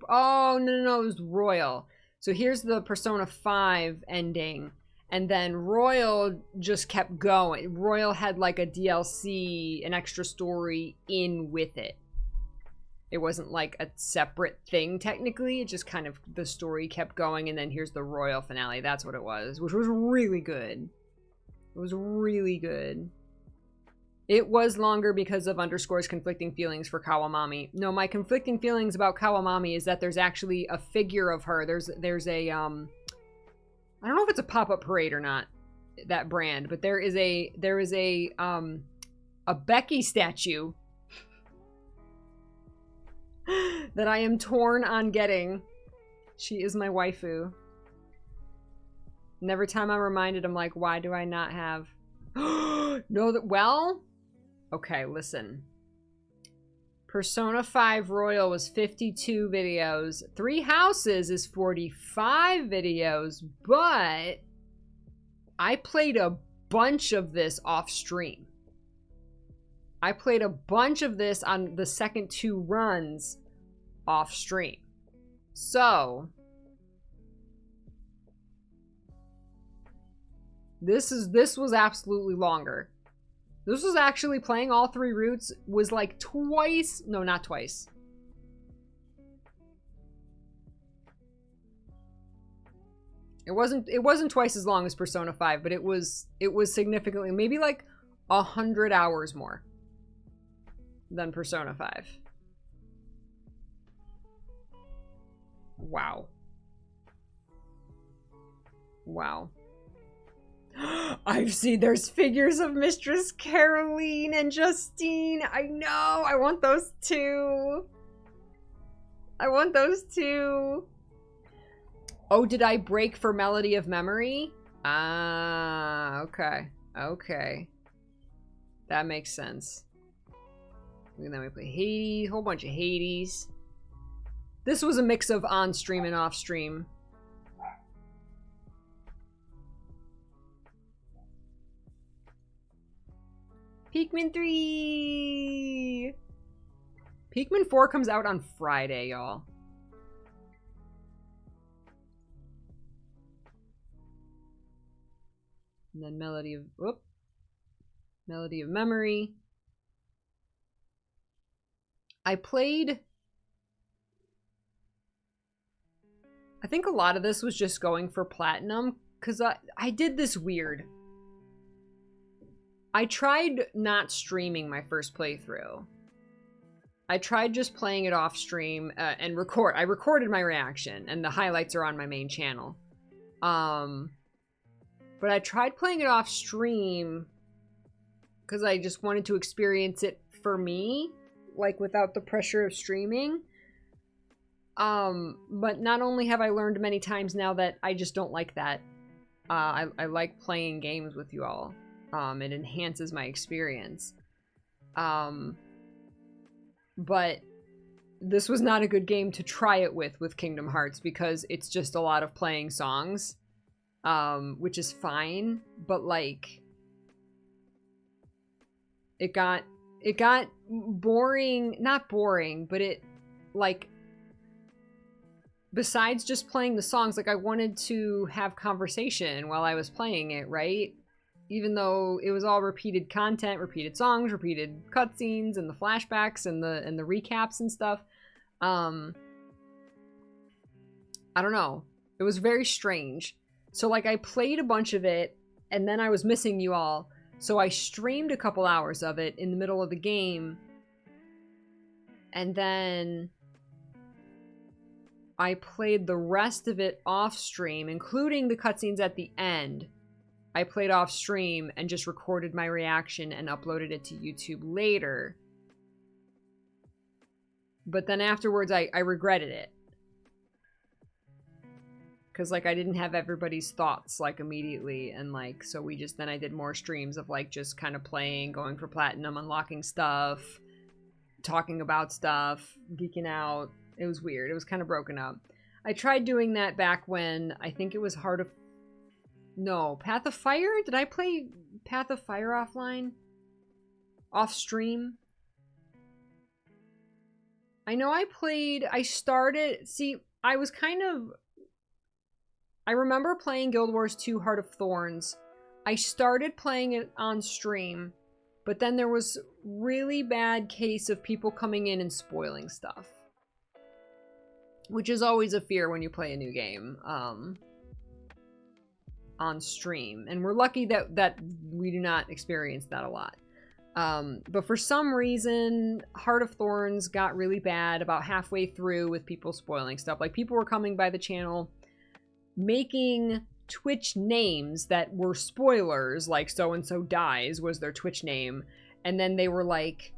oh, no, it was Royal. So here's the Persona 5 ending. And then Royal just kept going. Royal had like a DLC, an extra story in with it. It wasn't like a separate thing technically. It just kind of, the story kept going. And then here's the Royal Finale. That's what it was, which was really good. It was really good. It was longer because of Underscore's conflicting feelings for Kawamami. No, my conflicting feelings about Kawamami is that there's actually a figure of her. There's a, I don't know if it's a pop-up parade or not, that brand, but there is a Becky statue that I am torn on getting. She is my waifu. And every time I'm reminded, I'm like, why do I not have... No, well... Okay, listen. Persona 5 Royal was 52 videos. 3 Houses is 45 videos, but... I played a bunch of this off stream. I played a bunch of this on the second 2 runs off stream. So... This was absolutely longer. This was actually playing all 3 routes was like twice, no, not twice. It wasn't twice as long as Persona 5, but it was significantly, maybe like 100 hours more than Persona 5. Wow. Wow. I've seen there's figures of Mistress Caroline and Justine. I know. I want those too. I want those too. Oh, did I break for Melody of Memory? Ah, okay. Okay. That makes sense. And then we play Hades, whole bunch of Hades. This was a mix of on-stream and off-stream. Pikmin 3! Pikmin 4 comes out on Friday, y'all. And then Melody of Memory. I played... I think a lot of this was just going for platinum, because I did this weird. I tried not streaming my first playthrough. I tried just playing it off stream and record. I recorded my reaction, and the highlights are on my main channel. But I tried playing it off stream because I just wanted to experience it for me, like without the pressure of streaming. But not only have I learned many times now that I just don't like that. I like playing games with you all. It enhances my experience. But this was not a good game to try it with Kingdom Hearts because it's just a lot of playing songs, which is fine, but like it got boring, not boring, but it like besides just playing the songs, like I wanted to have conversation while I was playing it, right? Even though it was all repeated content, repeated songs, repeated cutscenes, and the flashbacks and the recaps and stuff. I don't know. It was very strange. So like I played a bunch of it, and then I was missing you all. So I streamed a couple hours of it in the middle of the game. And then I played the rest of it off stream, including the cutscenes at the end. I played off stream and just recorded my reaction and uploaded it to YouTube later. But then afterwards, I regretted it. Because, like, I didn't have everybody's thoughts, like, immediately. And, like, so then I did more streams of, like, just kind of playing, going for platinum, unlocking stuff, talking about stuff, geeking out. It was weird. It was kind of broken up. I tried doing that back when, I think it was no, Path of Fire? Did I play Path of Fire offline? Off stream? I know I remember playing Guild Wars 2 Heart of Thorns. I started playing it on stream, but then there was really bad case of people coming in and spoiling stuff. Which is always a fear when you play a new game on stream. And we're lucky that we do not experience that a lot. But for some reason, Heart of Thorns got really bad about halfway through with people spoiling stuff. Like, people were coming by the channel, making Twitch names that were spoilers, like so-and-so dies was their Twitch name. And then they were, like,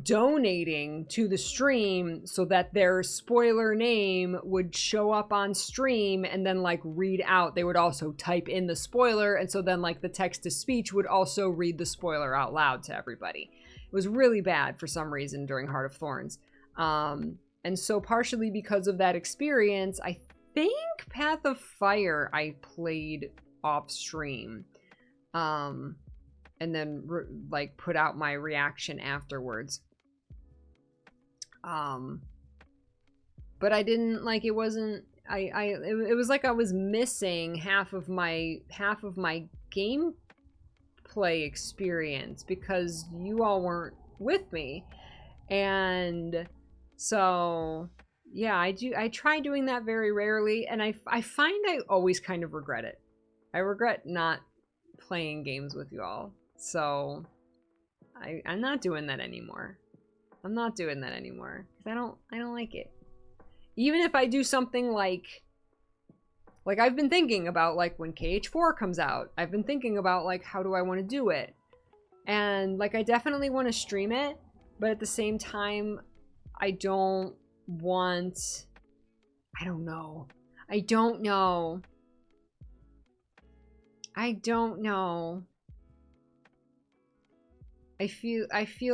donating to the stream so that their spoiler name would show up on stream and then, like, read out. They would also type in the spoiler, and so then, like, the text-to-speech would also read the spoiler out loud to everybody. It was really bad for some reason during Heart of Thorns. And so partially because of that experience, I think Path of Fire I played off stream. And then, like, put out my reaction afterwards. But I didn't, like, it wasn't, it was like I was missing half of my gameplay experience because you all weren't with me. And so, yeah, I try doing that very rarely, and I find I always kind of regret it. I regret not playing games with you all. So, I'm not doing that anymore. I'm not doing that anymore. Because I don't like it. Even if I do something like I've been thinking about, like, when KH4 comes out. I've been thinking about, like, how do I want to do it? And, like, I definitely want to stream it. But at the same time, I don't want... I don't know. I don't know. I feel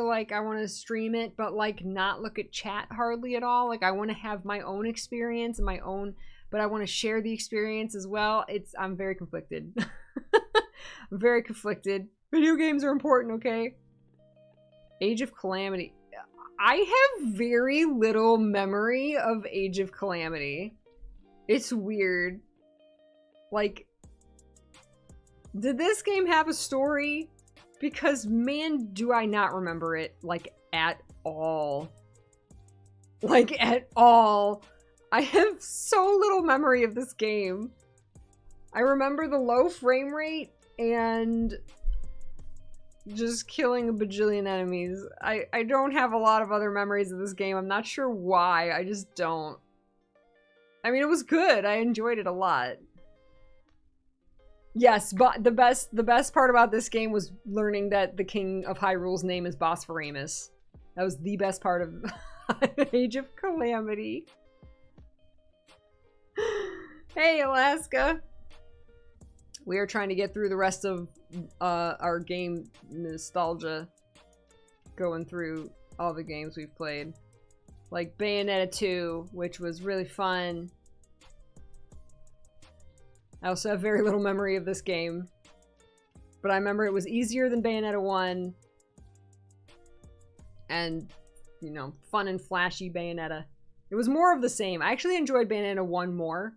like I want to stream it, but, like, not look at chat hardly at all. Like, I want to have my own experience and my own, but I want to share the experience as well. I'm very conflicted. I'm very conflicted. Video games are important, okay? Age of Calamity. I have very little memory of Age of Calamity. It's weird. Like, did this game have a story? Because, man, do I not remember it, like, at all. Like, at all. I have so little memory of this game. I remember the low frame rate and just killing a bajillion enemies. I don't have a lot of other memories of this game. I'm not sure why. I just don't. I mean, it was good. I enjoyed it a lot. Yes, but the best part about this game was learning that the King of Hyrule's name is Bosphorus. That was the best part of Age of Calamity. Hey, Alaska. We are trying to get through the rest of our game nostalgia. Going through all the games we've played. Like Bayonetta 2, which was really fun. I also have very little memory of this game. But I remember it was easier than Bayonetta 1. And, you know, fun and flashy Bayonetta. It was more of the same. I actually enjoyed Bayonetta 1 more.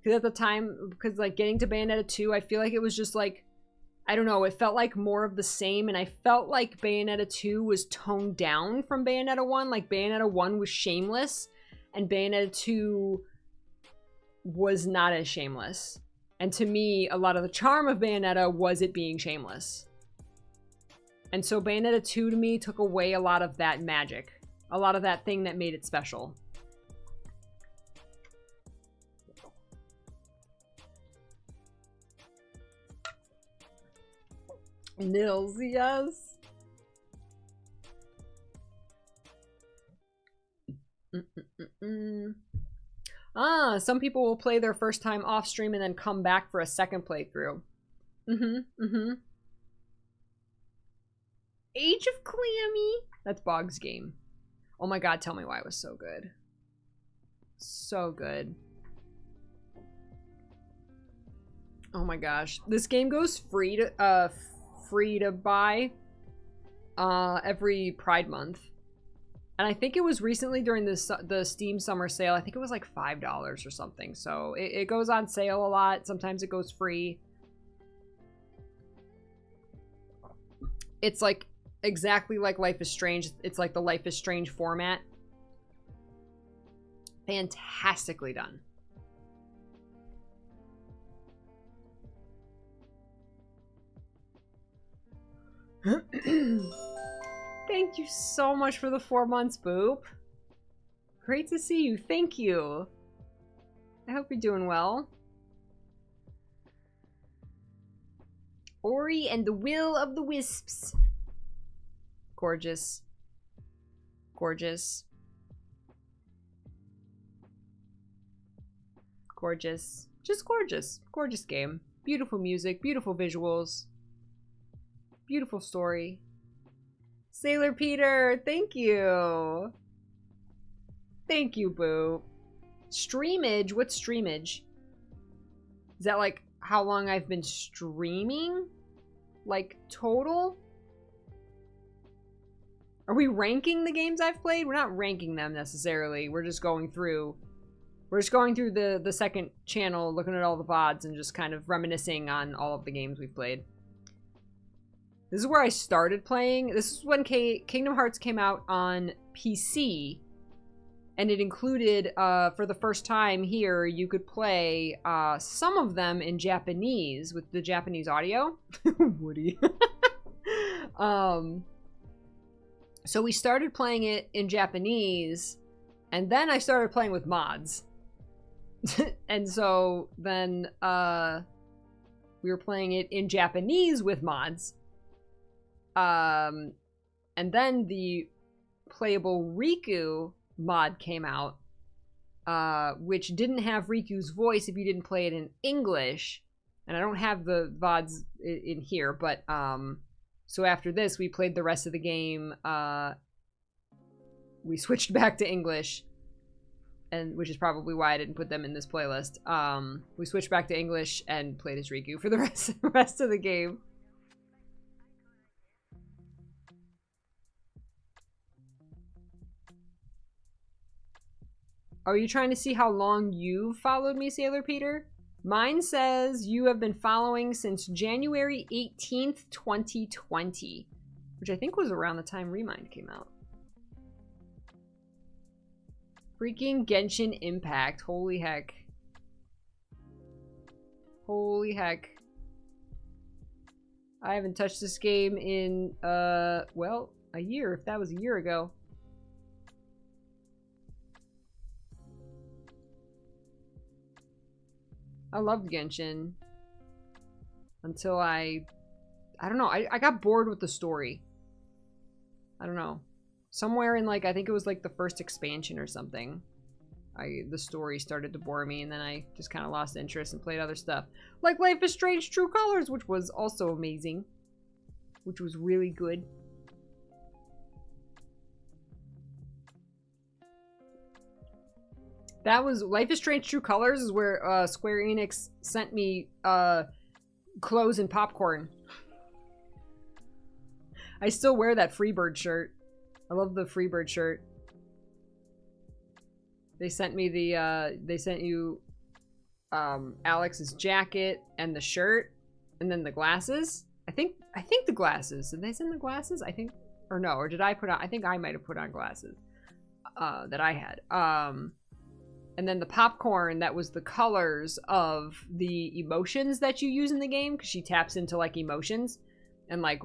Because at the time, because, like, getting to Bayonetta 2, I feel like it was just, like, I don't know, it felt like more of the same. And I felt like Bayonetta 2 was toned down from Bayonetta 1. Like, Bayonetta 1 was shameless. And Bayonetta 2 was not as shameless. And to me, a lot of the charm of Bayonetta was it being shameless. And so Bayonetta 2 to me took away a lot of that magic. A lot of that thing that made it special. Nils, yes. Ah, some people will play their first time off stream and then come back for a second playthrough. Age of Clammy. That's Bog's game. Oh my god, tell me why it was so good. So good. Oh my gosh. This game goes free to buy every Pride month. And I think it was recently during the Steam summer sale. I think it was like $5 or something. So it goes on sale a lot. Sometimes it goes free. It's like exactly like Life is Strange. It's like the Life is Strange format. Fantastically done. Thank you so much for the 4 months, Boop. Great to see you. Thank you. I hope you're doing well. Ori and the Will of the Wisps. Gorgeous. Gorgeous. Gorgeous. Just gorgeous. Gorgeous game. Beautiful music. Beautiful visuals. Beautiful story. Sailor Peter, thank you. Thank you, Boo. Streamage? What's streamage? Is that like how long I've been streaming? Like total? Are we ranking the games I've played? We're not ranking them necessarily. We're just going through the second channel, looking at all the VODs and just kind of reminiscing on all of the games we've played. This is where I started playing. This is when Kingdom Hearts came out on PC. And it included, for the first time here, you could play some of them in Japanese with the Japanese audio. Woody. So we started playing it in Japanese. And then I started playing with mods. And so then we were playing it in Japanese with mods. And then the playable Riku mod came out, which didn't have Riku's voice if you didn't play it in English. And I don't have the VODs in here, but so after this, we played the rest of the game. We switched back to English, and which is probably why I didn't put them in this playlist. We switched back to English and played as Riku for the rest of the game. Are you trying to see how long you've followed me, Sailor Peter? Mine says you have been following since January 18th, 2020. Which I think was around the time Remind came out. Freaking Genshin Impact. Holy heck. Holy heck. I haven't touched this game in, well, a year, if that was a year ago. I loved Genshin until I don't know, I got bored with the story. I don't know. Somewhere in like, I think it was like the first expansion or something. The story started to bore me and then I just kind of lost interest and played other stuff. Like Life is Strange True Colors, which was also amazing. Which was really good. That was Life is Strange True Colors is where Square Enix sent me clothes and popcorn. I still wear that Freebird shirt. I love the Freebird shirt. They sent me the they sent you Alex's jacket and the shirt and then the glasses. I think the glasses. Did they send the glasses? I think, or no, or did I put on, I think I might have put on glasses that I had. And then the popcorn, that was the colors of the emotions that you use in the game, because she taps into, like, emotions. And, like,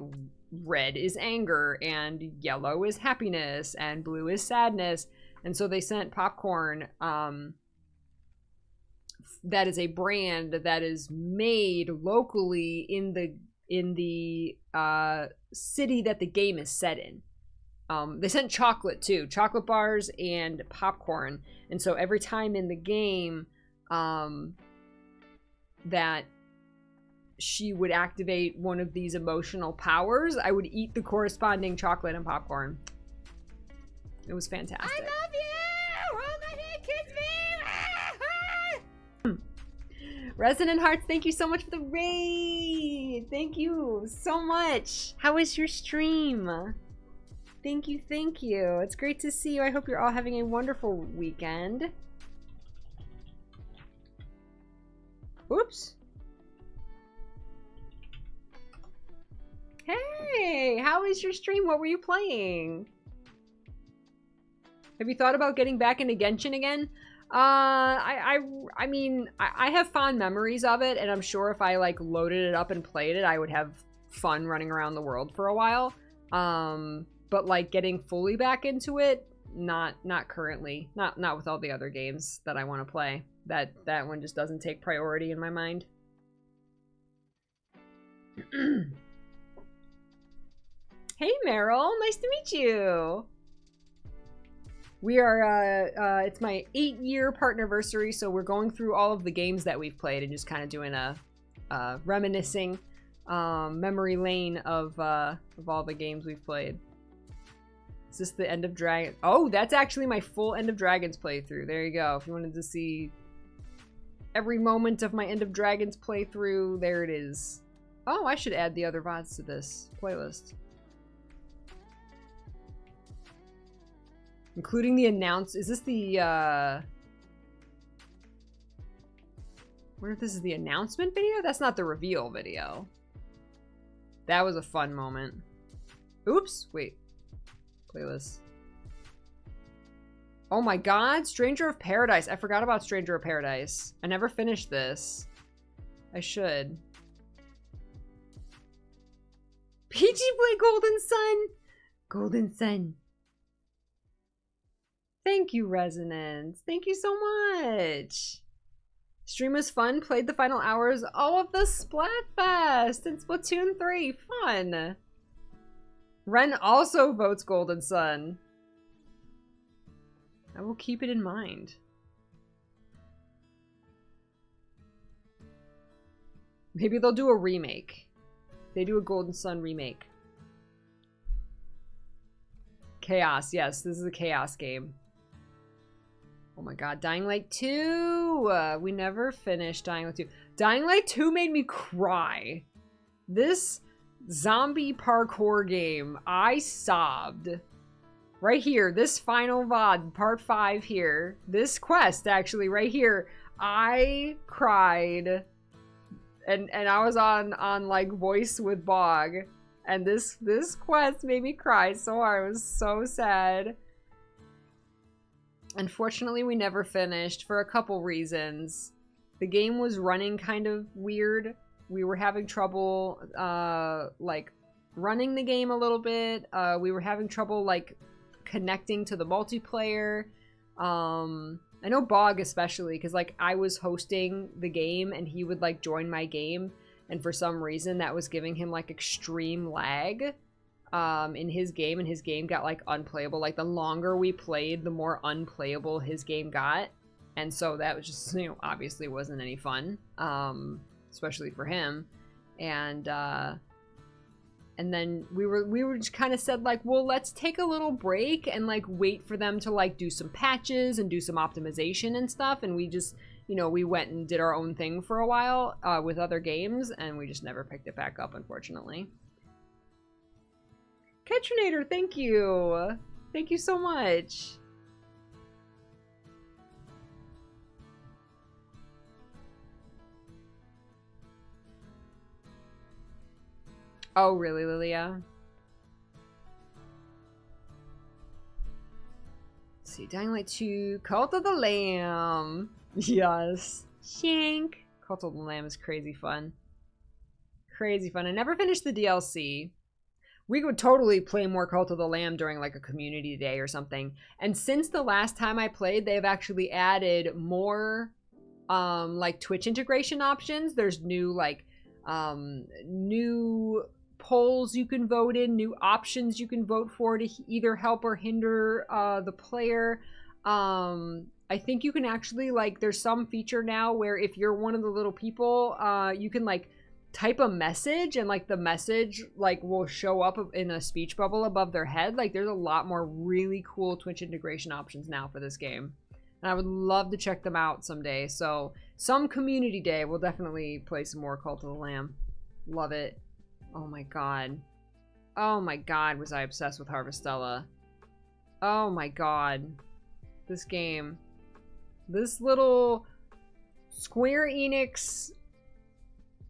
red is anger, and yellow is happiness, and blue is sadness. And so they sent popcorn, that is a brand that is made locally in the in the city that the game is set in. They sent chocolate too, chocolate bars and popcorn. And so every time in the game that she would activate one of these emotional powers, I would eat the corresponding chocolate and popcorn. It was fantastic. I love you! Hold my hand, kiss me! Resonant Hearts, thank you so much for the raid! Thank you so much! How was your stream? Thank you, thank you. It's great to see you. I hope you're all having a wonderful weekend. Oops. Hey, how was your stream? What were you playing? Have you thought about getting back into Genshin again? I mean, I have fond memories of it, and I'm sure if I like loaded it up and played it, I would have fun running around the world for a while. But like getting fully back into it, not currently. Not with all the other games that I want to play. That one just doesn't take priority in my mind. Hey Meryl, nice to meet you. We are it's my 8-year partnerversary, so we're going through all of the games that we've played and just kind of doing a reminiscing memory lane of all the games we've played. Is this the End of Dragon? Oh, that's actually my full End of Dragons playthrough. There you go. If you wanted to see every moment of my End of Dragons playthrough, there it is. Oh, I should add the other VODs to this playlist. Including the is this the, I wonder if this is the announcement video? That's not the reveal video. That was a fun moment. Oops, wait. Playlist. Oh my god, Stranger of Paradise. I forgot about Stranger of Paradise. I never finished this. I should. Peachy play Golden Sun. Golden Sun. Thank you, Resonance. Thank you so much. Stream was fun. Played the final hours. All of the Splatfest and Splatoon 3. Fun. Ren also votes Golden Sun. I will keep it in mind. Maybe they'll do a remake. They do a Golden Sun remake. Chaos. Yes, this is a Chaos game. Oh my god, Dying Light 2! We never finished Dying Light 2. Dying Light 2 made me cry. This zombie parkour game, I sobbed. Right here, this final VOD, part 5 here. This quest, actually, right here. I cried. And I was on like, voice with Bog. And this quest made me cry so hard. I was so sad. Unfortunately, we never finished for a couple reasons. The game was running kind of weird. We were having trouble, like, running the game a little bit. We were having trouble, like, connecting to the multiplayer. I know Bog especially, because, like, I was hosting the game, and he would, like, join my game. And for some reason, that was giving him, like, extreme lag. In his game, and his game got like unplayable. Like the longer we played, the more unplayable his game got, and so that was just, you know, obviously wasn't any fun, especially for him. And then we were just kind of said like, well, let's take a little break and like wait for them to like do some patches and do some optimization and stuff. And we just, you know, we went and did our own thing for a while with other games, and we just never picked it back up, unfortunately. Ketrinator, thank you. Thank you so much. Oh, really, Lilia? Let's see, Dying Light 2, Cult of the Lamb. Yes. Shank. Cult of the Lamb is crazy fun. Crazy fun. I never finished the DLC. We would totally play more Cult of the Lamb during like a community day or something. And since the last time I played, they've actually added more like Twitch integration options. There's new like new polls you can vote in, new options you can vote for to either help or hinder the player. I think you can actually, like, there's some feature now where if you're one of the little people, you can, like, type a message and, like, the message, like, will show up in a speech bubble above their head. Like, there's a lot more really cool Twitch integration options now for this game. And I would love to check them out someday. So, some community day, we'll definitely play some more Cult of the Lamb. Love it. Oh my god. Oh my god, was I obsessed with Harvestella. Oh my god. This game. This little Square Enix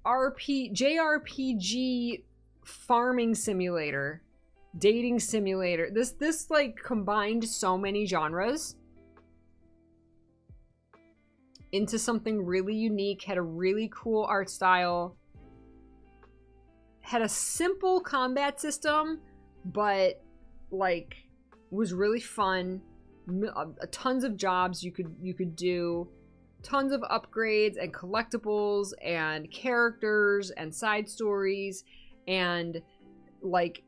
JRPG farming simulator, dating simulator. This like combined so many genres into something really unique, had a really cool art style, had a simple combat system, but like was really fun. Tons of jobs you could do, tons of upgrades and collectibles and characters and side stories, and like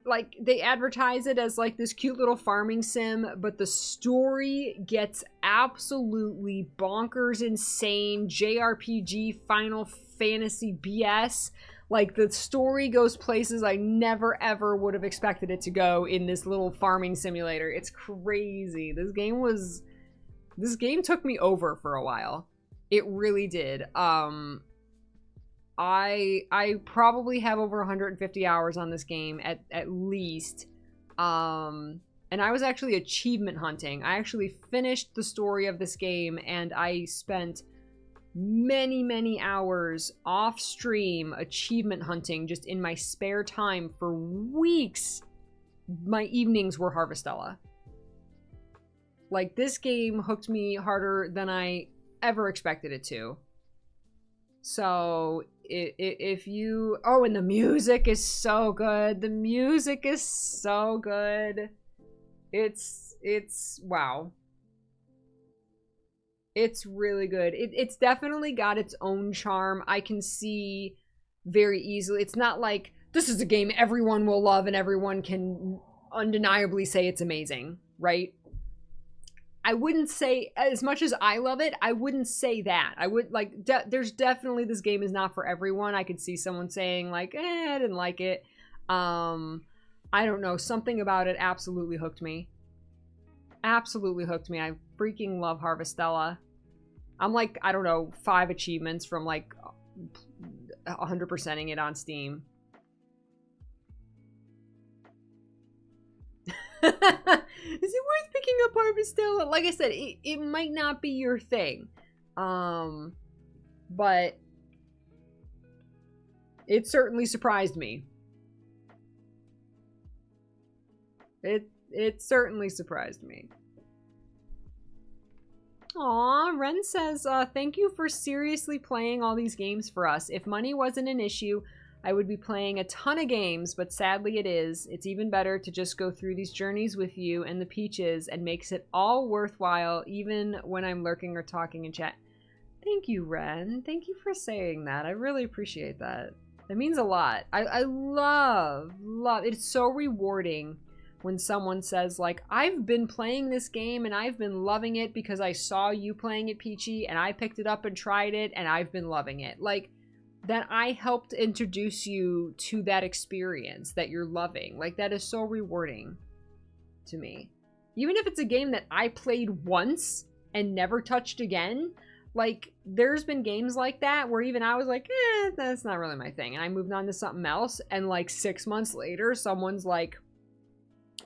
like they advertise it as like this cute little farming sim, but the story gets absolutely bonkers insane JRPG Final Fantasy BS. Like, the story goes places I never ever would have expected it to go in this little farming simulator. It's crazy. This game took me over for a while. It really did. I probably have over 150 hours on this game at least. And I was actually achievement hunting. I actually finished the story of this game, and I spent many hours off stream achievement hunting just in my spare time for weeks. My evenings were Harvestella. Like, this game hooked me harder than I ever expected it to. So if you, oh, and the music is so good. The music is so good. It's wow. It's really good. It's definitely got its own charm. I can see very easily. It's not like, this is a game everyone will love and everyone can undeniably say it's amazing, right? I wouldn't say, as much as I love it, I wouldn't say that. I would, like, there's definitely, this game is not for everyone. I could see someone saying, like, I didn't like it. I don't know. Something about it absolutely hooked me. Absolutely hooked me. I freaking love Harvestella. I'm like, I don't know, 5 achievements from like 100%ing it on Steam. Is it worth picking up Harvestella? Like I said, it might not be your thing. But it certainly surprised me. It certainly surprised me. Aw, Ren says, thank you for seriously playing all these games for us. If money wasn't an issue, I would be playing a ton of games, but sadly it is. It's even better to just go through these journeys with you and the Peaches, and makes it all worthwhile, even when I'm lurking or talking in chat. Thank you, Ren. Thank you for saying that. I really appreciate that. It means a lot. I love, it's so rewarding when someone says, like, I've been playing this game and I've been loving it because I saw you playing it, Peachy, and I picked it up and tried it and I've been loving it. Like, that I helped introduce you to that experience that you're loving. Like, that is so rewarding to me. Even if it's a game that I played once and never touched again, like, there's been games like that where even I was like, that's not really my thing. And I moved on to something else, and like 6 months later, someone's like,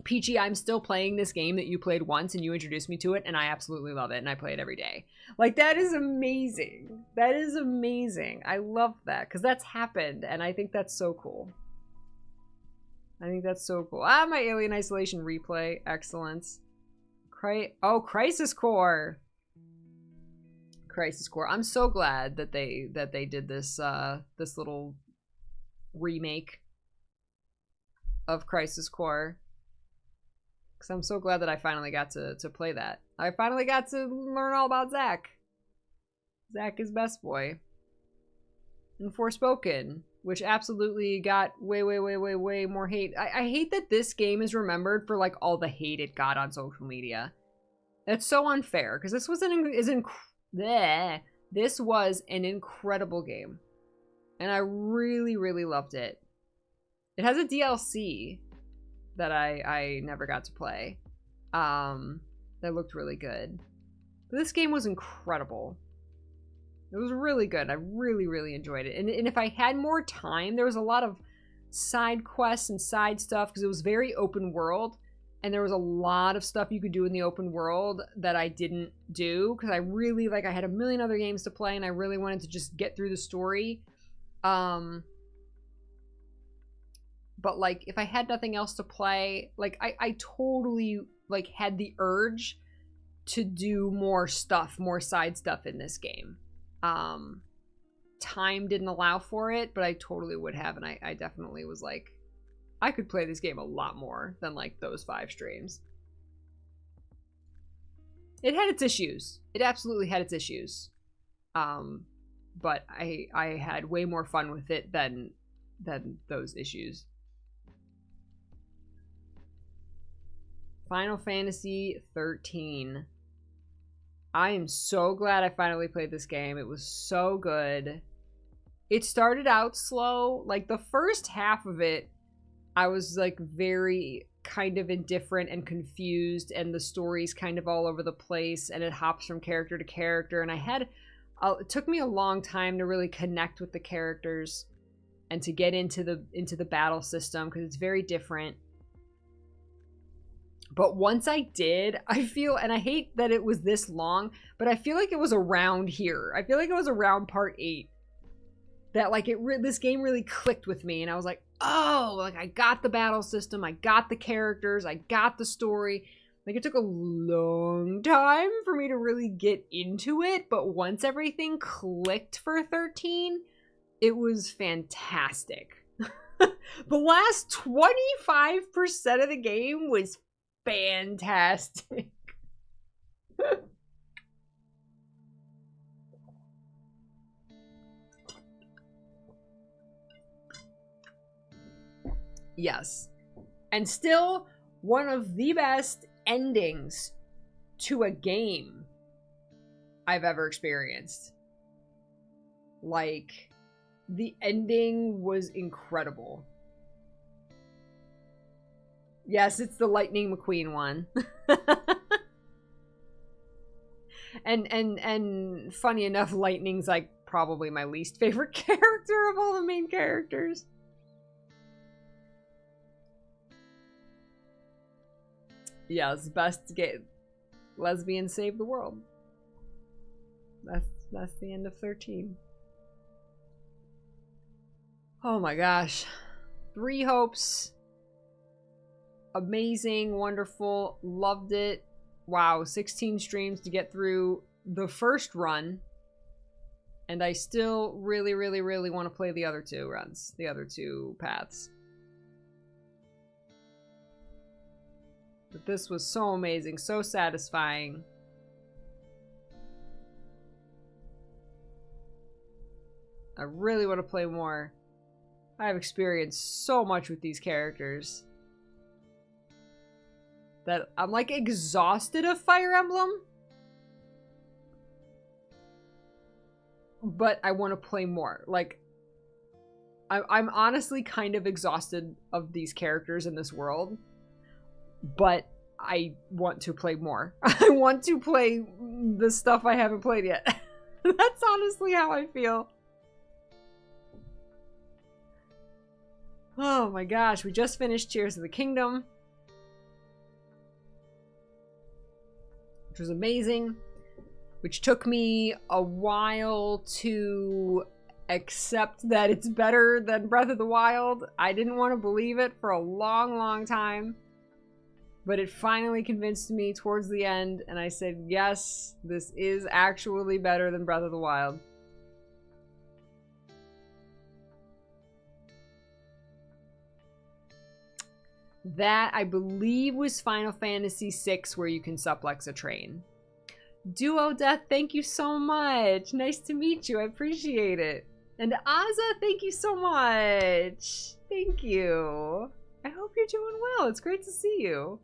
Peachy, I'm still playing this game that you played once and you introduced me to it, and I absolutely love it, and I play it every day. Like, that is amazing. That is amazing. I love that, because that's happened, and I think that's so cool. I think that's so cool. Ah, my Alien Isolation replay. Excellence. Crisis Core. Crisis Core. I'm so glad that they did this this little remake of Crisis Core. Because I'm so glad that I finally got to play that. I finally got to learn all about Zack. Zack is best boy. and Forspoken, which absolutely got way more hate. I hate that this game is remembered for like all the hate it got on social media. That's so unfair, because this was this was an incredible game, and I really loved it. It has a DLC that I never got to play. That looked really good. But this game was incredible. It was really good. I really enjoyed it. And if I had more time, there was a lot of side quests and side stuff, because it was very open world. And there was a lot of stuff you could do in the open world that I didn't do, because I really, like, I had a million other games to play, and I really wanted to just get through the story. But, like, if I had nothing else to play, like, I totally, like, had the urge to do more stuff, more side stuff in this game. Time didn't allow for it, but I totally would have, and I definitely was like, I could play this game a lot more than, like, those 5 streams. It had its issues. It absolutely had its issues. But I had way more fun with it than those issues. Final Fantasy 13. I am so glad I finally played this game. It was so good. It started out slow. Like, the first half of it, I was, like, very kind of indifferent and confused, and the story's kind of all over the place, and it hops from character to character, and it took me a long time to really connect with the characters and to get into the battle system, because it's very different. But once I did, I feel, and I hate that it was this long, but I feel like it was around here. I feel like it was around part 8 that, like, this game really clicked with me, and I was like, oh, like, I got the battle system, I got the characters, I got the story. Like, it took a long time for me to really get into it, but once everything clicked for 13, it was fantastic. The last 25% of the game was fantastic. Yes. And still one of the best endings to a game I've ever experienced. Like, the ending was incredible. Yes, it's the Lightning McQueen one. and funny enough, Lightning's, like, probably my least favorite character of all the main characters. Yes, best to get lesbian save the world. That's the end of 13. Oh my gosh. 3 hopes. Amazing, wonderful, loved it. Wow, 16 streams to get through the first run. And I still really want to play the other 2 runs, the other 2 paths. But this was so amazing, so satisfying. I really want to play more. I've experienced so much with these characters that I'm, like, exhausted of Fire Emblem. But I want to play more. Like, I'm honestly kind of exhausted of these characters in this world. But I want to play more. I want to play the stuff I haven't played yet. That's honestly how I feel. Oh my gosh, we just finished Tears of the Kingdom, which was amazing, which took me a while to accept that it's better than Breath of the Wild. I didn't want to believe it for a long time. But it finally convinced me towards the end, and I said, yes, this is actually better than Breath of the Wild. That, I believe, was Final Fantasy VI, where you can suplex a train. Duo Death, thank you so much. Nice to meet you. I appreciate it. And Aza, thank you so much. Thank you. I hope you're doing well. It's great to see you.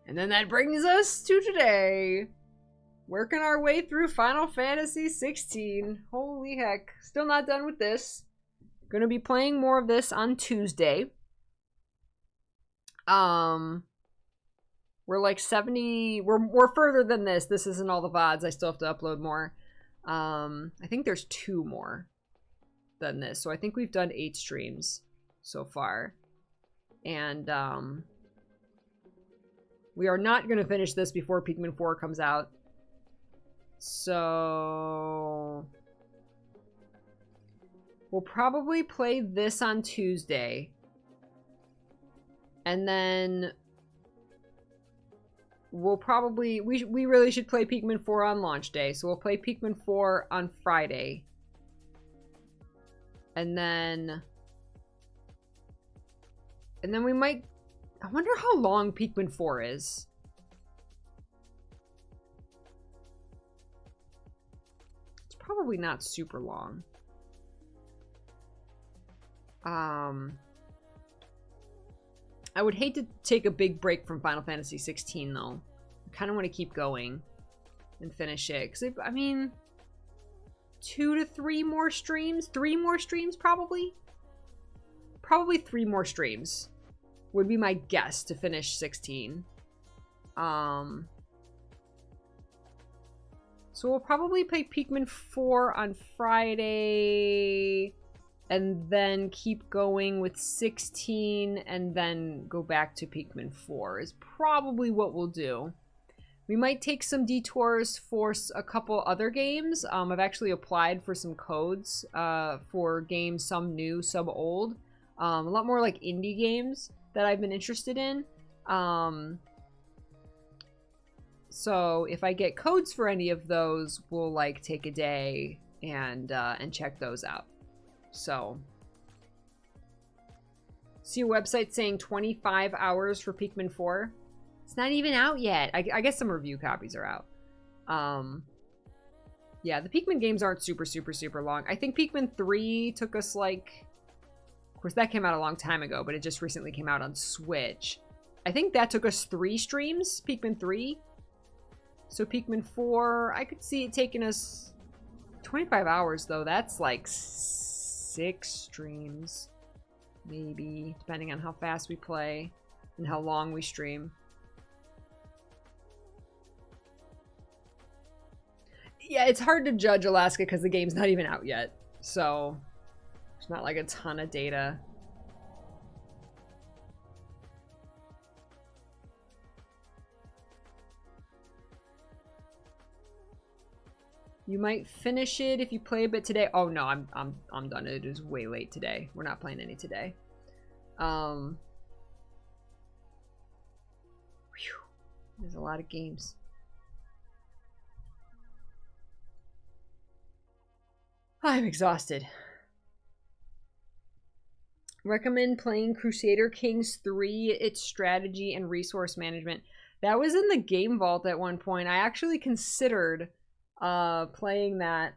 And then that brings us to today. Working our way through Final Fantasy 16. Holy heck. Still not done with this. Gonna be playing more of this on Tuesday. We're like 70. We're further than this. This isn't all the VODs. I still have to upload more. I think there's 2 more than this. So I think we've done 8 streams so far. And we are not going to finish this before Pikmin 4 comes out. So we'll probably play this on Tuesday. And then we'll probably... We really should play Pikmin 4 on launch day. So we'll play Pikmin 4 on Friday. And then we might... I wonder how long Pikmin 4 is. It's probably not super long. I would hate to take a big break from Final Fantasy 16 though. I kind of want to keep going and finish it. Because, I mean, 2 to 3 more streams? 3 more streams, probably? Probably 3 more streams would be my guess to finish 16. So we'll probably play Pikmin 4 on Friday, and then keep going with 16, and then go back to Pikmin 4 is probably what we'll do. We might take some detours for a couple other games. I've actually applied for some codes for games, some new, some old. A lot more like indie games that I've been interested in. So if I get codes for any of those, we'll like take a day and check those out. So, see a website saying 25 hours for Pikmin 4. It's not even out yet. I guess some review copies are out. Yeah, the Pikmin games aren't super long. I think Pikmin 3 took us like... Of course, that came out a long time ago, but it just recently came out on Switch. I think that took us 3 streams, Pikmin 3. So Pikmin 4, I could see it taking us 25 hours, though. That's like 6 streams, maybe, depending on how fast we play and how long we stream. Yeah, it's hard to judge Alaska because the game's not even out yet. So, there's not like a ton of data. You might finish it if you play a bit today. Oh no, I'm done. It is way late today. We're not playing any today. Whew, there's a lot of games. I'm exhausted. Recommend playing Crusader Kings 3. Its strategy and resource management. That was in the Game Vault at one point. I actually considered playing that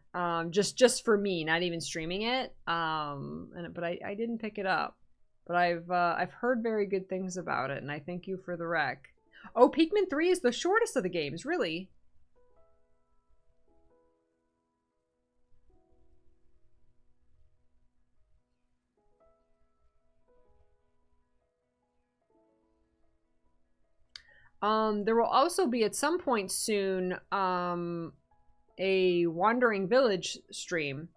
just for me, not even streaming it. But I didn't pick it up. But I've heard very good things about it, and I thank you for the rec. Oh, Pikmin 3 is the shortest of the games, really. There will also be at some point soon a Wandering Village stream,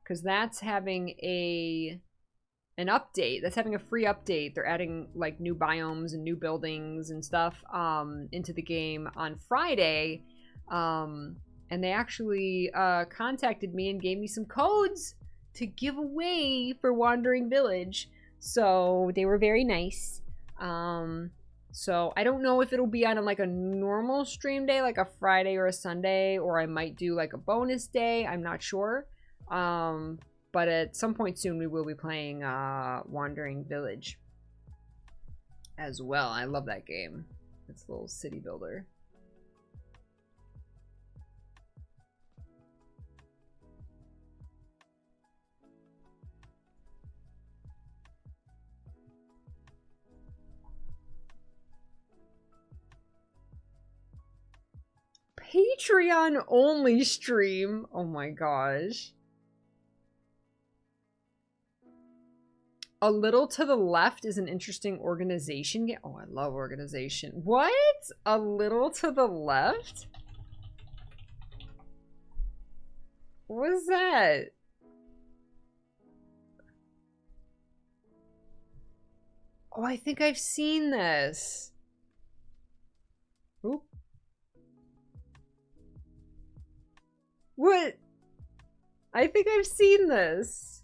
because that's having an update. That's having a free update. They're adding like new biomes and new buildings and stuff into the game on Friday. And they actually contacted me and gave me some codes to give away for Wandering Village. So they were very nice. So I don't know if it'll be on like a normal stream day, like a Friday or a Sunday, or I might do like a bonus day. I'm not sure. But at some point soon we will be playing Wandering Village as well. I love that game. It's a little city builder. Patreon only stream. Oh my gosh. A Little to the Left is an interesting organization game. Oh, I love organization. What? A Little to the Left? What is that? Oh, I think I've seen this. Oop. What? I think I've seen this.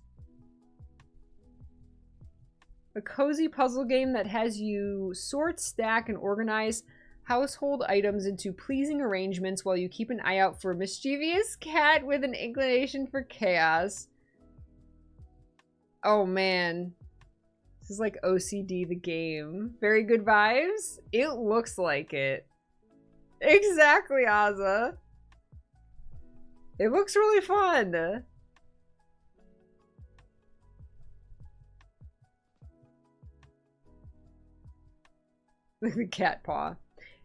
A cozy puzzle game that has you sort, stack, and organize household items into pleasing arrangements while you keep an eye out for a mischievous cat with an inclination for chaos. Oh man. This is like OCD the game. Very good vibes? It looks like it. Exactly, Azza. It looks really fun. The cat paw.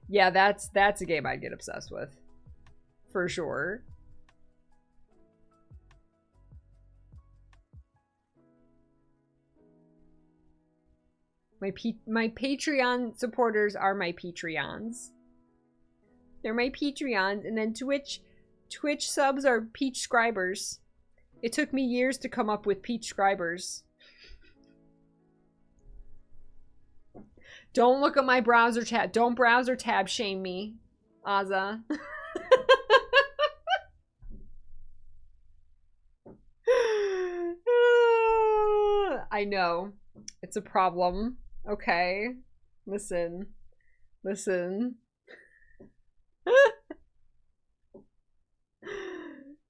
Yeah, that's a game I'd get obsessed with. For sure. My Patreon supporters are my Patreons. They're my Patreons, and then Twitch subs are Peach Scribers. It took me years to come up with Peach Scribers. Don't look at my browser tab. Don't browser tab shame me, Azza. I know. It's a problem. Okay. Listen. Listen.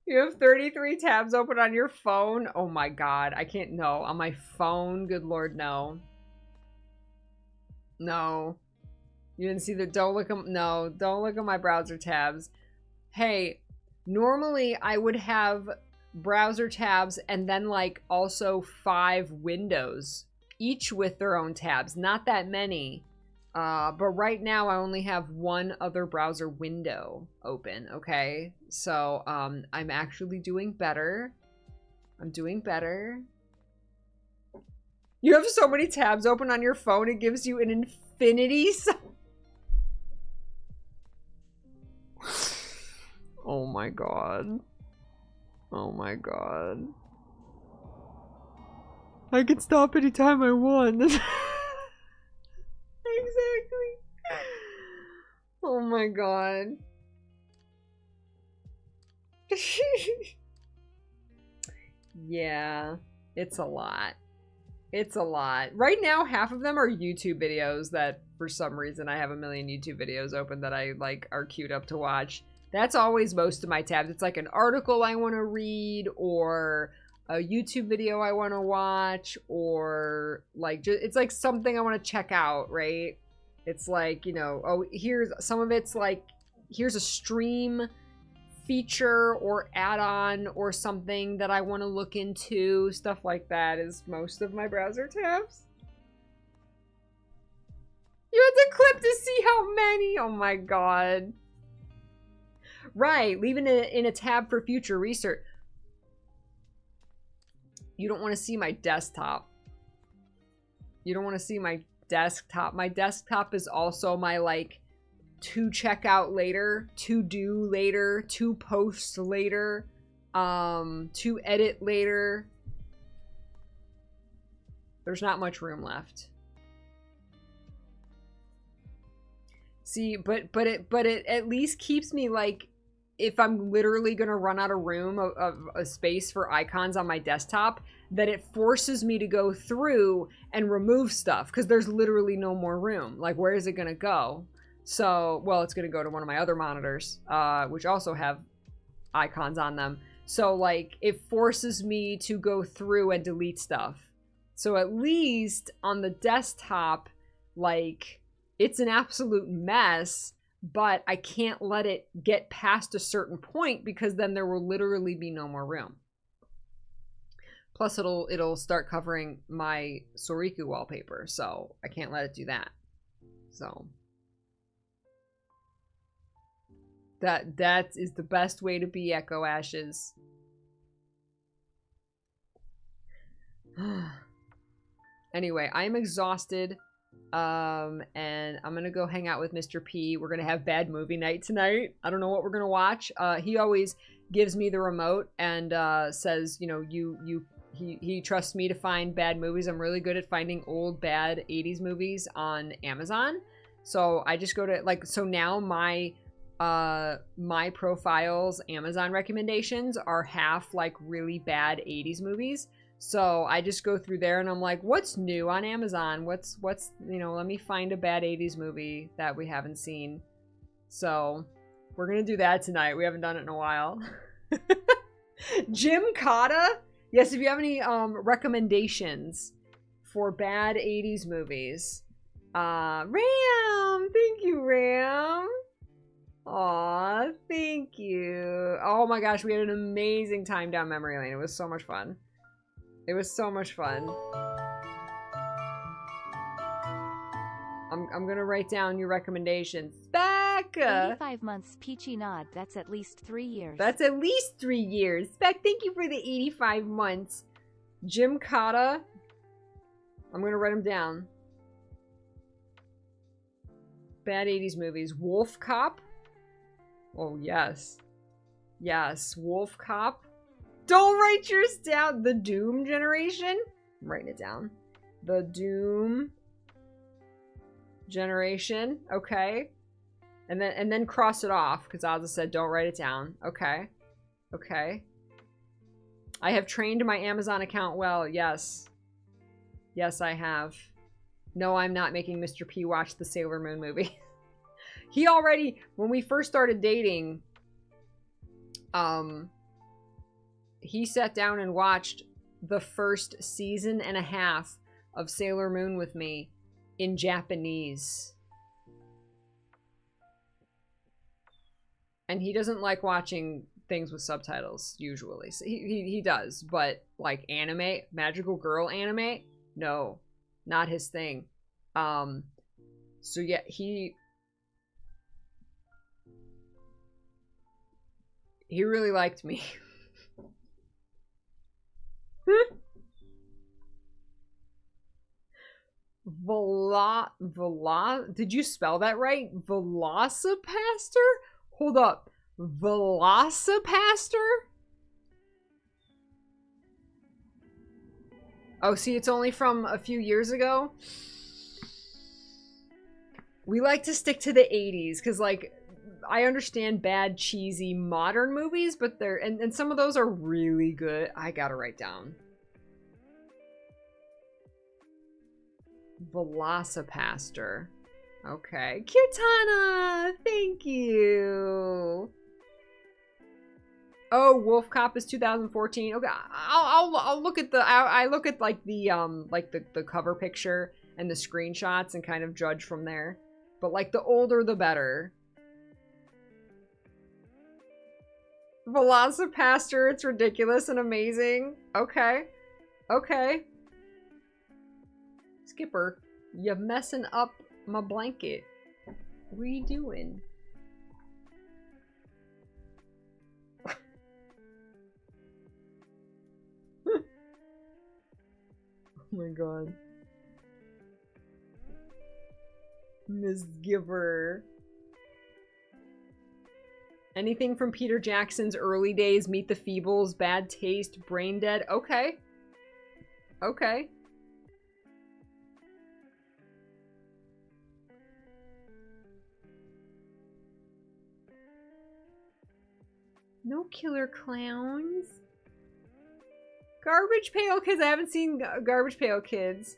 You have 33 tabs open on your phone? Oh my god. I can't. No. On my phone? Good lord, no. No. You didn't see the... Don't look at... No. Don't look at my browser tabs. Hey. Normally, I would have browser tabs and then, like, also 5 windows. Each with their own tabs. Not that many. But right now, I only have 1 other browser window open, okay? So, I'm actually doing better. I'm doing better. You have so many tabs open on your phone, it gives you an infinity. Oh my god. Oh my god. I can stop anytime I want. Exactly. Oh my god. Yeah, it's a lot. It's a lot. Right now, half of them are YouTube videos that, for some reason, I have a million YouTube videos open that I, like, are queued up to watch. That's always most of my tabs. It's like an article I want to read, or a YouTube video I want to watch, or, like, it's like something I want to check out, right? It's like, you know, oh, here's, some of it's like, here's a stream feature or add-on or something that I want to look into. Stuff like that is most of my browser tabs. You had to clip to see how many. Oh my god. Right, leaving it in a tab for future research. You don't want to see my desktop. You don't want to see my desktop. My desktop is also my, like, to check out later, to do later, to post later, to edit later. There's not much room left. See, but it at least keeps me, like, if I'm literally gonna run out of room of a space for icons on my desktop, that it forces me to go through and remove stuff, because there's literally no more room. Like, where is it gonna go? So, well, it's going to go to one of my other monitors, which also have icons on them. So, like, it forces me to go through and delete stuff. So at least on the desktop, like, it's an absolute mess, but I can't let it get past a certain point because then there will literally be no more room. Plus, it'll start covering my Soriku wallpaper, so I can't let it do that. So... That is the best way to be, Echo Ashes. Anyway, I'm exhausted. And I'm gonna go hang out with Mr. P. We're gonna have bad movie night tonight. I don't know what we're gonna watch. He always gives me the remote and says, you know, he trusts me to find bad movies. I'm really good at finding old bad 80s movies on Amazon. So I just go to like, so now my profile's Amazon recommendations are half like really bad 80s movies. So I just go through there and I'm like, what's new on Amazon? What's, you know, let me find a bad 80s movie that we haven't seen. So we're going to do that tonight. We haven't done it in a while. Jim Cotta? Yes, if you have any recommendations for bad 80s movies. Ram! Thank you, Ram. Aw, thank you. Oh my gosh, we had an amazing time down memory lane. It was so much fun. It was so much fun. I'm gonna write down your recommendations. Spec! 85 months, Peachy nod. That's at least 3 years. That's at least 3 years. Spec, thank you for the 85 months. Jim Cotta. I'm gonna write them down. Bad 80s movies. Wolf Cop. Oh, yes. Yes, Wolf Cop. Don't write yours down. The Doom Generation. I'm writing it down. The Doom Generation. Okay. And then cross it off because Ozza said don't write it down. Okay. Okay. I have trained my Amazon account well. Yes. Yes, I have. No, I'm not making Mr. P watch the Sailor Moon movie. He already, when we first started dating, he sat down and watched the first season and a half of Sailor Moon with me in Japanese. And he doesn't like watching things with subtitles, usually. So he does, but like anime, magical girl anime, no, not his thing. So yeah, he really liked me. Did you spell that right? Velocipaster? Hold up. Velocipaster? Oh, see, it's only from a few years ago. We like to stick to the 80s, because, like, I understand bad, cheesy, modern movies, but they're... And some of those are really good. I gotta write down. Velocipaster. Okay. Kirtana! Thank you! Oh, Wolf Cop is 2014. Okay, I'll look at the... I look at, like, the cover picture and the screenshots and kind of judge from there. But, like, the older, the better. Velocipaster, it's ridiculous and amazing. Okay. Okay. Skipper, you're messing up my blanket. What are you doing? Oh my god. Miss Giver. Anything from Peter Jackson's early days, Meet the Feebles, Bad Taste, Brain Dead. Okay. Okay. No Killer Clowns. Garbage Pail Kids. I haven't seen Garbage Pail Kids.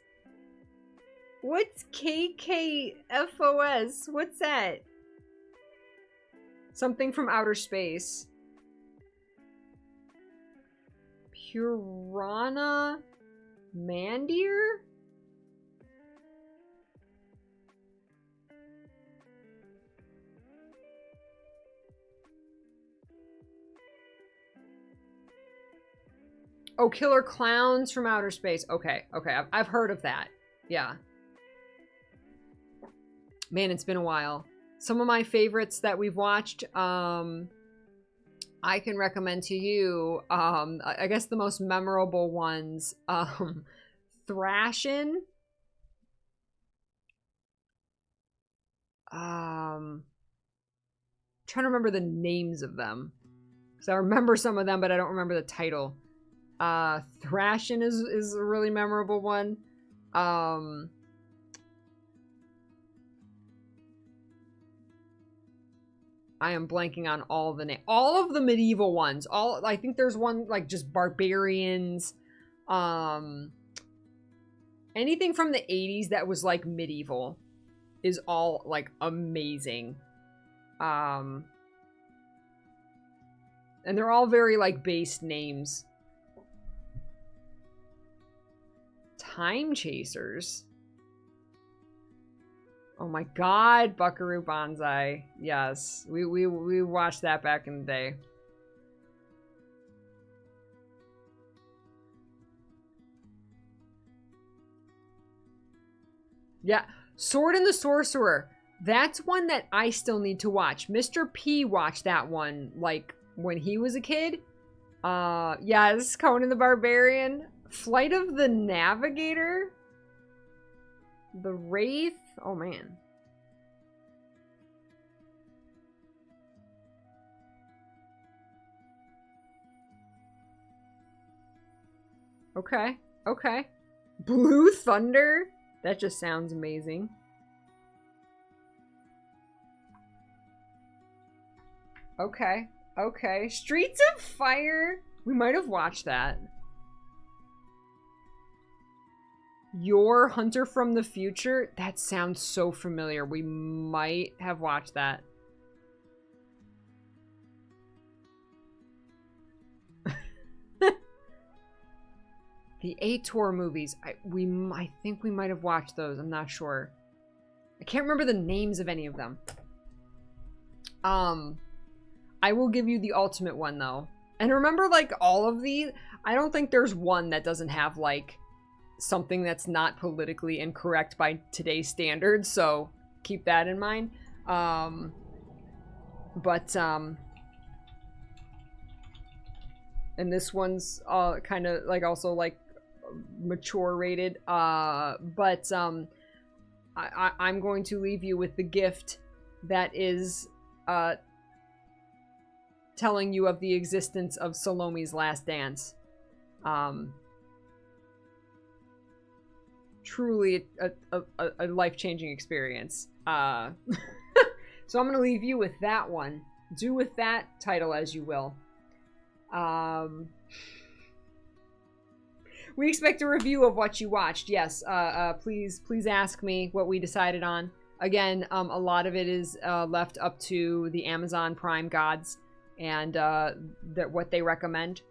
What's KKFOS? What's that? Something from outer space. Purana Mandir? Oh, Killer Clowns from Outer Space. Okay, okay. I've heard of that. Yeah. Man, it's been a while some of my favorites that we've watched, I can recommend to you, I guess the most memorable ones, Thrashin', trying to remember the names of them, because I remember some of them, but I don't remember the title. Thrashin' is a really memorable one. I am blanking on all the names. All of the medieval ones. I think there's one like just barbarians. Anything from the 80s that was like medieval is all like amazing. And they're all very like based names. Time Chasers. Oh my god, Buckaroo Banzai. Yes, we watched that back in the day. Yeah, Sword and the Sorcerer. That's one that I still need to watch. Mr. P watched that one like when he was a kid. Yes, Conan the Barbarian. Flight of the Navigator. The Wraith. Oh, man. Okay. Okay. Blue Thunder? That just sounds amazing. Okay. Okay. Streets of Fire? We might have watched that. Your Hunter from the Future? That sounds so familiar. We might have watched that. The ATOR movies. I think we might have watched those. I'm not sure. I can't remember the names of any of them. I will give you the ultimate one, though. And remember, like, all of these, I don't think there's one that doesn't have, like, something that's not politically incorrect by today's standards, so keep that in mind. And this one's kind of like also like mature rated, I'm going to leave you with the gift that is telling you of the existence of Salome's Last Dance. Truly a life-changing experience. So I'm going to leave you with that one. Do with that title as you will. We expect a review of what you watched. Yes, please ask me what we decided on. Again, a lot of it is left up to the Amazon Prime gods and what they recommend.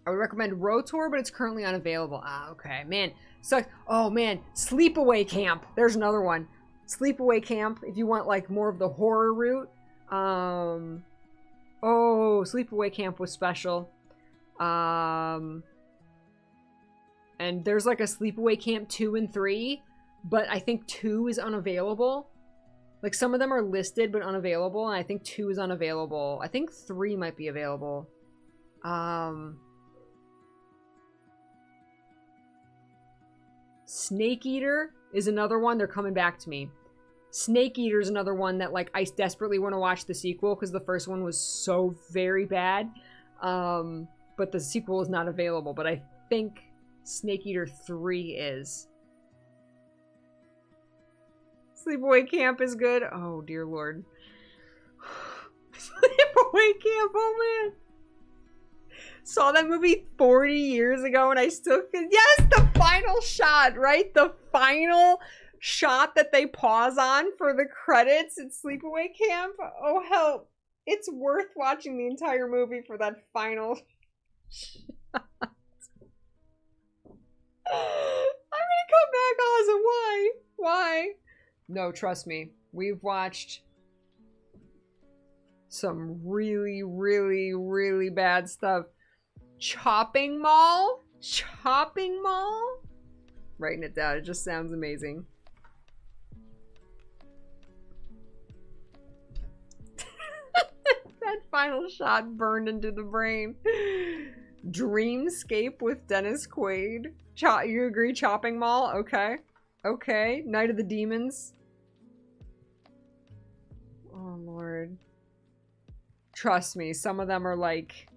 I would recommend Rotor, but it's currently unavailable. Ah, okay. Man, sucks. Oh, man. Sleepaway Camp. There's another one. Sleepaway Camp, if you want, like, more of the horror route. Oh, Sleepaway Camp was special. And there's, like, a Sleepaway Camp 2 and 3, but I think 2 is unavailable. Like, some of them are listed, but unavailable, and I think 2 is unavailable. I think 3 might be available. Snake Eater is another one. They're coming back to me. Snake Eater is another one that, like, I desperately want to watch the sequel because the first one was so very bad. But the sequel is not available. But I think Snake Eater 3 is. Sleepaway Camp is good. Oh, dear Lord. Sleepaway Camp, oh man. Saw that movie 40 years ago and I still could. Yes, the final shot, right? The final shot that they pause on for the credits at Sleepaway Camp. Oh, hell. It's worth watching the entire movie for that final shot. I'm gonna come back, Ozzy. Why? Why? No, trust me. We've watched some really, really, really bad stuff. Chopping Mall? Chopping Mall? Writing it down. It just sounds amazing. final shot burned into the brain. Dreamscape with Dennis Quaid. You agree? Chopping Mall? Okay. Okay. Night of the Demons. Oh, Lord. Trust me, some of them are like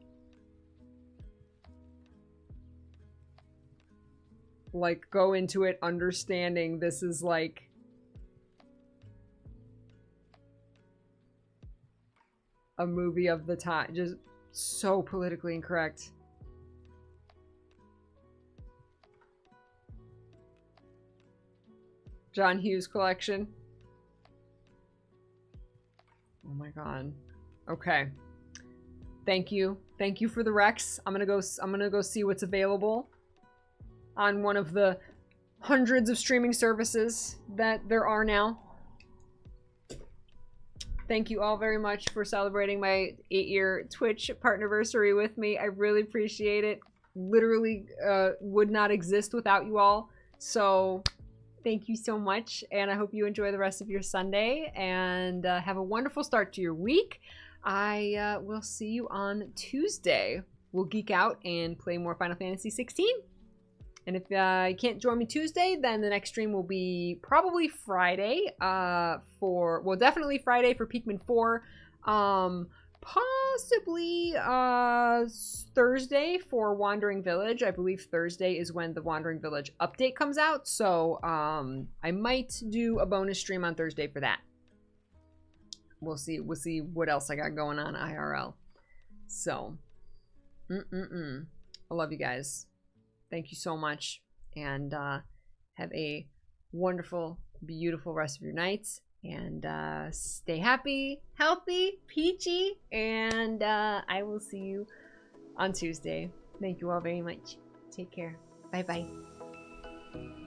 go into it understanding this is like a movie of the time. Just so politically incorrect. John Hughes collection. Oh my god. Okay. Thank you. Thank you for the Rex. I'm gonna go see what's available on one of the hundreds of streaming services that there are now. Thank you all very much for celebrating my 8-year Twitch Partnerversary with me. I really appreciate it. Literally would not exist without you all. So thank you so much, and I hope you enjoy the rest of your Sunday, and have a wonderful start to your week. I will see you on Tuesday. We'll geek out and play more Final Fantasy 16. And if you can't join me Tuesday, then the next stream will be probably Friday definitely Friday for Pikmin 4. Possibly Thursday for Wandering Village. I believe Thursday is when the Wandering Village update comes out. So I might do a bonus stream on Thursday for that. We'll see what else I got going on IRL. So, I love you guys. Thank you so much, and have a wonderful, beautiful rest of your nights, and stay happy, healthy, peachy, and I will see you on Tuesday. Thank you all very much. Take care. Bye-bye.